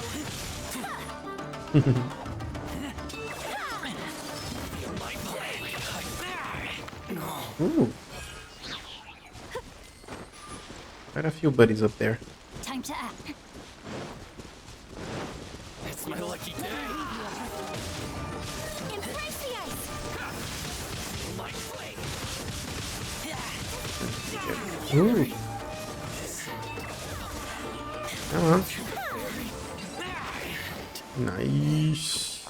Ooh, quite a few buddies up there. Time to act. It's my lucky day. Embrace the ice! My flame. Ooh, come on. Nice.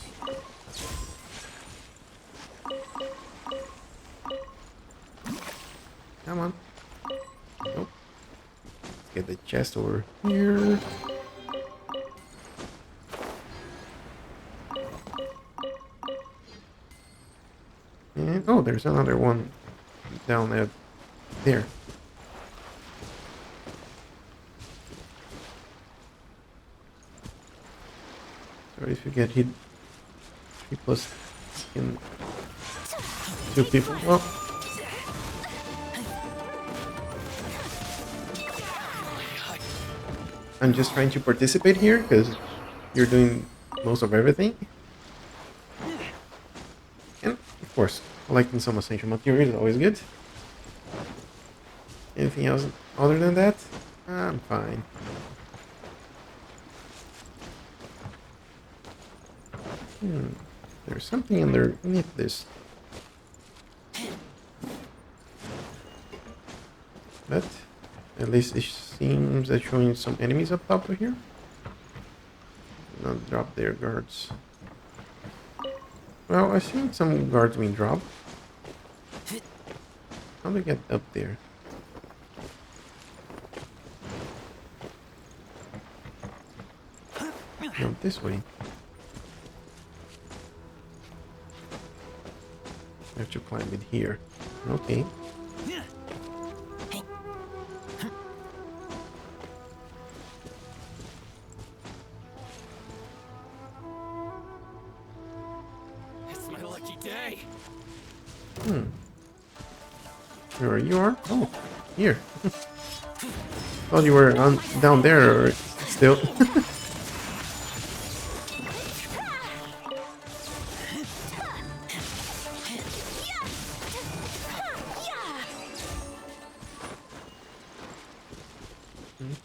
Come on. Nope. Let's get the chest over here. And oh, there's another one down there. So if you get hit 3+ in 2 people, well, I'm just trying to participate here because you're doing most of everything. And of course, collecting some essential material is always good. Anything else other than that? I'm fine. There's something underneath this. But at least it seems that showing some enemies up top of here. Not drop their guards. Well, I've seen some guards being dropped. How do they get up there? this way. I have to climb it here. Okay. It's my lucky day. Where you are? Oh, here. Thought you were on down there still.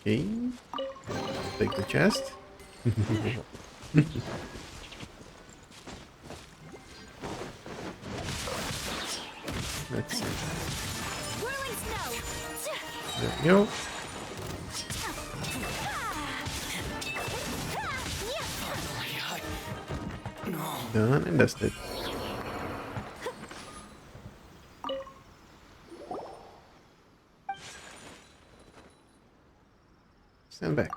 Okay. Take the chest. Let's see. Whirling snow. There we go. Done and dusted. Stand back.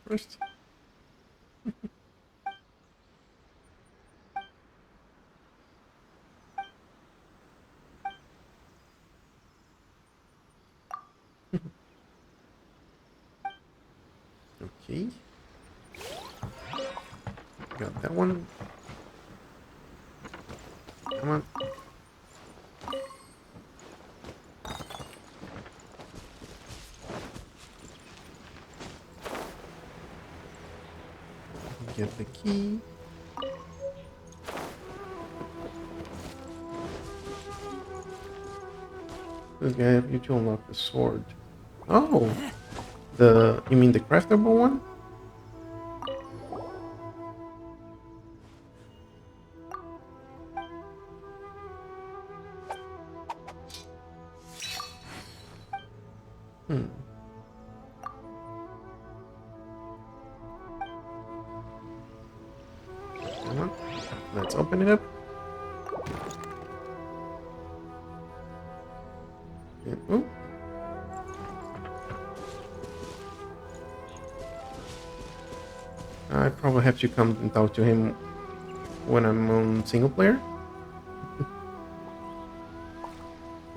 First. Okay. Got that one. Come on. Get the key. This guy have you to unlock the sword. Oh, you mean the craftable one? Come on. Let's open it up. And, oh. I probably have to come and talk to him when I'm on single player.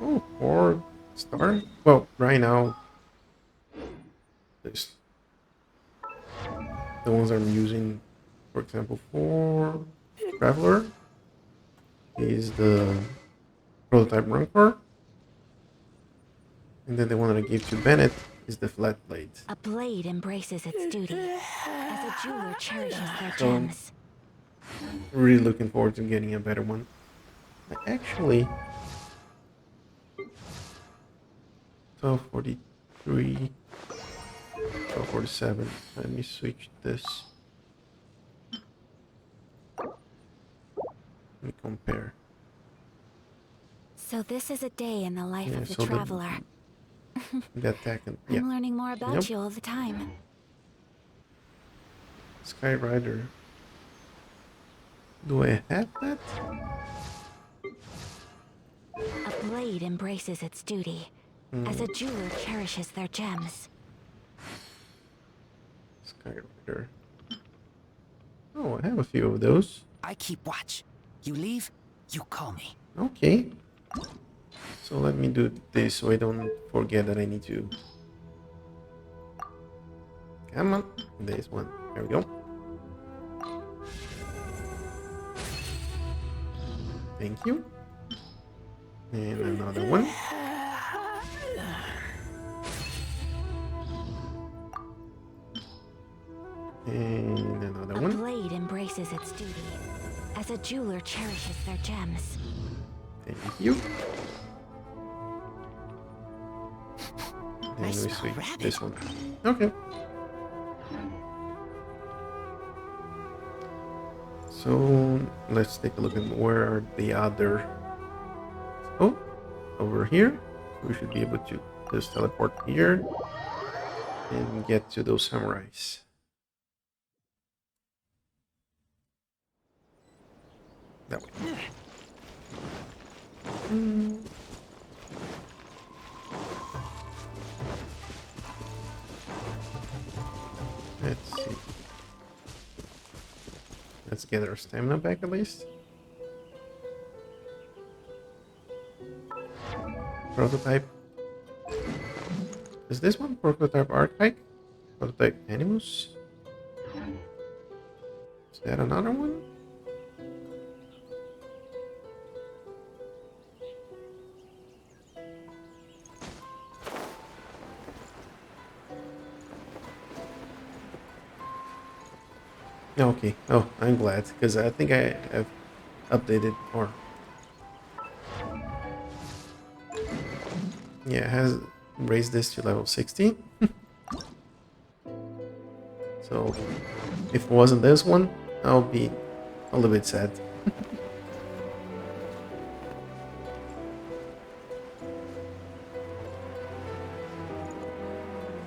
Oh, 4-star. Well, right now, there's the ones I'm using, for example, for Traveler is the prototype Rancor. And then the one that I gave to Bennett is the flat blade. A blade embraces its duty, as a jeweler cherishes their So, gems. really looking forward to getting a better one. Actually, 1243, 1247. Let me switch this. Let me compare. So this is a day in the life Yeah, of the so the- traveler. The attack and I'm yeah, learning more about Yep. you all the time. Sky Rider. Do I have that? A blade embraces its duty, as a jeweler cherishes their gems. Sky Rider. Oh, I have a few of those. I keep watch. You leave, you call me. Okay. So let me do this so I don't forget that I need to. Come on. There's one. There we go. Thank you. And another one. And another A one. blade embraces its duty, as a jeweler cherishes their gems. Thank you. I And we smell switch rabbit. this one. Okay. So let's take a look at where are the other. Oh, over here. We should be able to just teleport here and get to those samurais. That way. get our stamina back at least. Prototype. Is this one prototype archite? Prototype animus? Is that another one? Okay. Oh, I'm glad because I think I have updated or yeah, it has raised this to level 60. So if it wasn't this one, I'll be a little bit sad.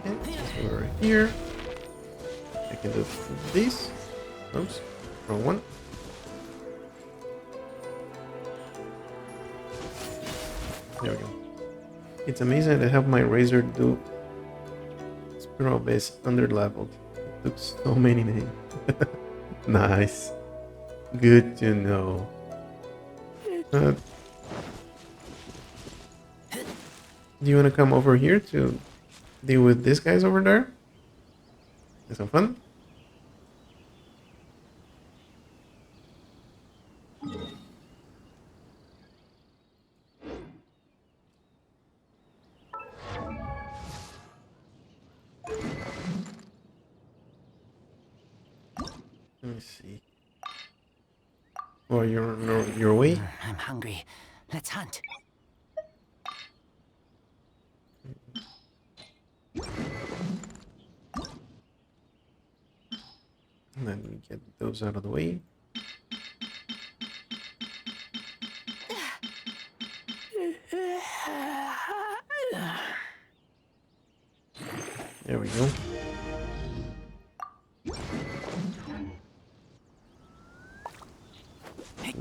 And since we're here, I can do this. Oops, wrong one. There we go. It's amazing to have my razor do spiral base under leveled. It took so many names. Nice. Good to know. Do you want to come over here to deal with these guys over there? Have some fun? Let me see. Oh, you're on your way? I'm hungry. Let's hunt. Let me get those out of the way. There we go.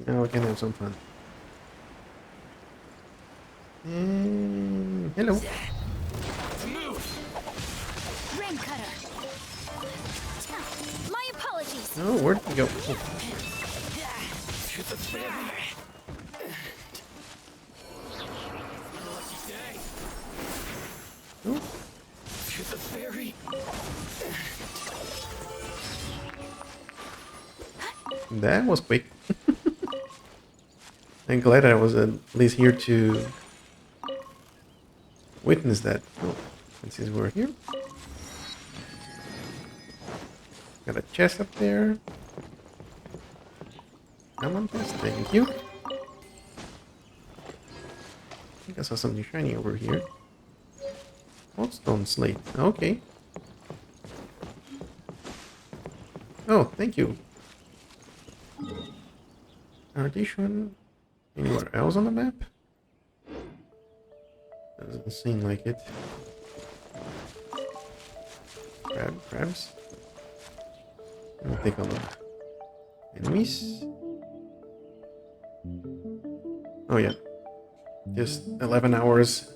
Now we can have some fun. And hello. Ram cutter. My apologies. Oh, where'd he go? Oh. Oh. That was quick. I'm glad I was at least here to witness that. Oh, and since we're here, got a chest up there. Come on, chest. Thank you. I think I saw something shiny over here. Stone slate. Okay. Oh, thank you. Are these shown anywhere else on the map? Doesn't seem like it. Crabs. Let me take a look. Enemies? Oh yeah. Just 11 hours.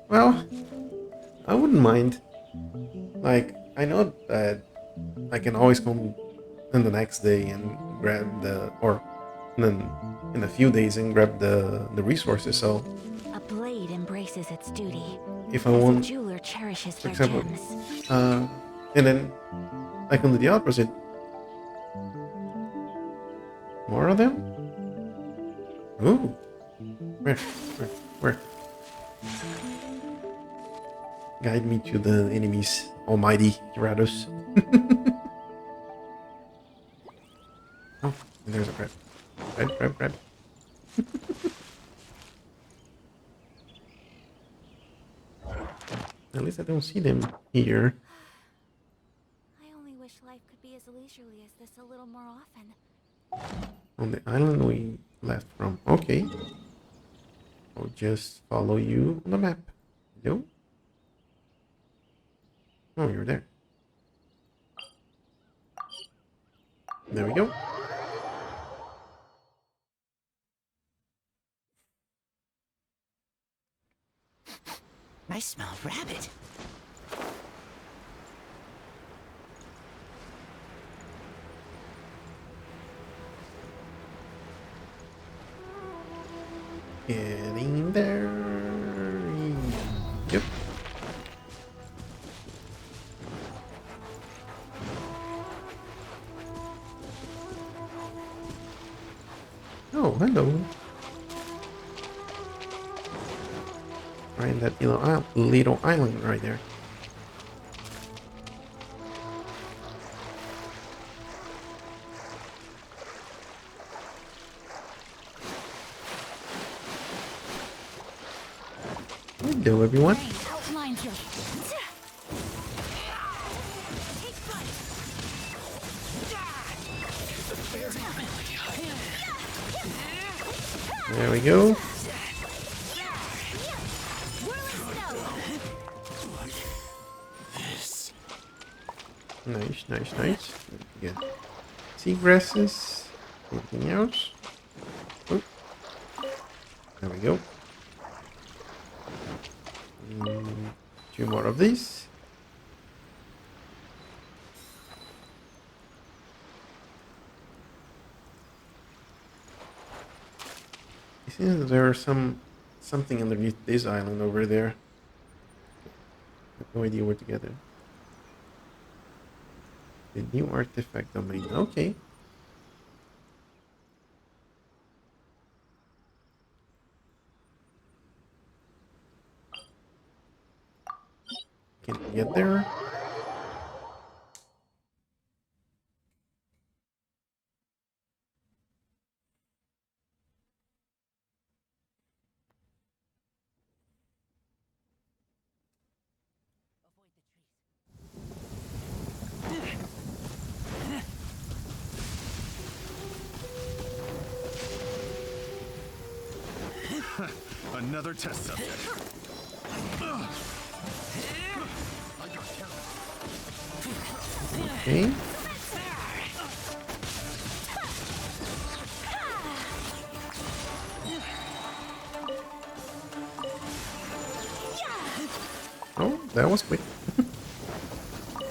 Well, I wouldn't mind. Like, I know that I can always come in the next day and grab or then in a few days and grab the resources. So A blade embraces its duty. if I As a want, jeweler cherishes for their example, gems. and then I can do the opposite. More of them? Ooh. Where? Guide me to the enemies, almighty Kyratus. Oh, and there's a crab. Crab. At least I don't see them here. I only wish life could be as leisurely as this a little more often. On the island we left from. Okay. I'll just follow you on the map. Yo. Oh, you're there. There we go. I smell rabbit. Getting there. Yep. Oh, hello. Right in that little island right there. Hello, everyone. Outlines your. There we go. Nice, nice, nice. Good. Seagrasses. Anything else? Oh, there we go. Two more of these. It seems that there's something underneath this island over there. I have no idea where to get it. The new artifact domain. Okay. Can we get there? Another test subject. Okay. Oh, that was quick.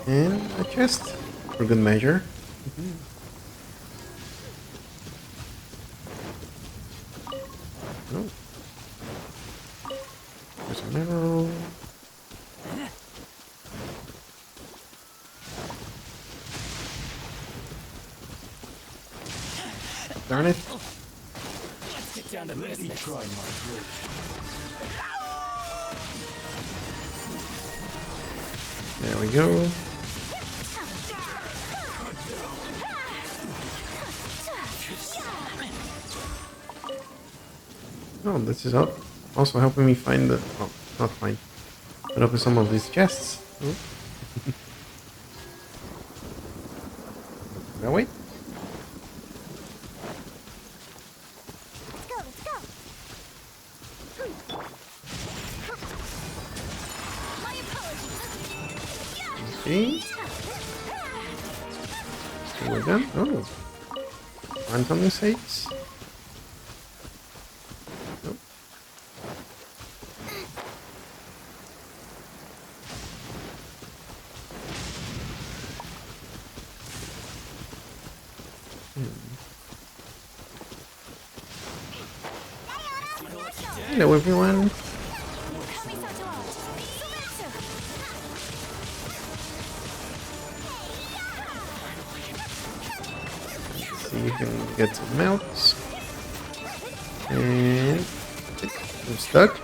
And a chest for good measure. Oh. There's a mineral. Darn it. Get down to business. Try my bridge. There we go. Oh, this is also helping me find the... Oh, not find. But open some of these chests. Oh. That way? Let's go, let's go. My apologies. Okay. So we're done. Oh. Phantom saves. Nope. Hello, everyone. See, you can get some melts. And I'm stuck.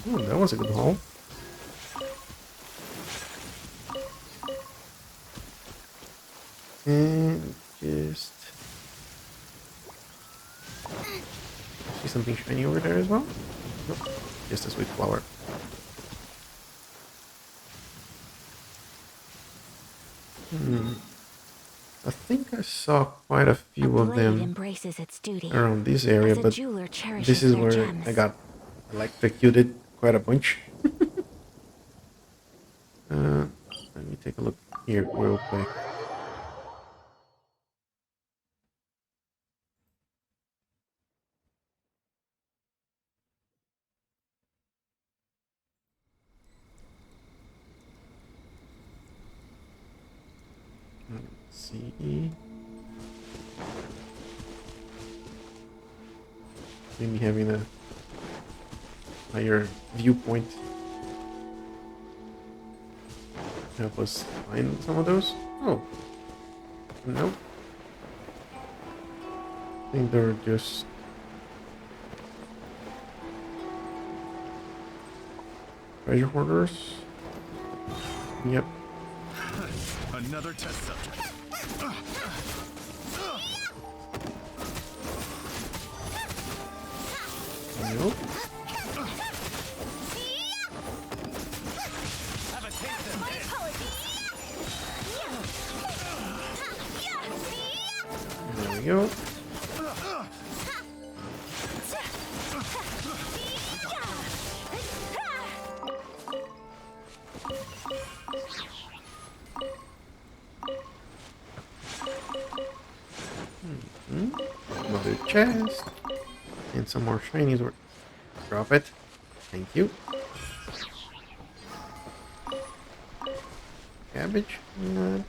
Oh, that was a good haul. And just see something shiny over there as well. Nope, just a sweet flower. I think I saw quite a few of them Embraces its duty. around this area, As a but jeweler cherishes this is their where gems. I got electrocuted quite a bunch. Let me take a look here real quick. Let's see. maybe having a higher viewpoint help us find some of those. Oh, nope. I think they're just treasure hoarders. Yep. Another test subject. Nope. There we go. Another chest. And some more shinies. Drop it. Thank you. Cabbage. And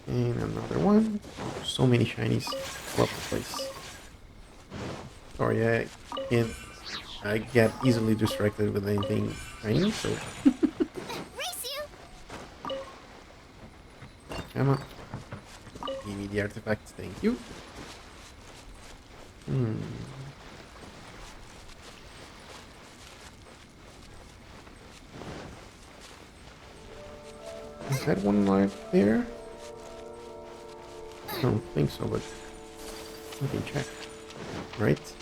another one. So many shinies all over the place. Sorry, I get easily distracted with anything shiny, so. Race you! Come on. Give me the artifact, thank you. Is that one live there? I don't think so, but we can check. Right?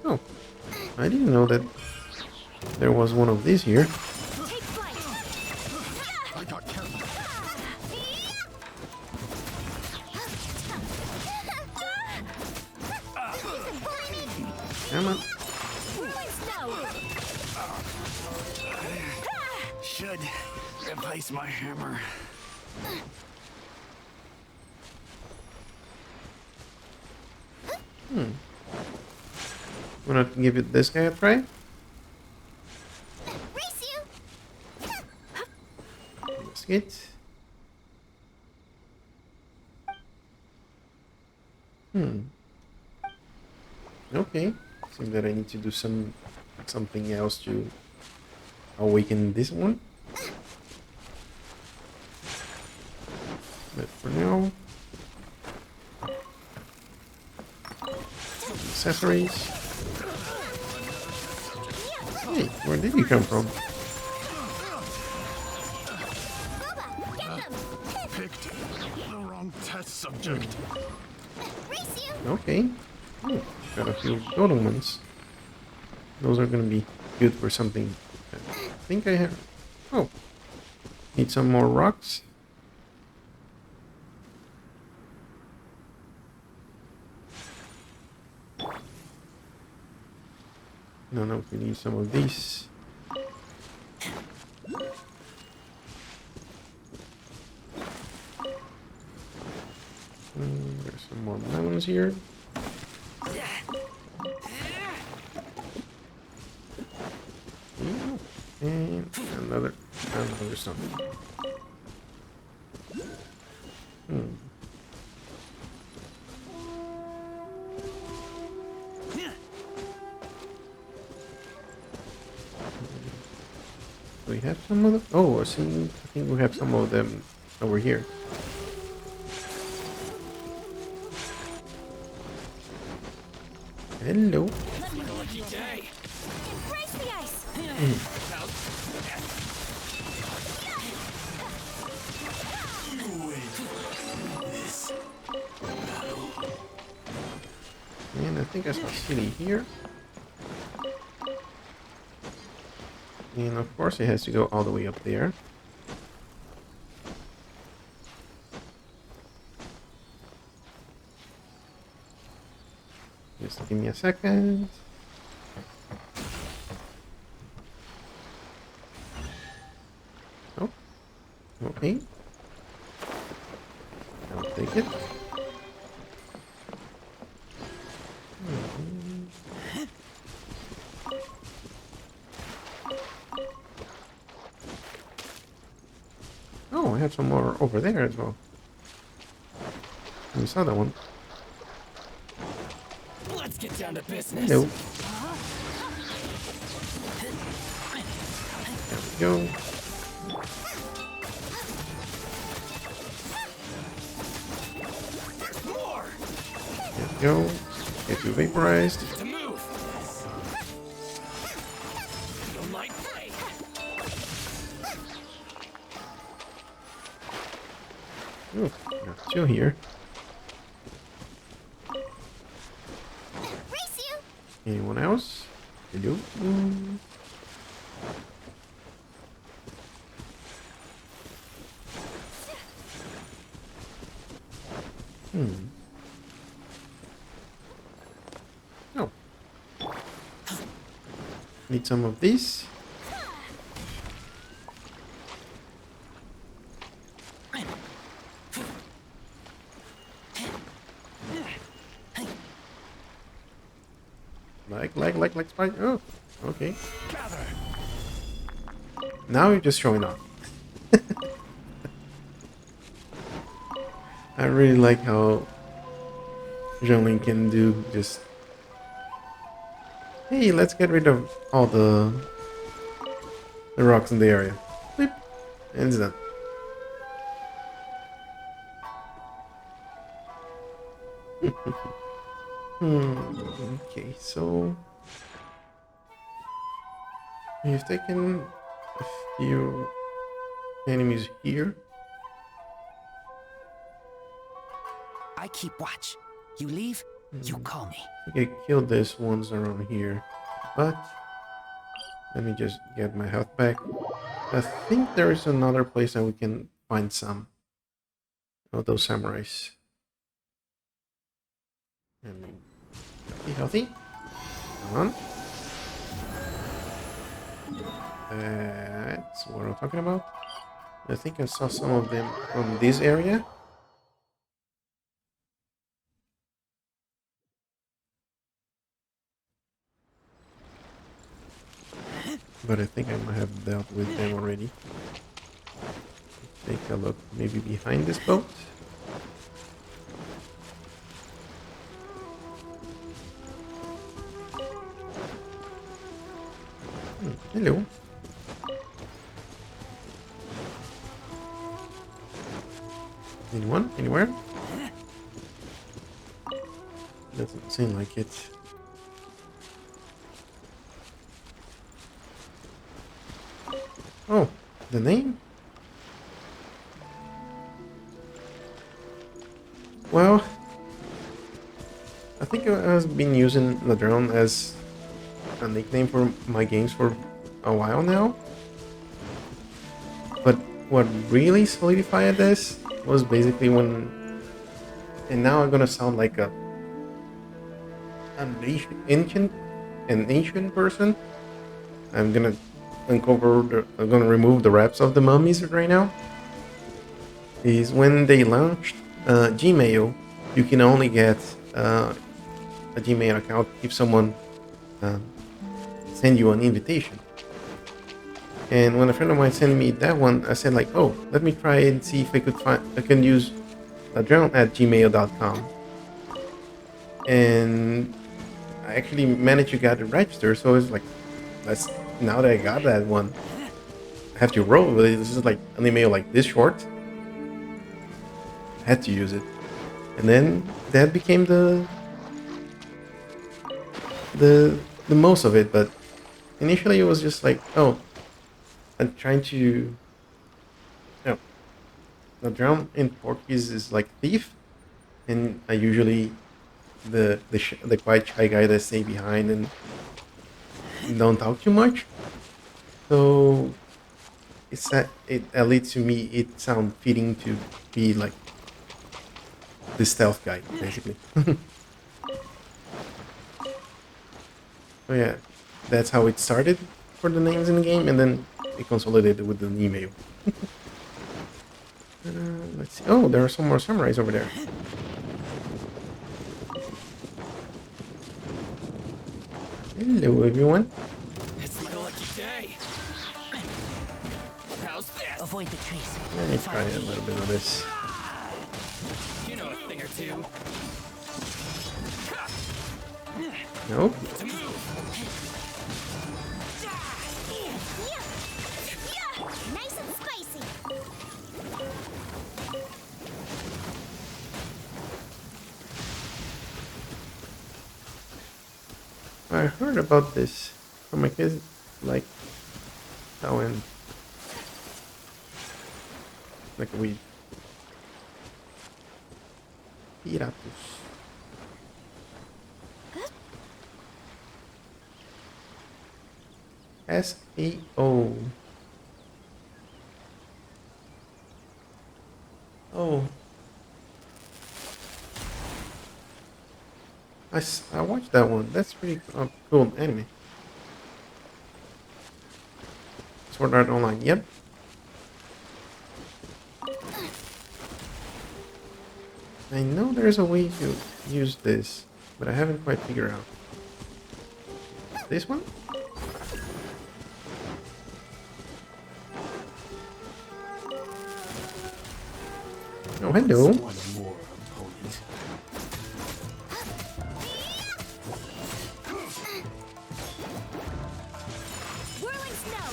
Oh, I didn't know that there was one of these here. Take flight! I got carried. Come on. Ruin snow! Should replace my hammer. Wanna give it this guy a try? Race you! Biscuit. Okay. Seems that I need to do something else to awaken this one. But for now, accessories. Hey, where did you come from? Boba, get them! Picked the wrong test subject. Race you! Okay. Oh, got a few golden ones. Those are gonna be good for something. I think I have. Oh, need some more rocks. No, we need some of these. There's some more melons here. And another something. We have some of them. Oh, I think we have some of them over here. Hello. Lucky day. Embrace the ice! And I think I saw City here. And of course it has to go all the way up there. Just give me a second. Oh, okay. I'll take it. I have some more over there as well. We saw that one. Let's get down to business. Hello. There we go. There we go. Get you vaporized. To move. Don't like play. Oh, got two here. Race you! Anyone else? Hello? Oh. Need some of these. Like spice. Oh, okay. Now you're just showing off. I really like how Zhongling can do just. Hey, let's get rid of all the rocks in the area. Bleep. And it's done. Okay, so we've taken a few enemies here. I keep watch. You leave, you call me. Okay, killed these ones around here, but let me just get my health back. I think there is another place that we can find some of those samurais. And be healthy. Come on. That's what I'm talking about. I think I saw some of them from this area. But I think I might have dealt with them already. Take a look, maybe behind this boat. Hello. Anyone? Anywhere? Doesn't seem like it. Oh, the name? Well, I think I've been using Ladrone as a nickname for my games for a while now. But what really solidified this was basically when, and now I'm gonna sound like an ancient person. I'm gonna I'm gonna remove the wraps of the mummies right now. Is when they launched Gmail, you can only get a Gmail account if someone send you an invitation. And when a friend of mine sent me that one, I said like, oh, let me try and see if I can use ladrone@gmail.com. And I actually managed to get it registered, so it's like, now that I got that one, I have to roll with it. This is like an email like this short. I had to use it. And then that became the most of it, but initially it was just like, oh, I'm trying to, Ladrone in Portuguese is like thief, and I usually the quiet shy guy that stay behind and don't talk too much. So it's at least to me it sounds fitting to be like the stealth guy, basically. So yeah, that's how it started for the names in the game, and then it consolidated with an email. Let's see. Oh, there are some more samurais over there. Hello, everyone. It's my lucky day. How's this? avoid the trees. Let me try a little bit of this. You know a thing or two. Nope. Nice and spicy. I heard about this from my kids, like how in like a weed. Kyratus. S-E-O. Oh. I watched that one. That's pretty cool anime. Sword Art Online. Yep. I know there's a way to use this, but I haven't quite figured out. This one? Oh, hello. One more opponent. Whirling snow.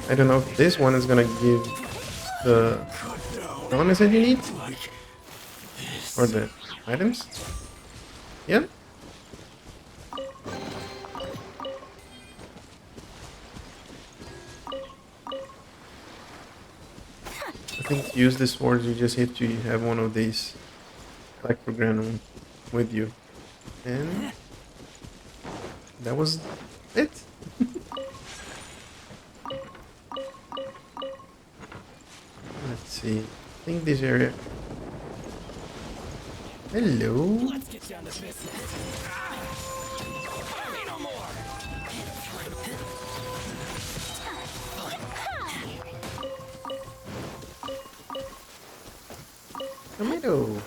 I don't know if this one is gonna give the elements that you need, or the items. Yeah. I think to use the swords, you just have to have one of these electrocuted with you, and that was it. Let's see. I think this area. Hello. Let's get down to business. Hurry no more. Tomato.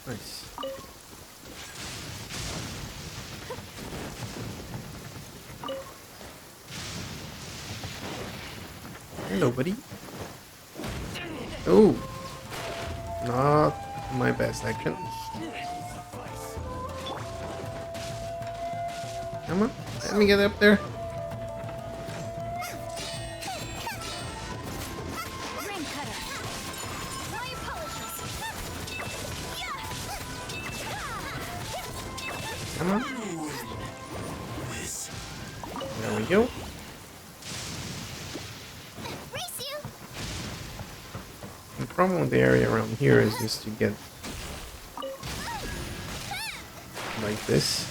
Nice. Hello, buddy. Oh, not my best action. Come on, let me get up there. Rain cutter. Wire polishes. Come on. There we go. Race you. The problem with the area around here is just to get like this.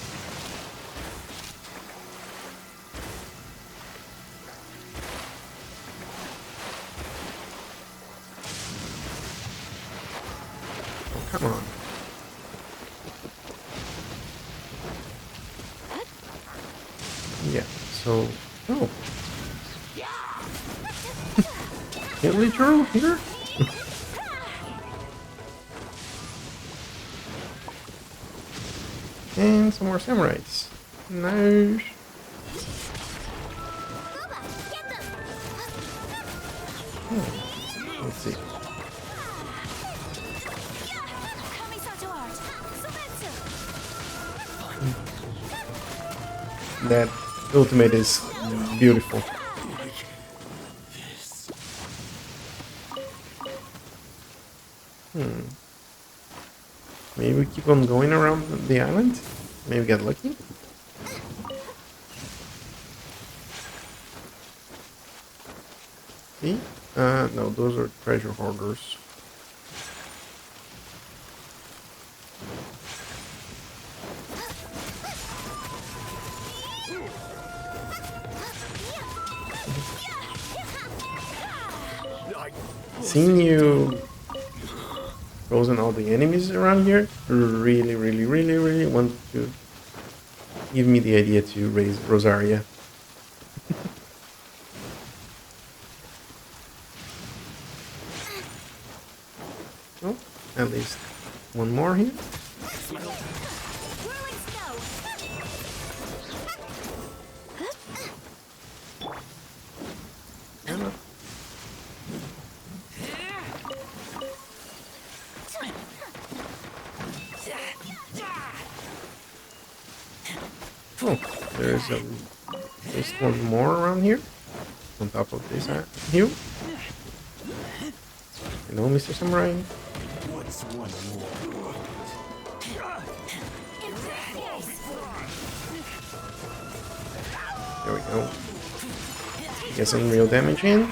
Oh, come on. Yeah, so... Oh. Can't really throw here? And some more samurais. Nice. Booba, get them. Let's see. Kamisato art. Sumetsu. That ultimate is beautiful. Maybe we keep on going around the island? Maybe get lucky? See? No, those are treasure hoarders. Seeing you frozen all the enemies around here really want to give me the idea to raise Rosaria. Oh, at least one more here. Whirling snow. Oh, there's at least one more around here. On top of this hill. Hello, Mr. Samurai. What's one more opponent? There we go. Get some real damage in.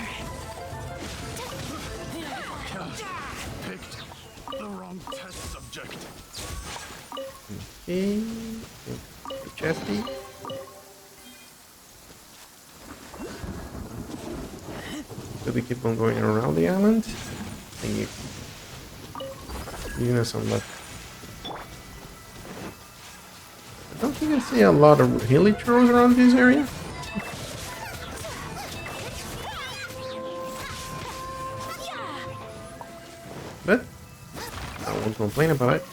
Picked the wrong test subject. Okay. Chesty. Do we keep on going around the island? Thank you. You know some luck. I don't think I see a lot of hilly churros around this area. But I won't complain about it.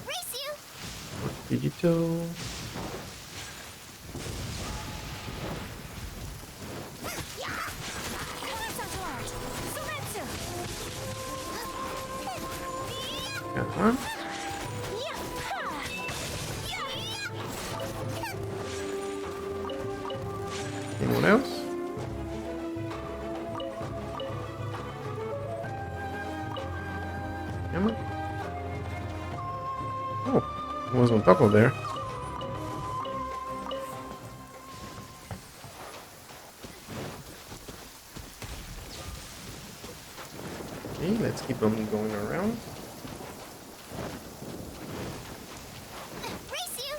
Race you! Digital. Uh-huh. Anyone else? Emma? Oh, it was on top of there. Okay, let's keep on going around. Race you!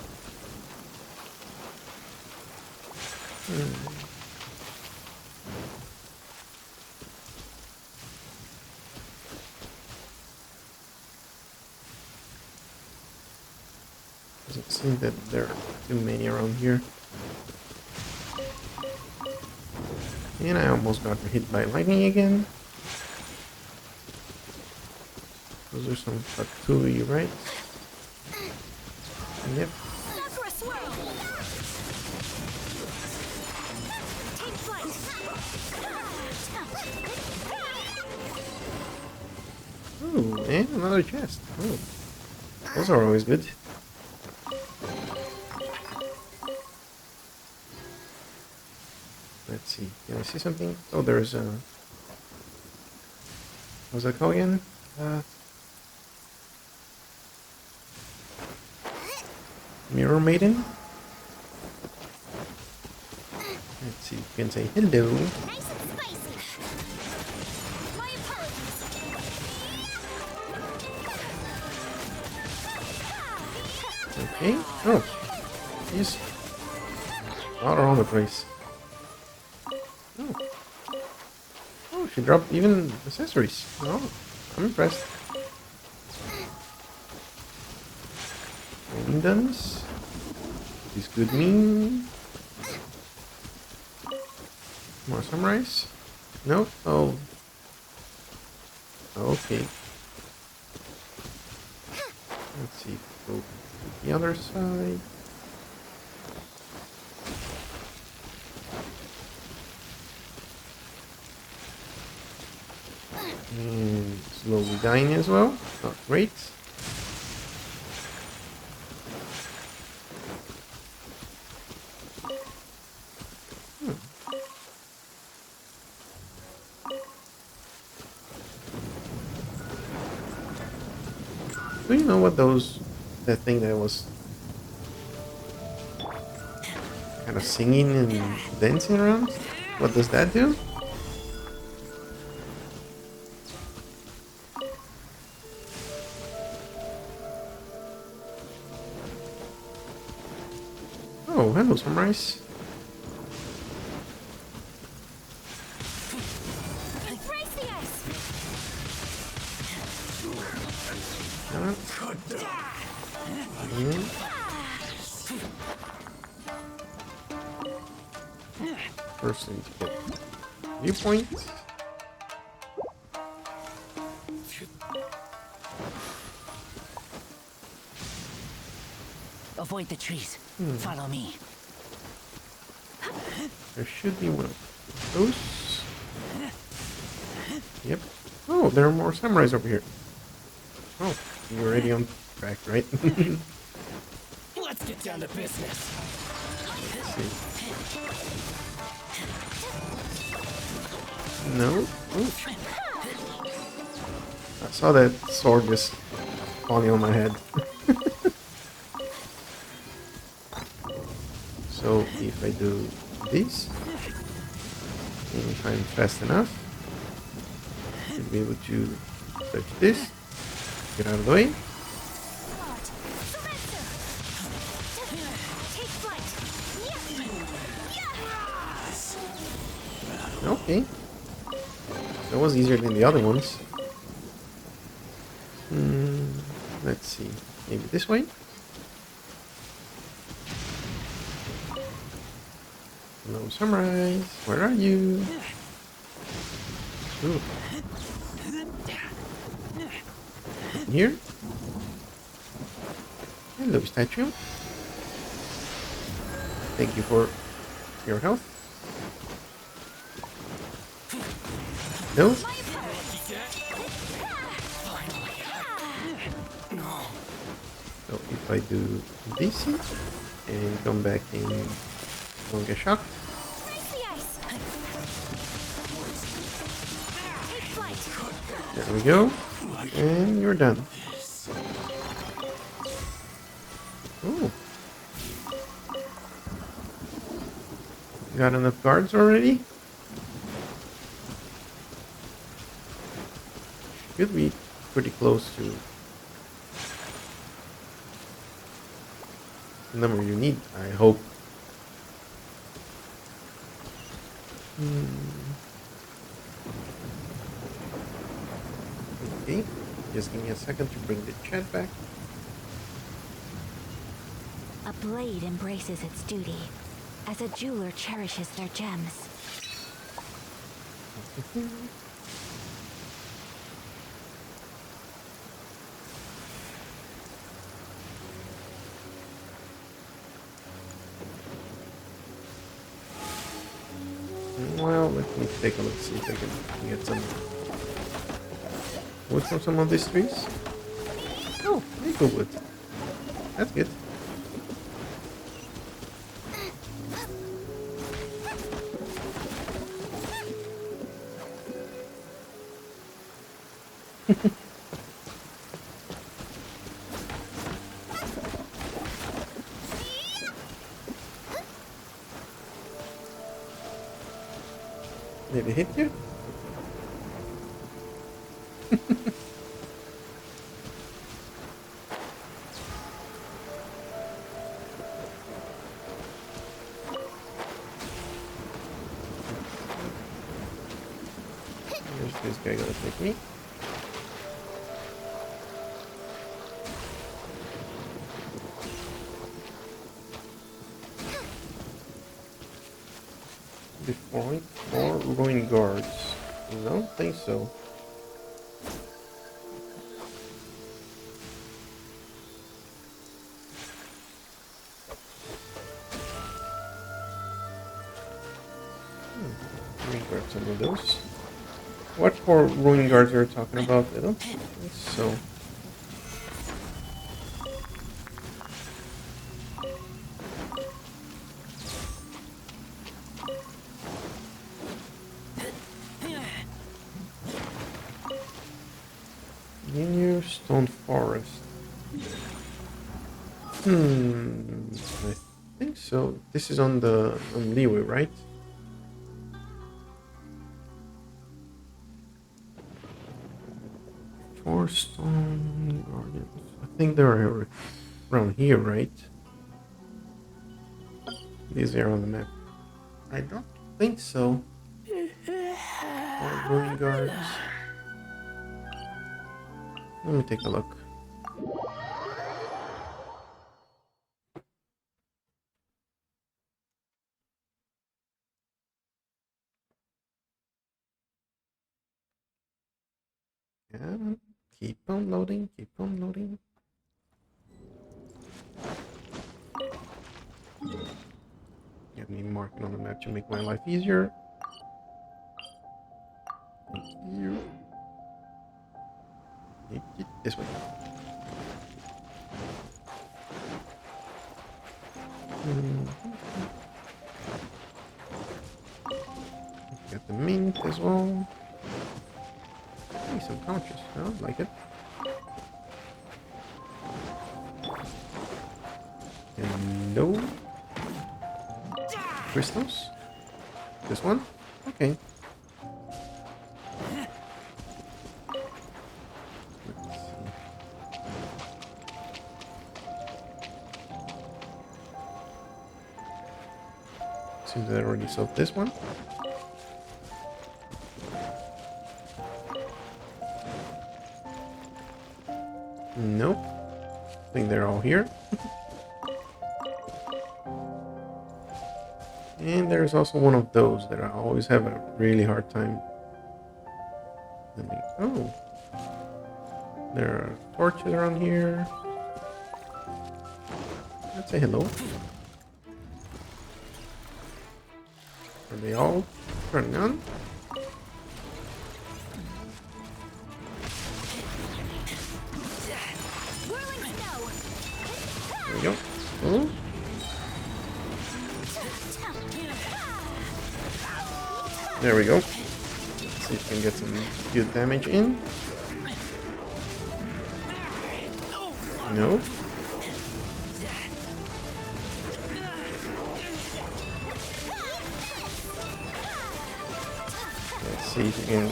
Doesn't seem that there are too many around here. And I almost got hit by lightning again. Those are some Fatui, right? Yep. Sakura swirl! Take flight! Ooh, and another chest. Oh, those are always good. Let's see. Can I see something? Oh, there's a. What's that called again? Mirror Maiden. Let's see. You can say hello. Nice and spicy! My apologies! Okay. Oh, she's all around the place. Oh. Oh, she dropped even accessories. Oh, I'm impressed. Guns. This could mean more samurais. No. Oh. Okay. Let's see. Go to the other side. And slowly dying as well. Not great. Do you know what that thing that was kind of singing and dancing around? What does that do? Oh, hello, Sunrise. Embrace the ice! First, I need to get viewpoint. Avoid the trees. Follow me. There should be one of those. Yep. Oh, there are more samurais over here. Oh, you're already on track, right? Let's get down to business. Let's see. No. Oh. I saw that sword just falling on my head. So if I do this, and if I'm fast enough, I'll be able to touch this, get out of the way. Take flight. Okay. That was easier than the other ones. Let's see. Maybe this way? Hello, Sunrise. Where are you? Ooh. Here? Hello, statue. Thank you for your help. No? So if I do this and come back in, don't get shocked. There we go. And you're done. Oh. Got enough guards already? Should be pretty close to the number you need, I hope. Okay, just give me a second to bring the chat back. A blade embraces its duty, as a jeweler cherishes their gems. Well, let me take a look, see if I can get some wood from some of these trees. Oh, maple wood. That's good. Did it hit you? There's this guy gonna take me. Define or ruin guards? I don't think so. Let me grab some of those. What for ruin guards are you talking about? I don't think so. New stone forest. I think so. This is on Leeway, right? Four stone guardians. I think they're around here, right? These are on the map. I don't think so. Or ruin guards. Let me take a look. Yeah, keep on loading, keep on loading. Get me marking on the map to make my life easier. Thank you. This way. Got the mint as well. Hey, some pouches. I like it. Hello. Crystals. This one. Okay. Seems that I already solved this one. Nope. I think they're all here. And there's also one of those that I always have a really hard time. Oh. There are torches around here. Let's say hello. Are they all turning on? There we go. Oh. There we go. Let's see if we can get some good damage in. No. Let's see if we can.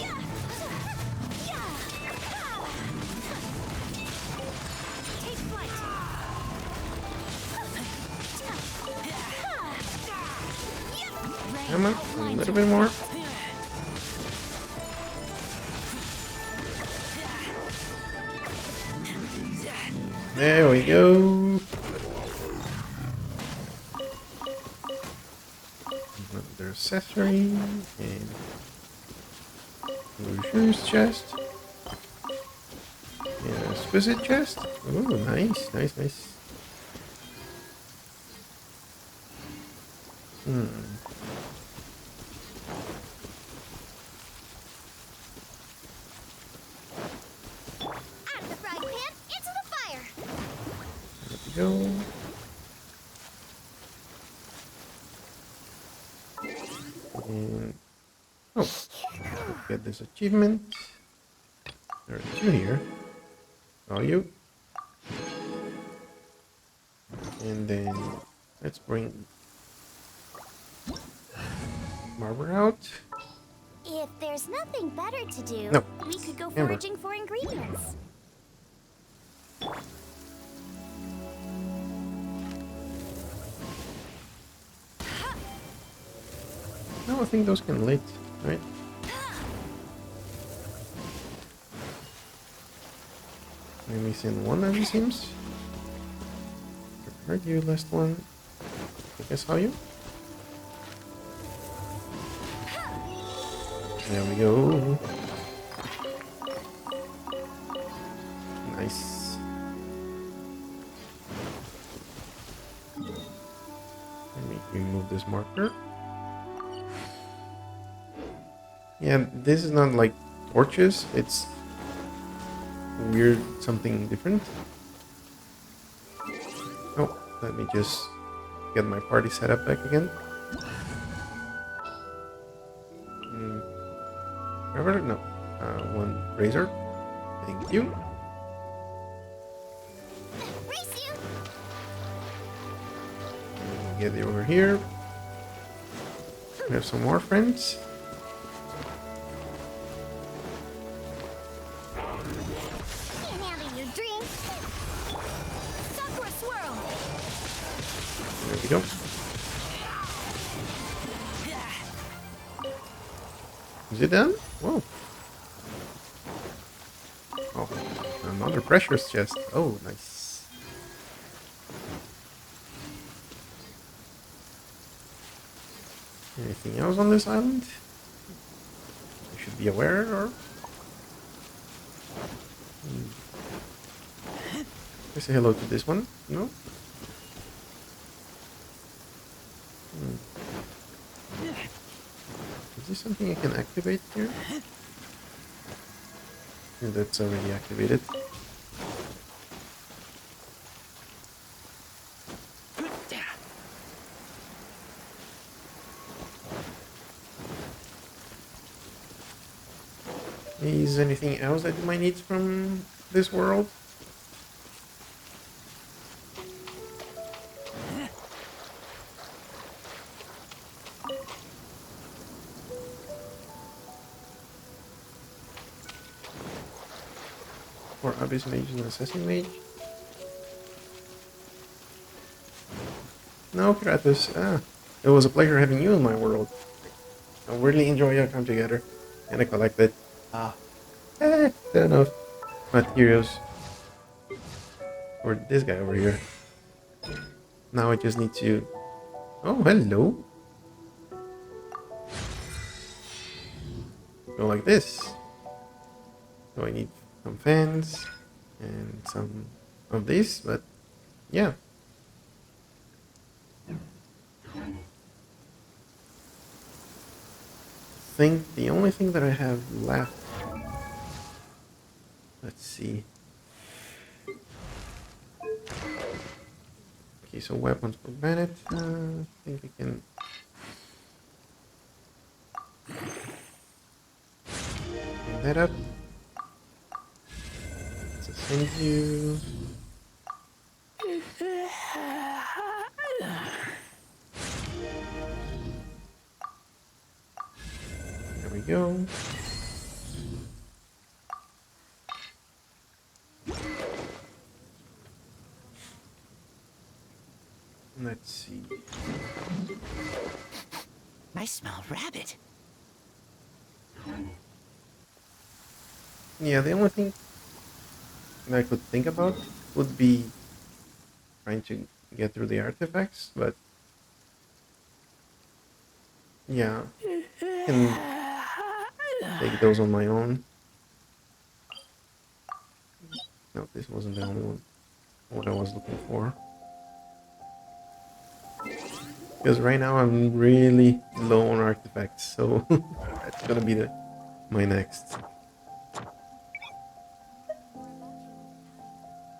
Come on, a little bit more. There we go. Another accessory and Rouge's chest. Yeah, exquisite chest. Oh, nice, nice, nice. Out of the frying pan, into the fire. There we go. And get this achievement. There are two here. Are you? And then let's bring Barbara out. If there's nothing better to do, No. we could go Amber. foraging for ingredients. No, I think those can lit, right? Maybe send one as it seems. Heard you last one. I guess how you? There we go. Nice. Let me remove this marker. Yeah, this is not like torches, it's weird, something different. Oh, let me just get my party set up back again. Remember? No. One razor. Thank you. Race you! Get it over here. We have some more friends. Can't handle your drink. Sakura swirl. There we go. Is it done? Whoa. Oh, another precious chest. Oh, nice. Anything else on this island? I should be aware, or? Let's say hello to this one. No? Is this something I can activate here? And that's already activated. Is anything else that you might need from this world? Or Abyss Mage and Assassin Mage? No, Kyratus. Ah, it was a pleasure having you in my world. I really enjoy our time together. And I collected enough materials for this guy over here. Now I just need to... Oh, hello. Go like this. So I need some fans and some of this, but yeah. I think the only thing that I have left, let's see. Okay, so weapons for Bennett. I think I can clean that up. Let's send you. There we go. Let's see. I smell rabbit. Yeah, the only thing that I could think about would be trying to get through the artifacts, but yeah, I can take those on my own. No, this wasn't the only one. What I was looking for. Because right now I'm really low on artifacts, so that's gonna be my next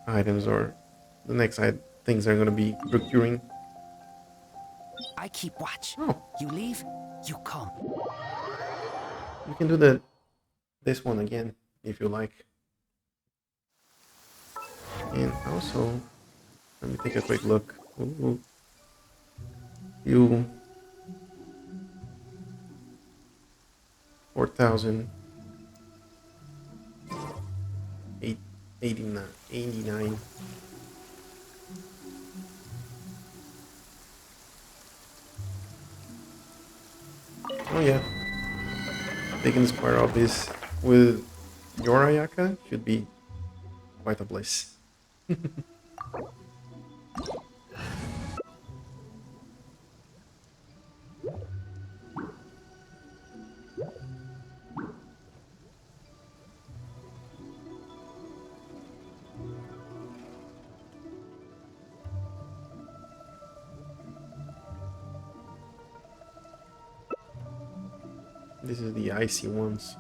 items, or the next things I'm gonna be procuring. I keep watch. Oh, You leave, you come. you can do this one again if you like. And also, let me take a quick look. Ooh. You 4,000 89. Oh yeah, taking this part of this with your Ayaka should be quite a bliss. This is the icy ones.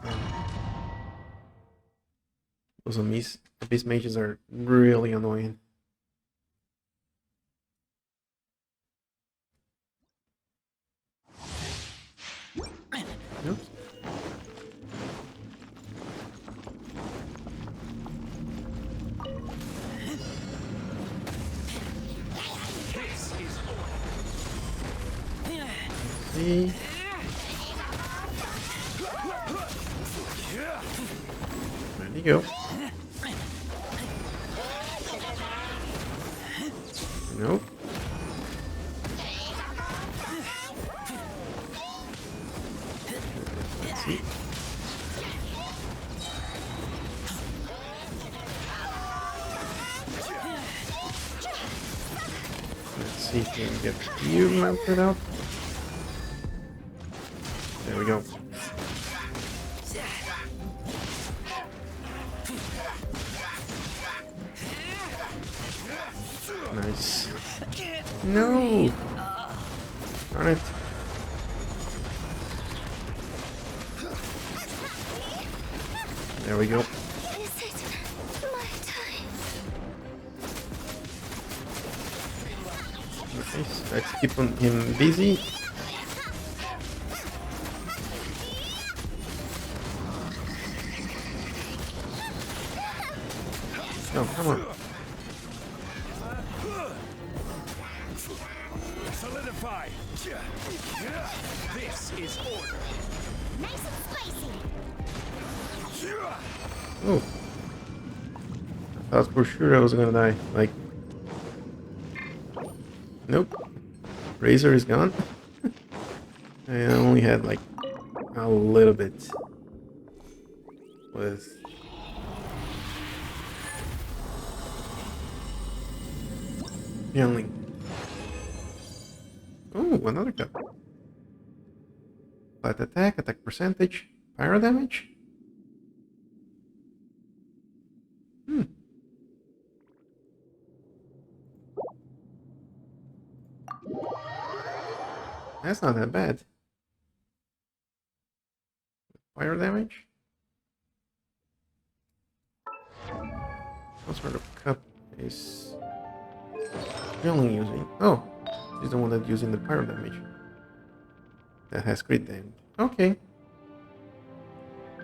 Those abyss mages are really annoying. Oops. See. There you go. Nope. Let's see. Let's see if we can get you mounted up. There we go. Nice. No! Darn it. There we go. Nice. Let's keep him busy. No, come on. Solidify. This is order. Nice and spicy. Oh. I thought for sure I was gonna die. Like, nope. Razor is gone. I only had like a little bit with healing. Oh, another cup. Flat attack percentage, pyro damage. That's not that bad. Fire damage? What sort of cup is Yoli using? Oh, she's the one that's using the pyro damage. That has crit damage. Okay. I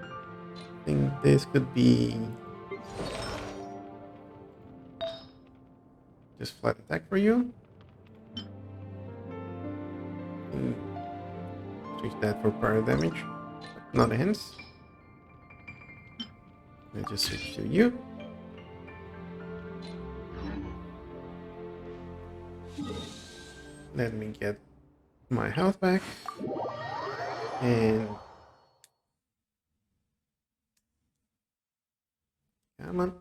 think this could be just flat attack for you. Switch that for pyro damage. Not a hints. Let's just switch to you. Let me get my health back. And come on.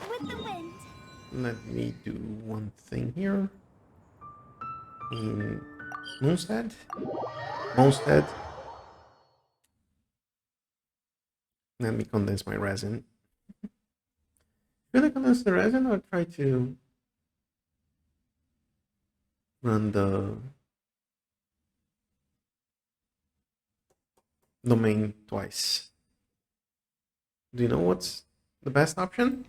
With the wind. Let me do one thing here. In Mondstadt. Let me condense my resin. Should I condense the resin or try to run the domain twice? Do you know what's the best option?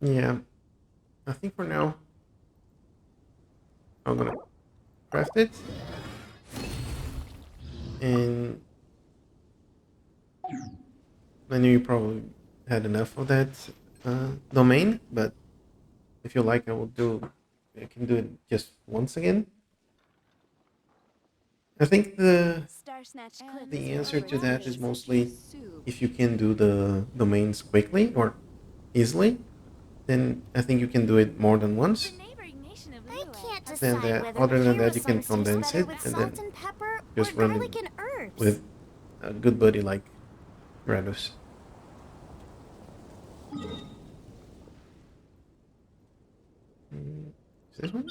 Yeah, I think for now I'm gonna craft it, and I know you probably had enough of that domain, but if you like, I can do it just once again. I think the answer to that is mostly if you can do the domains quickly or easily, then I think you can do it more than once. I can't Then decide that, whether other than that, you can Kyratus tastes condense better it with and salt then and pepper just or run garlic it and herbs. with a good buddy like Kyratus. Is this one?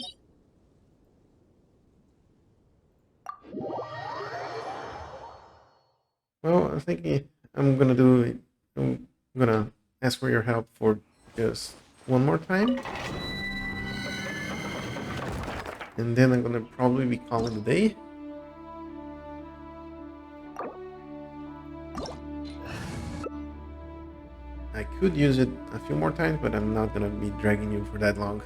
Well, I think I'm gonna do it. I'm gonna ask for your help for just one more time. And then I'm gonna probably be calling the day. I could use it a few more times, but I'm not gonna be dragging you for that long.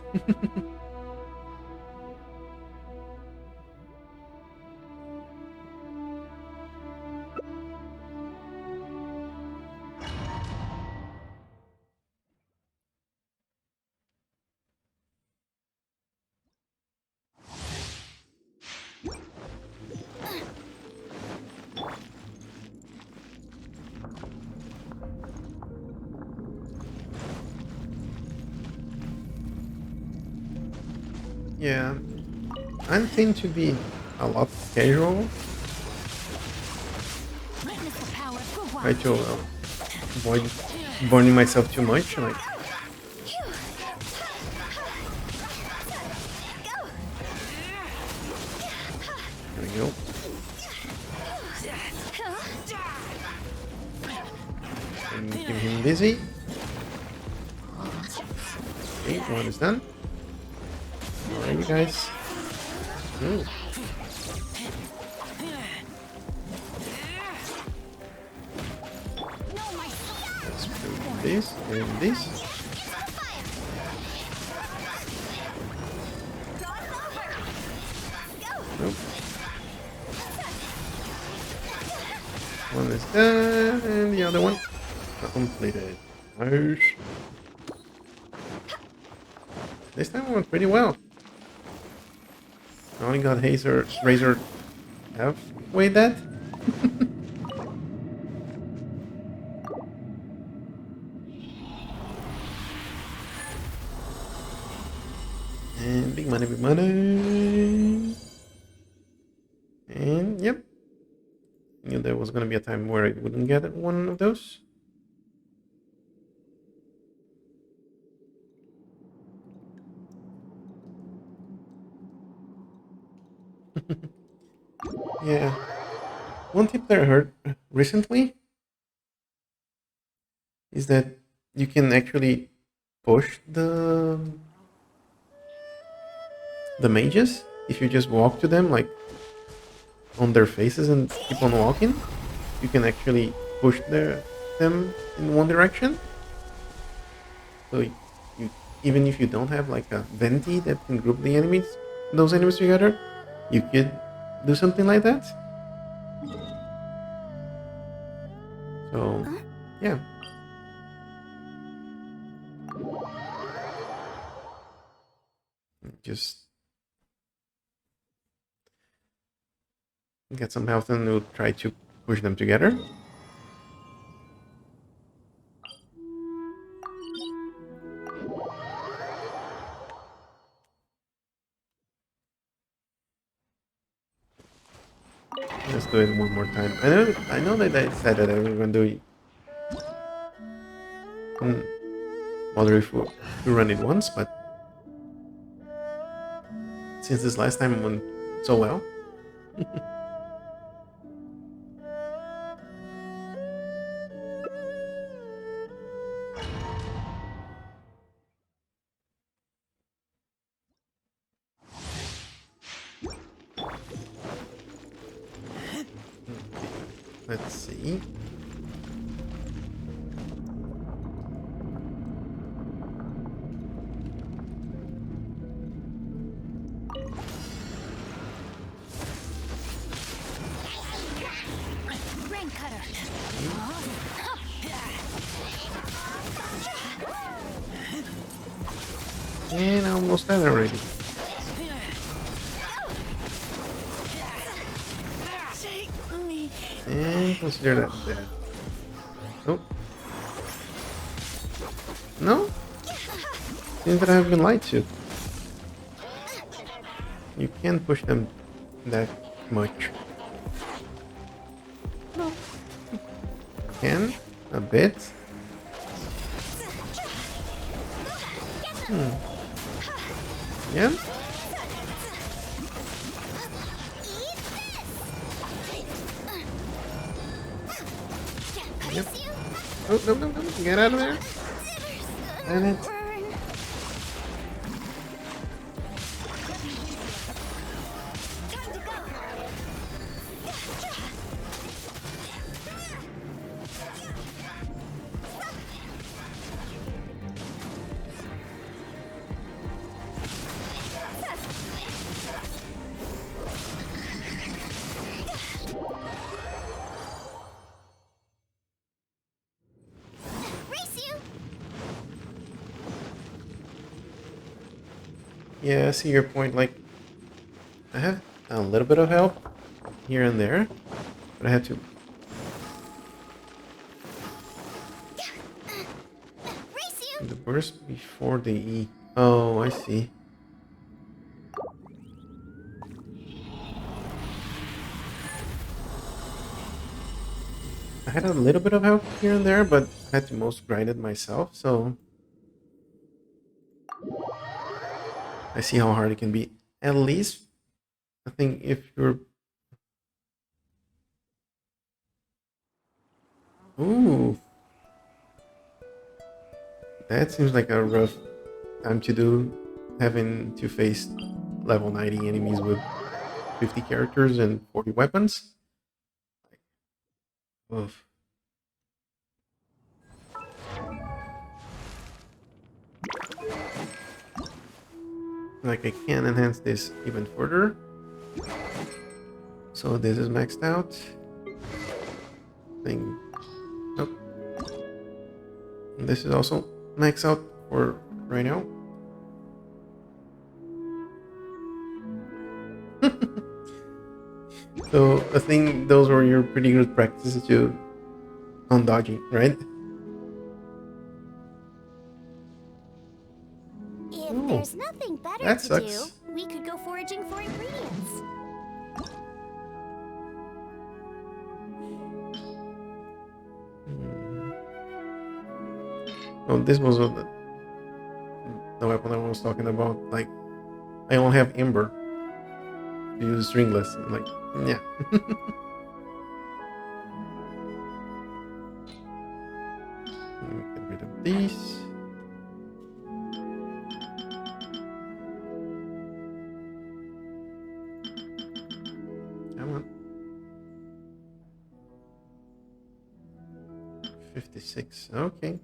Yeah, I tend to be a lot casual. Witness the power for Try what? to avoid burning myself too much. Like, Go! we go. And keep him busy. Okay, one is done. Alright, you guys. Ooh. Let's do this and this. Nope. One is done, and the other one completed. Nice. This time went pretty well. I only got Razor halfway dead. And big money, big money. And yep. Knew there was gonna be a time where I wouldn't get one of those. Yeah. One tip that I heard recently is that you can actually push the mages if you just walk to them like on their faces and keep on walking. You can actually push them in one direction. So you even if you don't have like a venti that can group those enemies together, you could do something like that. So yeah. Just get some health and we'll try to push them together. Let's do it one more time. I know that I said that I was going to do moderate to run it once, but since this last time went so well. Let's see. And I almost done already. And consider that dead. Oh. No? Seems that I have been lied to. You can't push them that much. No. Can? A bit? Yeah? Yep. Oh, no. Get out of there. Damn it. Yeah, I see your point. Like, I have a little bit of help here and there, but I had to. The burst before the E. Oh, I see. I had a little bit of help here and there, but I had to most grind it myself, so I see how hard it can be. At least, I think if you're Ooh, that seems like a rough time to do, having to face level 90 enemies with 50 characters and 40 weapons. Oof. Like I can enhance this even further. So this is maxed out. Thing. Nope. And this is also maxed out for right now. So I think those were your pretty good practices to on dodging, right? If Oh, there's nothing better that to sucks. do, we could go foraging for ingredients. Oh, this was the weapon I was talking about. Like, I only have Ember. Use stringless. I'm like, yeah. Get rid of these. Come on. 56. Okay.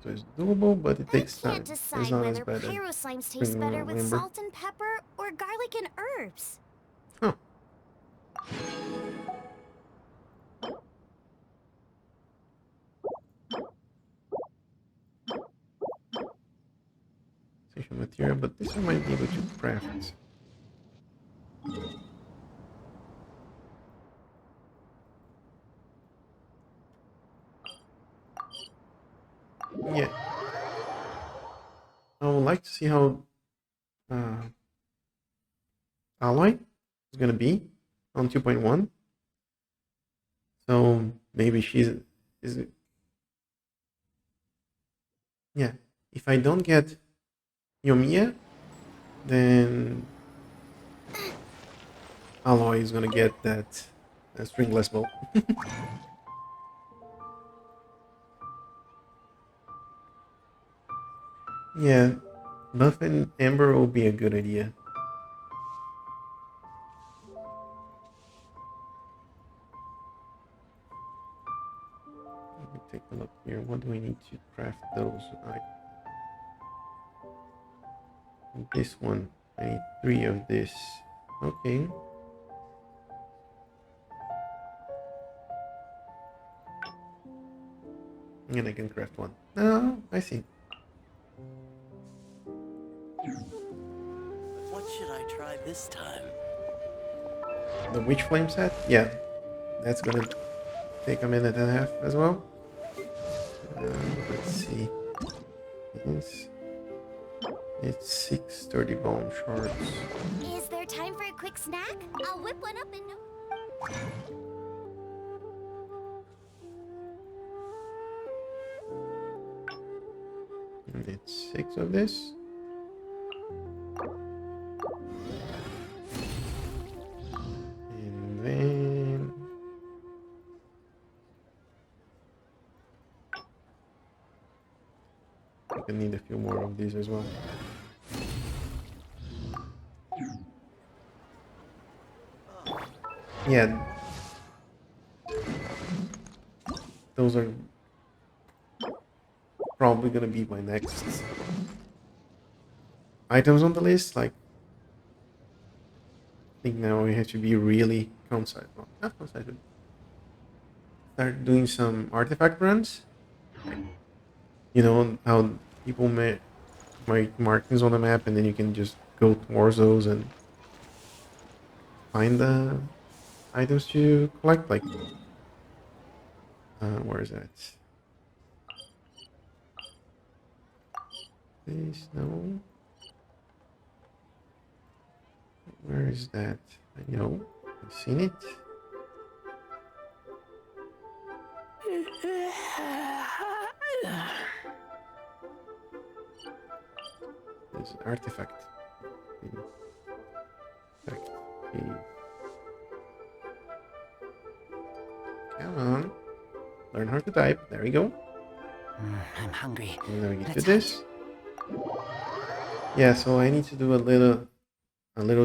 So it's doable, but it takes I time. can't It's decide not as whether bad as pyro slimes taste bringing better out with Ember. salt and pepper or garlic and herbs. Huh. Station material, but this one might be able to craft. Yeah. I would like to see how uh, Alloy is gonna be on 2.1. So maybe she's is yeah. If I don't get Yomiya, then Alloy is gonna get that stringless bow. Yeah, Buff and Amber will be a good idea. Let me take a look here. What do we need to craft those? This one. I need 3 of this. Okay. And I can craft one. Oh, I see. What should I try this time? The Witch Flame set? Yeah. That's gonna take a minute and a half as well. Let's see. It's 630 bone shards. Is there time for a quick snack? I'll whip one up in no... And it's 6 of this. And then I can need a few more of these as well. Yeah. Those are probably gonna be my next items on the list. Like, I think now we have to be really concise. Well, not concise, but start doing some artifact runs. You know how people make markings on the map, and then you can just go towards those and find the items to collect. Like, where is that? Please no. Where is that? I know. I've seen it. There's an artifact. Artifact. Okay. on. Learn how to type. There we go. I'm hungry. And then we get to Let's this. Yeah, so I need to do a little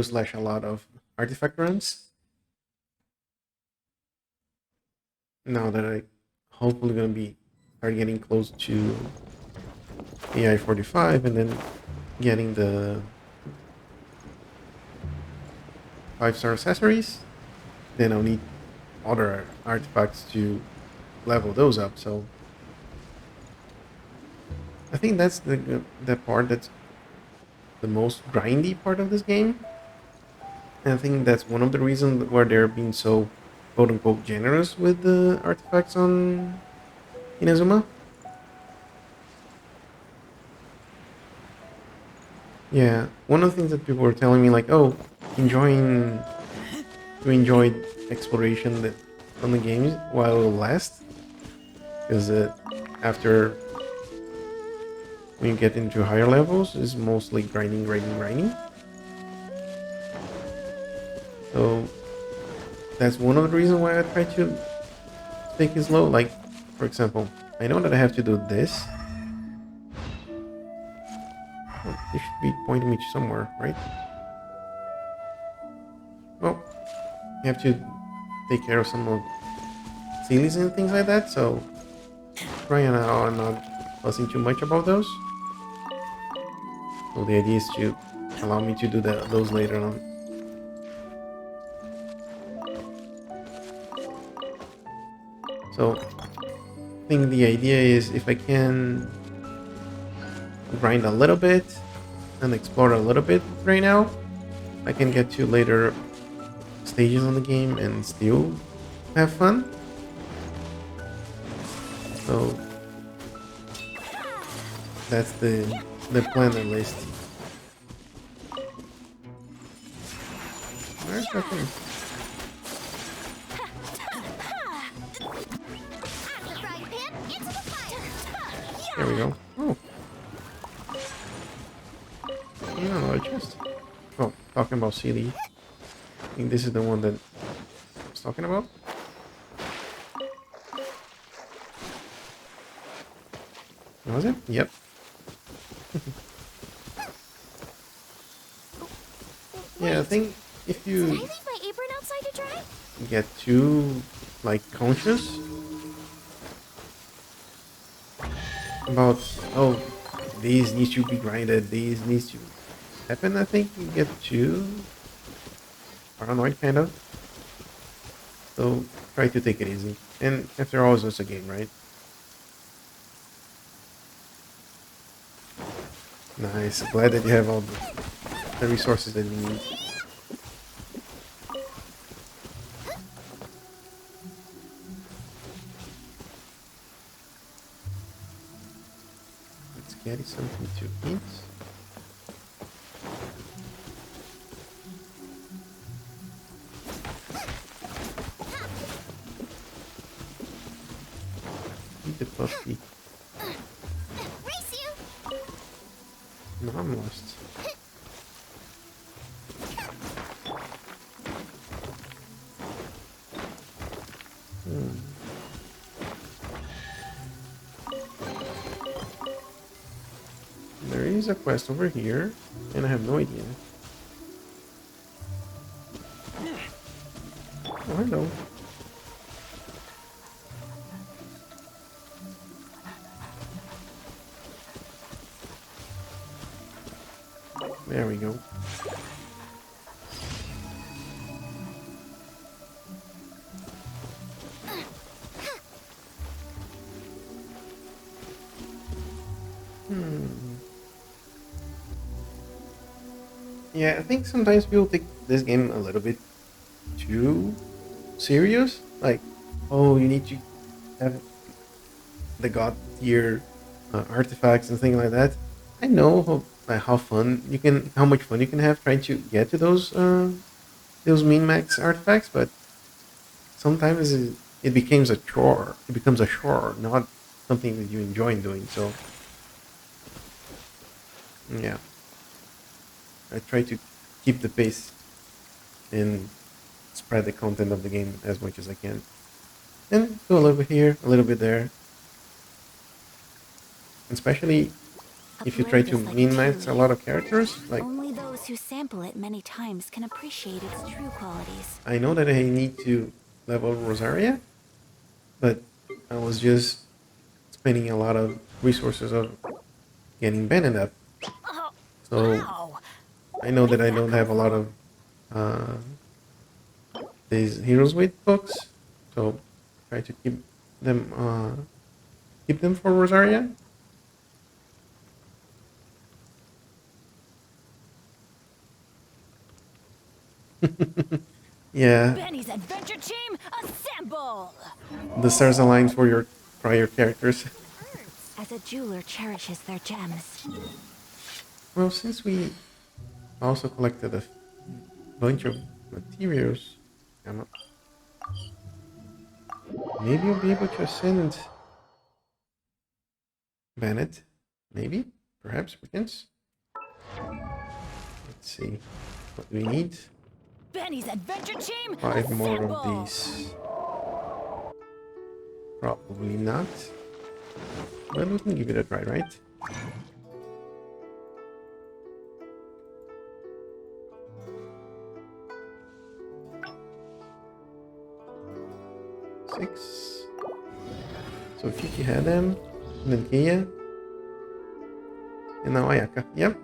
slash a lot of artifact runs. Now that I hopefully gonna be start getting close to AI-45 and then getting the 5-star accessories, then I'll need other artifacts to level those up. So I think that's the part that's the most grindy part of this game. And I think that's one of the reasons why they're being so quote unquote generous with the artifacts on Inazuma. Yeah, one of the things that people were telling me, like, oh, you enjoyed exploration on the games while it will last, because after when you get into higher levels, it's mostly grinding. So that's one of the reasons why I try to take it slow. Like, for example, I know that I have to do this. Oh, it should be pointing me to somewhere, right? Well, you have to take care of some of sealies and things like that, so try now I'm not fussing too much about those. So the idea is to allow me to do those later on. So I think the idea is if I can grind a little bit and explore a little bit right now, I can get to later stages on the game and still have fun. So that's the plan at least. Where's that thing? There we go. Oh. No, just. Oh, talking about CD. I think this is the one that I was talking about. Was it? Yep. Yeah, I think if Did I you leave my apron outside to dry? get too, like, conscious about, oh, these needs to be grinded, these needs to happen, I think you get too paranoid, kind of. So try to take it easy. And after all, it's just a game, right? Nice. Glad that you have all the resources that you need. Let's get something to eat. Eat the puppy. Race you! No, I'm lost. There is a quest over here, and I have no idea. Oh, hello. There we go. Yeah, I think sometimes people take this game a little bit too serious. Like, oh, you need to have the god tier artifacts and things like that. I know how fun you can, how much fun you can have trying to get to those min max artifacts, but sometimes it becomes a chore. It becomes a chore, not something that you enjoy doing. So, yeah, I try to keep the pace and spread the content of the game as much as I can. And do a little bit here, a little bit there. Especially A if you try blade to is like min-max a tea. lot of characters. Like, Only those who sample it many times can appreciate its true qualities. I know that I need to level Rosaria, but I was just spending a lot of resources of getting Bennett up. Oh, So wow! I know that I don't have a lot of uh, these heroes with books, so try to keep them for Rosaria. Yeah, Benny's adventure team, assemble! the stars align for your prior characters. As a jeweler cherishes their gems. Well, since we also collected a bunch of materials, come on, maybe you'll be able to ascend Bennett. Maybe, perhaps, Perkins. Let's see what we need. Benny's adventure team, 5 more assemble! of these. Probably not. But we can give it a try, right? Six. So Kiki had them, and then Kia, and now Ayaka. Yep.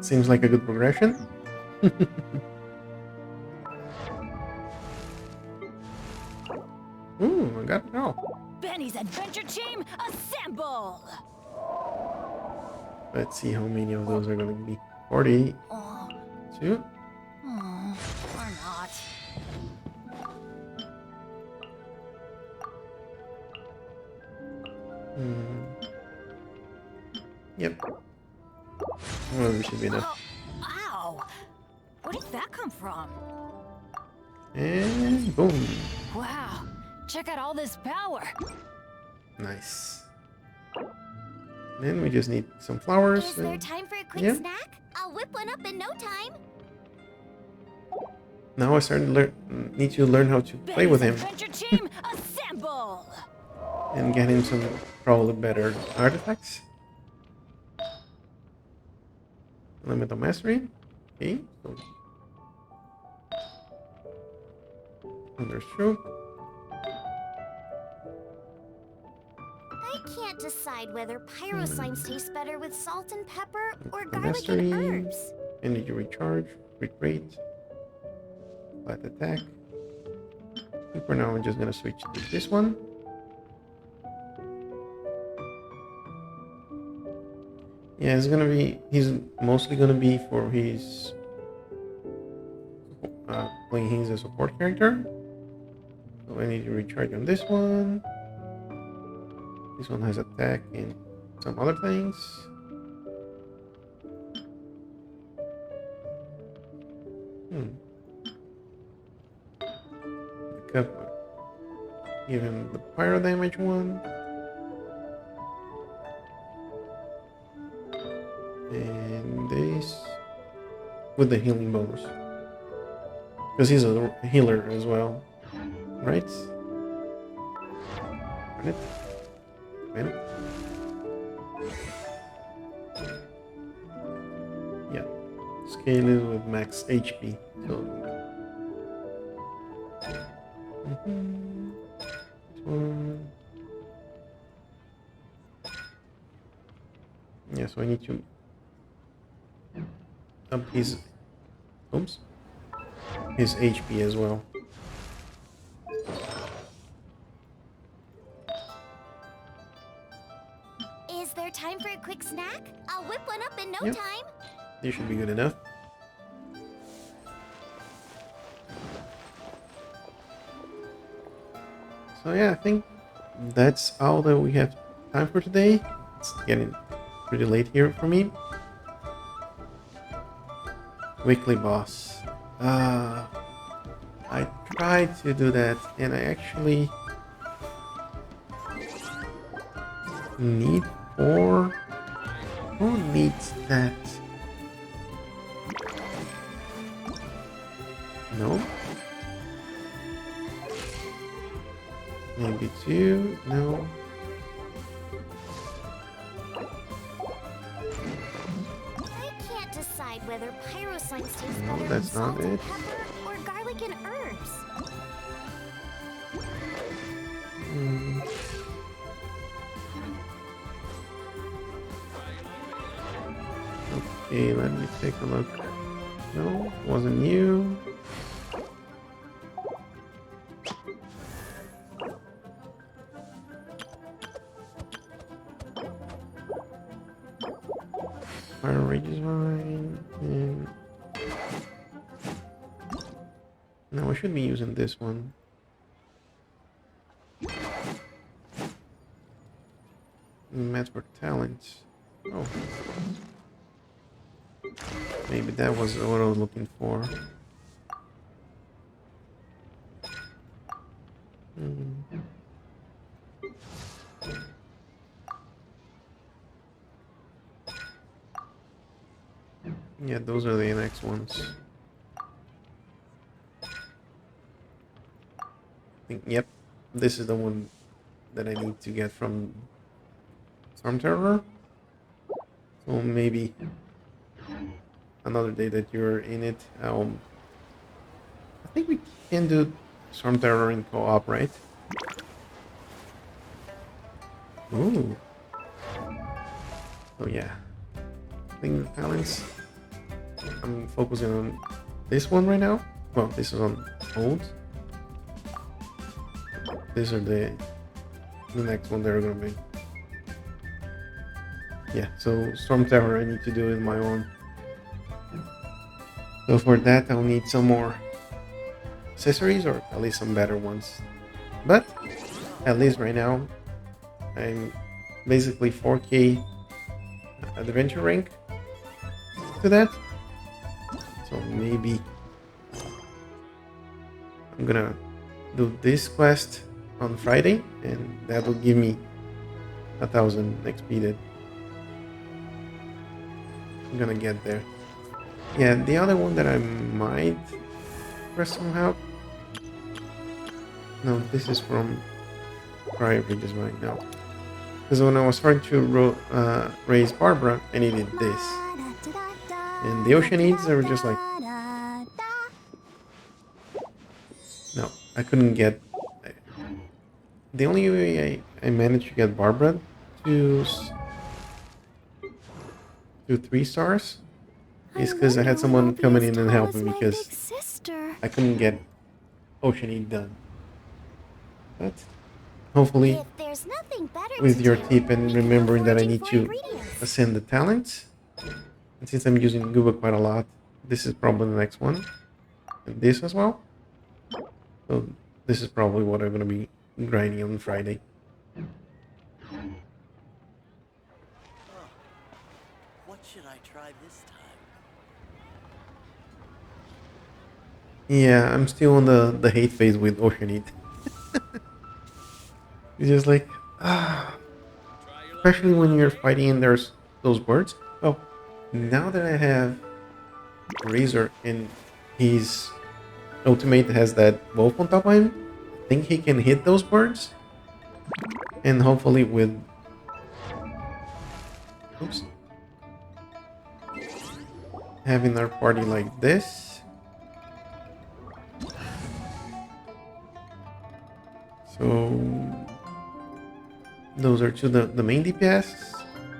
Seems like a good progression. Ooh, I got it all. Benny's adventure team, assemble! Let's see how many of those are going to be. 42. Oh, or not. Yep. Well, we should be enough. Ow! Where did that come from? And boom. Wow, check out all this power! Nice. Then we just need some flowers. Is there time for a quick yeah. snack? I'll whip one up in no time. Now I need to learn how to play with him Adventure team, assemble! and get him some probably better artifacts. Elemental mastery. Okay. So Understroke. I can't decide whether pyro slimes taste better with salt and pepper or garlic Mastery. and herbs. Energy recharge. Crit rate. Flat attack. And for now, I'm just gonna switch to this one. Yeah, it's gonna be. He's mostly gonna be for his playing him as a support character. So I need to recharge on this one. This one has attack and some other things. The cup. Give him the pyro damage one. And this with the healing bonus. Because he's a healer as well. Right? Right? Right? Yeah. Scale is with max HP. So. This one. Yeah, so I need to up his his HP as well. Is there time for a quick snack? I'll whip one up in no Yep. time. This should be good enough. So yeah, I think that's all that we have time for today. It's getting pretty late here for me. Weekly boss. I tried to do that and I actually need 4. Who needs that? No? Maybe 2. No. I can't decide whether pyro slimes taste No, better with that's not salt and it. pepper or garlic and herbs. Hmm. Okay, let me take a look. No, wasn't you. Fire Rage's mine. And no, I should be using this one. Match for talents. Oh. Maybe that was what I was looking for. Hmm. Yeah, those are the next ones. I think, yep, this is the one that I need to get from Storm Terror. So maybe another day that you're in it. I think we can do Storm Terror in co-op, right? Ooh. Oh yeah. I think the talents. I'm focusing on this one right now. Well, this is on hold. These are the next one they're gonna be. Yeah, so Storm Terror I need to do in my own. So for that I'll need some more accessories, or at least some better ones. But at least right now I'm basically 4K adventure rank to that. So maybe I'm gonna do this quest on Friday, and that will give me 1,000 XP that I'm gonna get there. Yeah, the other one that I might press somehow. No, this is from Fire Bridges right now. Because when I was trying to raise Barbara, I needed this. And the Ocean Needs are just like... No, I couldn't get... The only way I managed to get Barbara to 3 stars is because I had someone coming in and helping, because I couldn't get Ocean Need done. But hopefully, If there's nothing better with to your do, tip and we can go remembering that I foraging need for to ingredients. ascend the talents, and since I'm using Google quite a lot, this is probably the next one, and this as well. So this is probably what I'm going to be grinding on Friday. What should I try this time? Yeah, I'm still on the hate phase with Oceanite. It's just like, especially when you're fighting and there's those birds. Oh, now that I have Razor and his ultimate has that wolf on top of him, I think he can hit those birds. And hopefully with... Oops. Having our party like this. So... Those are two the main DPS.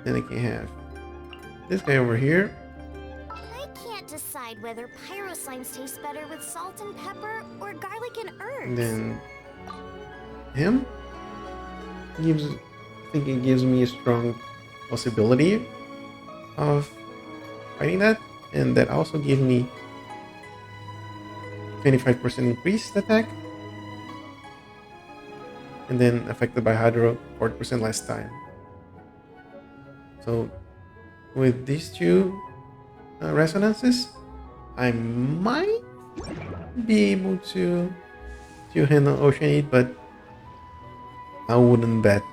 Then I can have this guy over here. I can't decide whether pyro slimes taste better with salt and pepper or garlic and herbs. And then him gives, I think it gives me a strong possibility of fighting that, and that also gives me 25% increased attack, and then affected by Hydro 40% less time. So with these two resonances, I might be able to handle Oceanade, but I wouldn't bet,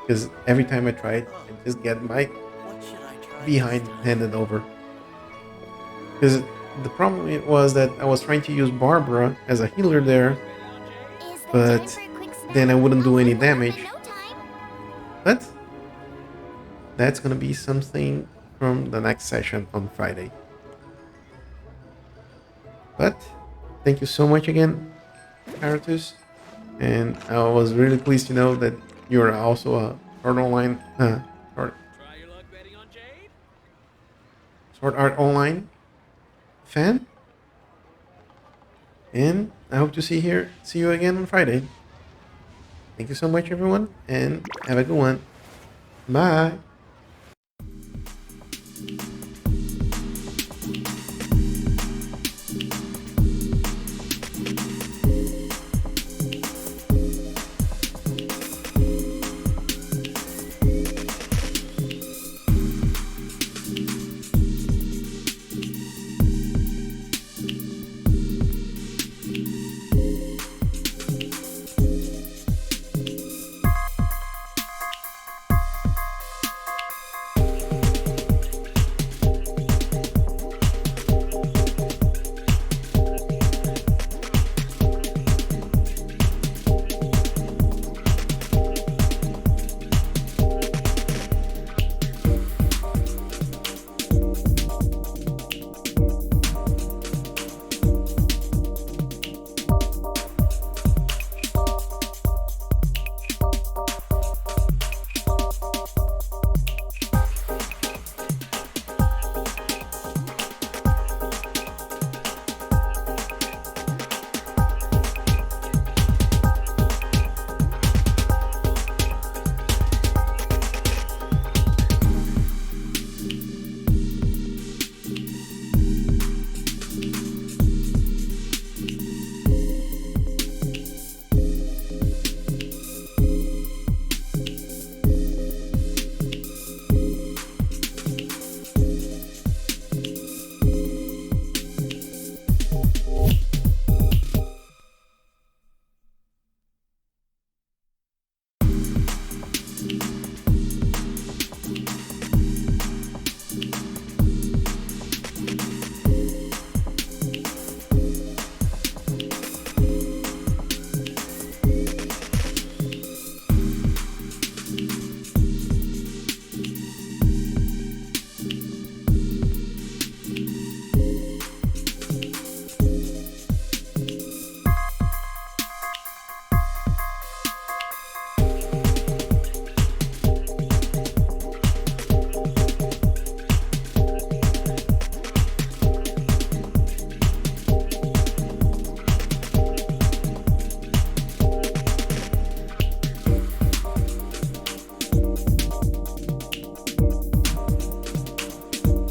because every time I try it, I just get my What should I try behind this time? handed over. Because the problem was that I was trying to use Barbara as a healer there, Is there but time for a quick then I wouldn't do any damage. In no time. But that's gonna be something from the next session on Friday. But thank you so much again, Kyratus, and I was really pleased to know that you're also a Sword Online, Sword Art Online fan. And I hope to see you again on Friday. Thank you so much, everyone, and have a good one. Bye.